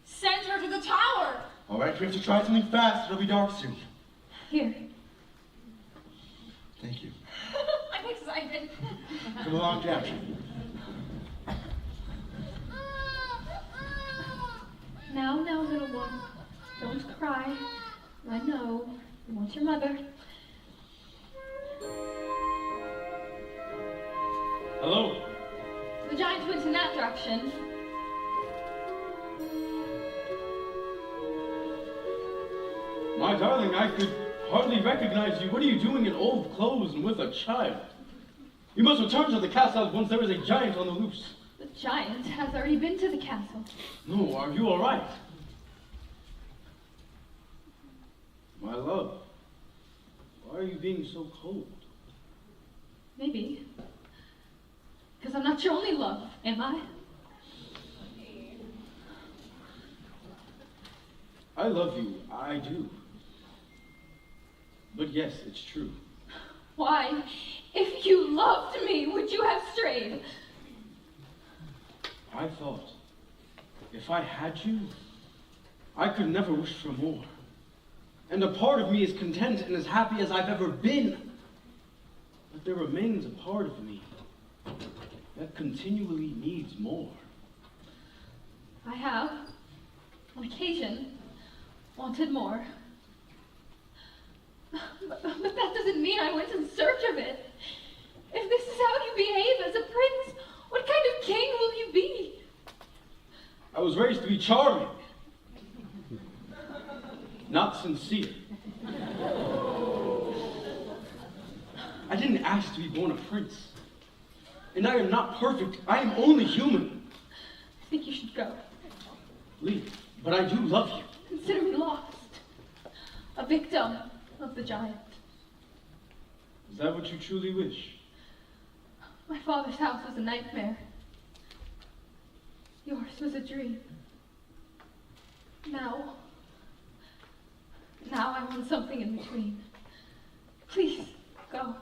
Send her to the tower. All right, we have to try something fast. It'll be dark soon. Here. Thank you. I'm excited. Come along, Jack. Now, little one, don't cry. I know, you want your mother. Hello? The giant went in that direction. My darling, I could hardly recognize you. What are you doing in old clothes and with a child? You must return to the castle once there is a giant on the loose. The giant has already been to the castle. No, are you all right? My love, why are you being so cold? Maybe. Because I'm not your only love, am I? I love you, I do. But yes, it's true. Why, if you loved me, would you have strayed? I thought, if I had you, I could never wish for more. And a part of me is content and as happy as I've ever been. But there remains a part of me that continually needs more. I have, on occasion, wanted more. But that doesn't mean I went in search of it. If this is how you behave as a prince, what kind of king will you be? I was raised to be charming, not sincere. I didn't ask to be born a prince. And I am not perfect. I am only human. I think you should go. Leave, but I do love you. Consider me lost. A victim of the giant. Is that what you truly wish? My father's house was a nightmare. Yours was a dream. Now I want something in between. Please, go.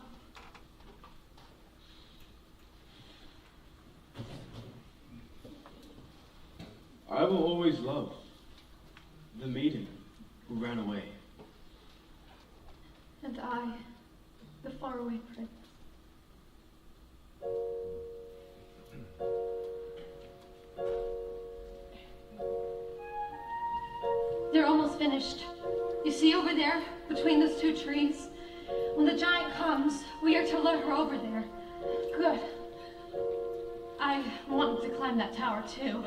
I will always love the maiden who ran away. And I, the faraway prince. They're almost finished. You see over there, between those two trees? When the giant comes, we are to lure her over there. Good. I wanted to climb that tower too.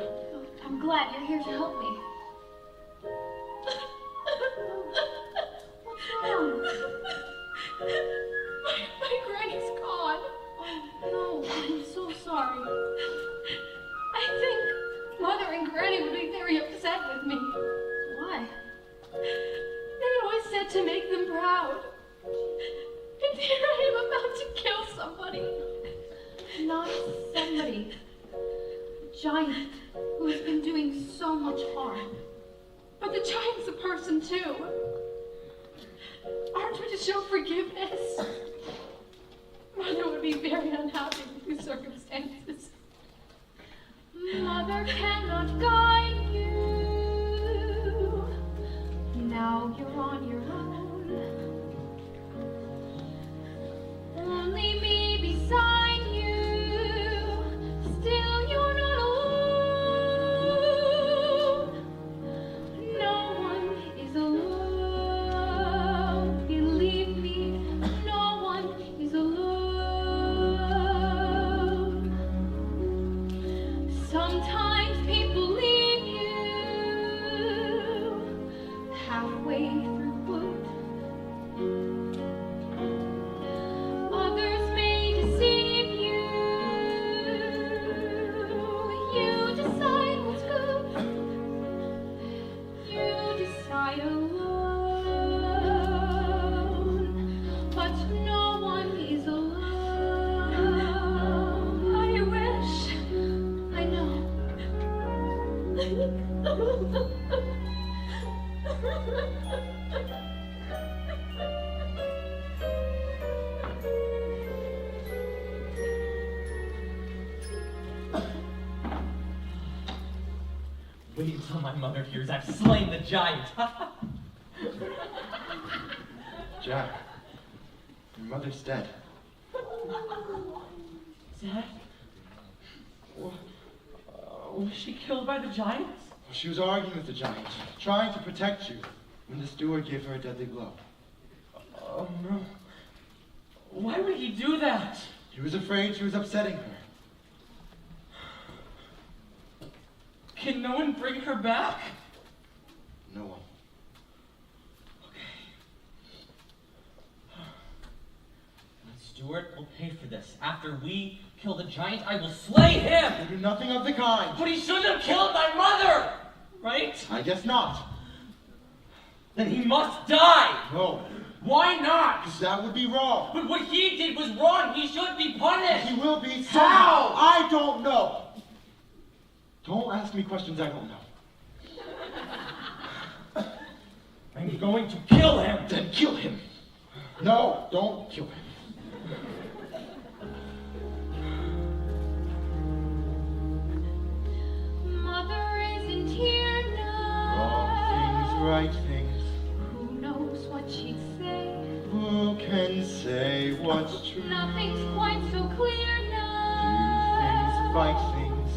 I'm glad you're here to help me. What's wrong? My granny's gone. Oh, no, I'm so sorry. I think Mother and Granny would be very upset with me. Why? They always said to make them proud. And here I am about to kill somebody. Not somebody. A giant who has been doing so much harm. But the giant's a person too. Aren't we to show forgiveness? Mother would be very unhappy with these circumstances. Mother cannot guide you. Now you're on your own. Only me beside you. Still you're not alone. No one is alone. Believe me, no one is alone. Sometimes people leave you halfway through wood. Others may deceive you. You decide what's good. You decide alone. But no one is alone. I wish. I know. Wait until my mother hears I've slain the giant. Jack, your mother's dead. Dad? Was she killed by the giant? She was arguing with the giant, trying to protect you, when the steward gave her a deadly blow. Oh no. Why would he do that? He was afraid she was upsetting her. Can no one bring her back? No one. The steward will pay for this. After we kill the giant, I will slay him! You'll do nothing of the kind. But he shouldn't have killed my mother! Right? I guess not. Then he must die! No, Why not? because that would be wrong. But what he did was wrong. He should be punished. He will be How? somehow. I don't know. Don't ask me questions I don't know. I'm going to kill him. Then kill him. No, don't kill him. Mother isn't here now. Wrong things, right things. Who knows what she'd say? Who can say what's true? Nothing's quite so clear Do now. things, fight things.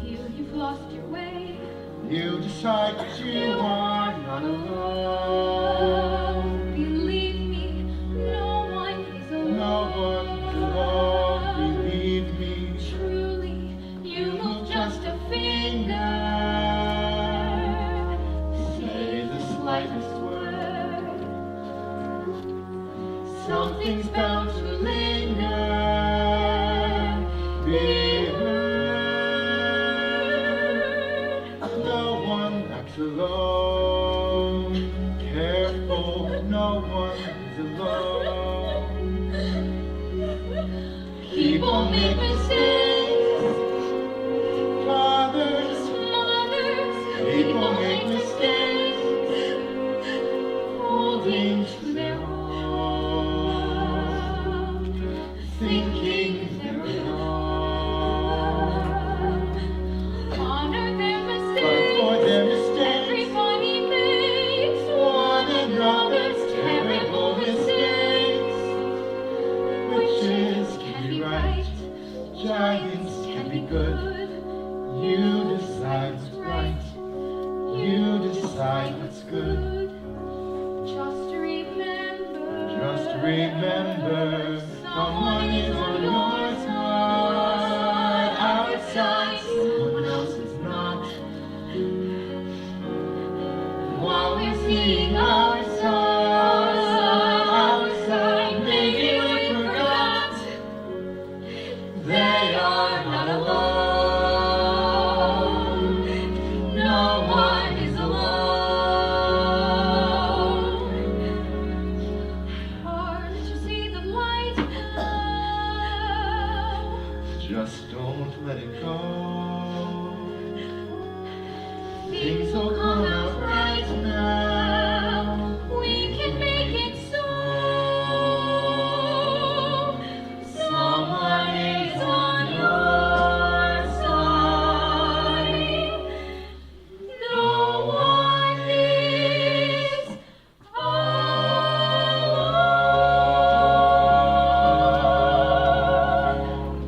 Feel you've lost your way. You decide that you are not alone. Believe me, no one is alone. No one's alone, believe me. Truly, you move just a finger. Say the slightest word. Something's bound to linger. Be heard. No one acts alone. Careful, no one is alone. People make mistakes. Fathers, Mothers, people make mistakes. holding to their own, Thinking they're alone. honor their But mistakes. for their mistakes, Everybody makes one another's terrible mistakes. Witches can be right, giants can be good. You decide what's right. You decide what's good. Just remember, someone is on your side. Outside, someone else is not. While we're seeing outside, maybe we forgot. They are not alone. No one is alone. hard to see the light now. Just don't let it go. Things will come out right now. We can make it so. Someone is on your side. No one is alone.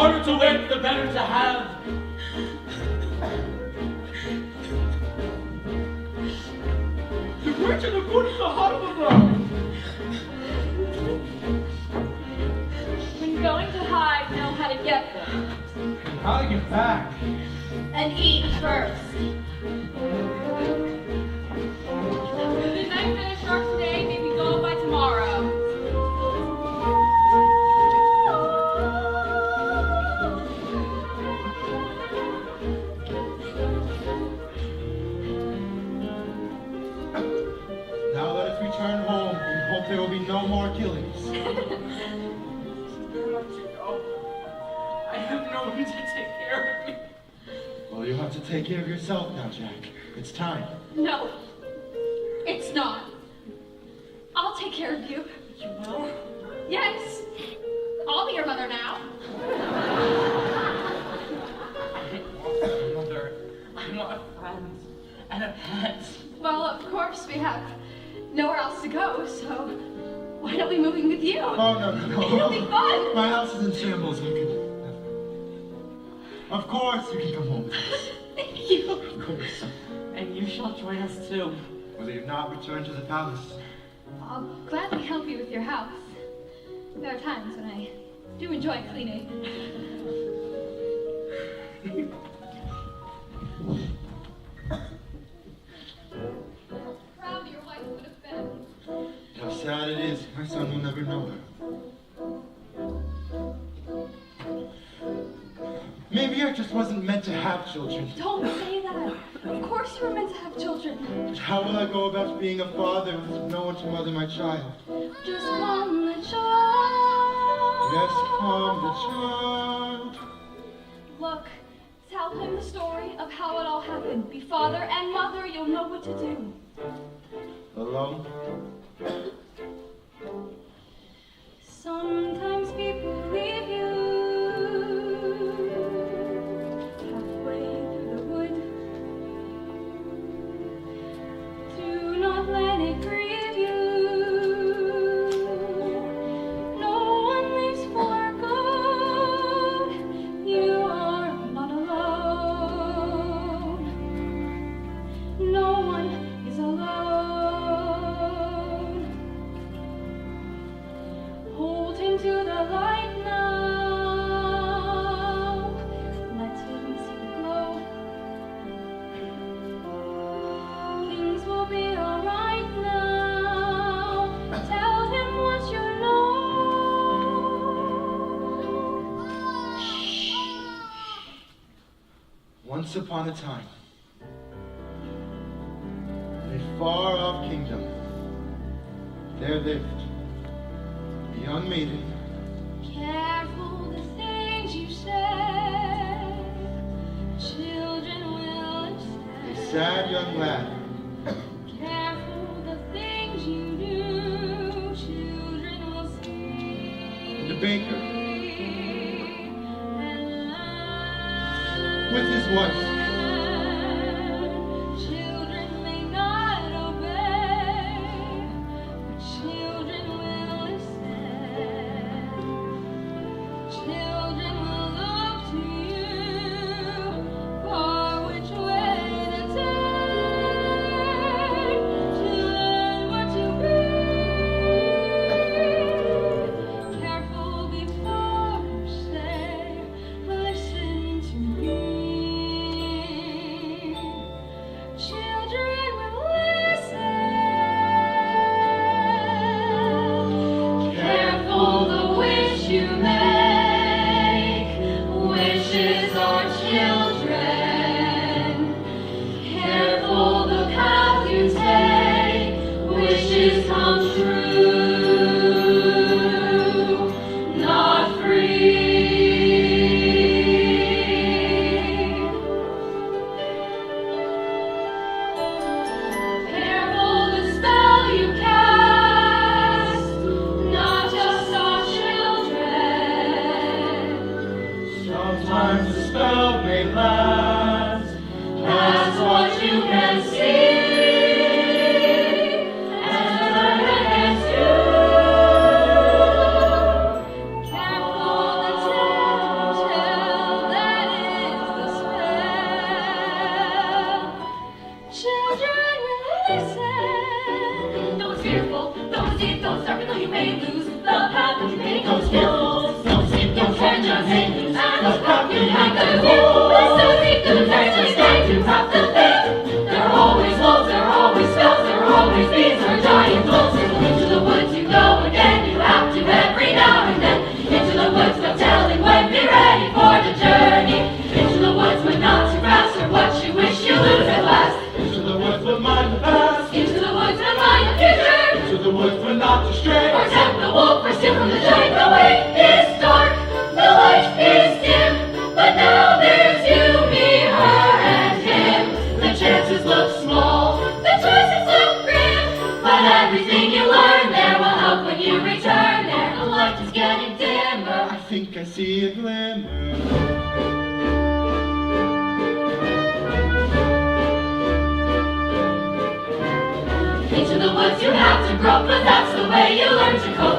harder to win, the better to have. The rich and the good and the hot of the ground. When going to hide, know how to get them. How to get back? And eat first. If the night finish work today, maybe go by tomorrow. Now let us return home and hope there will be no more killings. I have no one to take care of me. Well, you have to take care of yourself now, Jack. It's time. No, it's not. I'll take care of you. You will? Yes, I'll be your mother now. I want a mother. I want a friend and a pet. Well, of course, we have nowhere else to go, so why don't we move in with you? Oh, no. It'll be fun. My house is in shambles. You can... Of course you can come home with us. Thank you. Of course. And you shall join us too. Whether you've not returned to the palace. I'll gladly help you with your house. There are times when I do enjoy cleaning. Proud your wife would have been. How sad it is. My son will never know her. Maybe I just wasn't meant to have children. Don't say that. Of course you were meant to have children. But how will I go about being a father with no one to mother my child? Just come the child. Yes, come the child. Look, tell him the story of how it all happened. Be father and mother, you'll know what to do. Alone? Sometimes people leave you halfway through the wood. Do not let it grieve you. No one leaves for good. You are not alone. No one is alone. Hold him to the light now. Let him see the glow. Things will be alright now. Tell him what you know. Once upon a time, in a far-off kingdom, there lived a young maiden. Careful the things you say. Children will A accept. sad young lad. Careful the things you do. Children will see. And the baker, And learn. with his wife, Children may not obey, but children will listen. Children will look to you for which way to take to learn what to be. Careful before you say, listen to me. those fearfuls, don't sleep, don't turn your head. And Look up behind the the wall. Susie, The nights are starting to have to think. There are always wolves, there are always spells, there are always bees or giant wolves. Into the woods you go again, you have to every now and then. Into the woods, no telling when, be ready for the journey. Into the woods, but not too fast, or what you wish you lose at last. Into the woods, but mind the past. Into the woods and find the future. Into the woods, but not to stray. Or tempt the wolf, or steal from the giant. The way is dark, the light is dim, but now there's you, me, her, and him. The chances look small, the choices look grim, but everything you learn there will help when you return there. The light is getting dimmer. I think I see a glimmer. Into the woods you have to grope, but that's the way you learn to cope.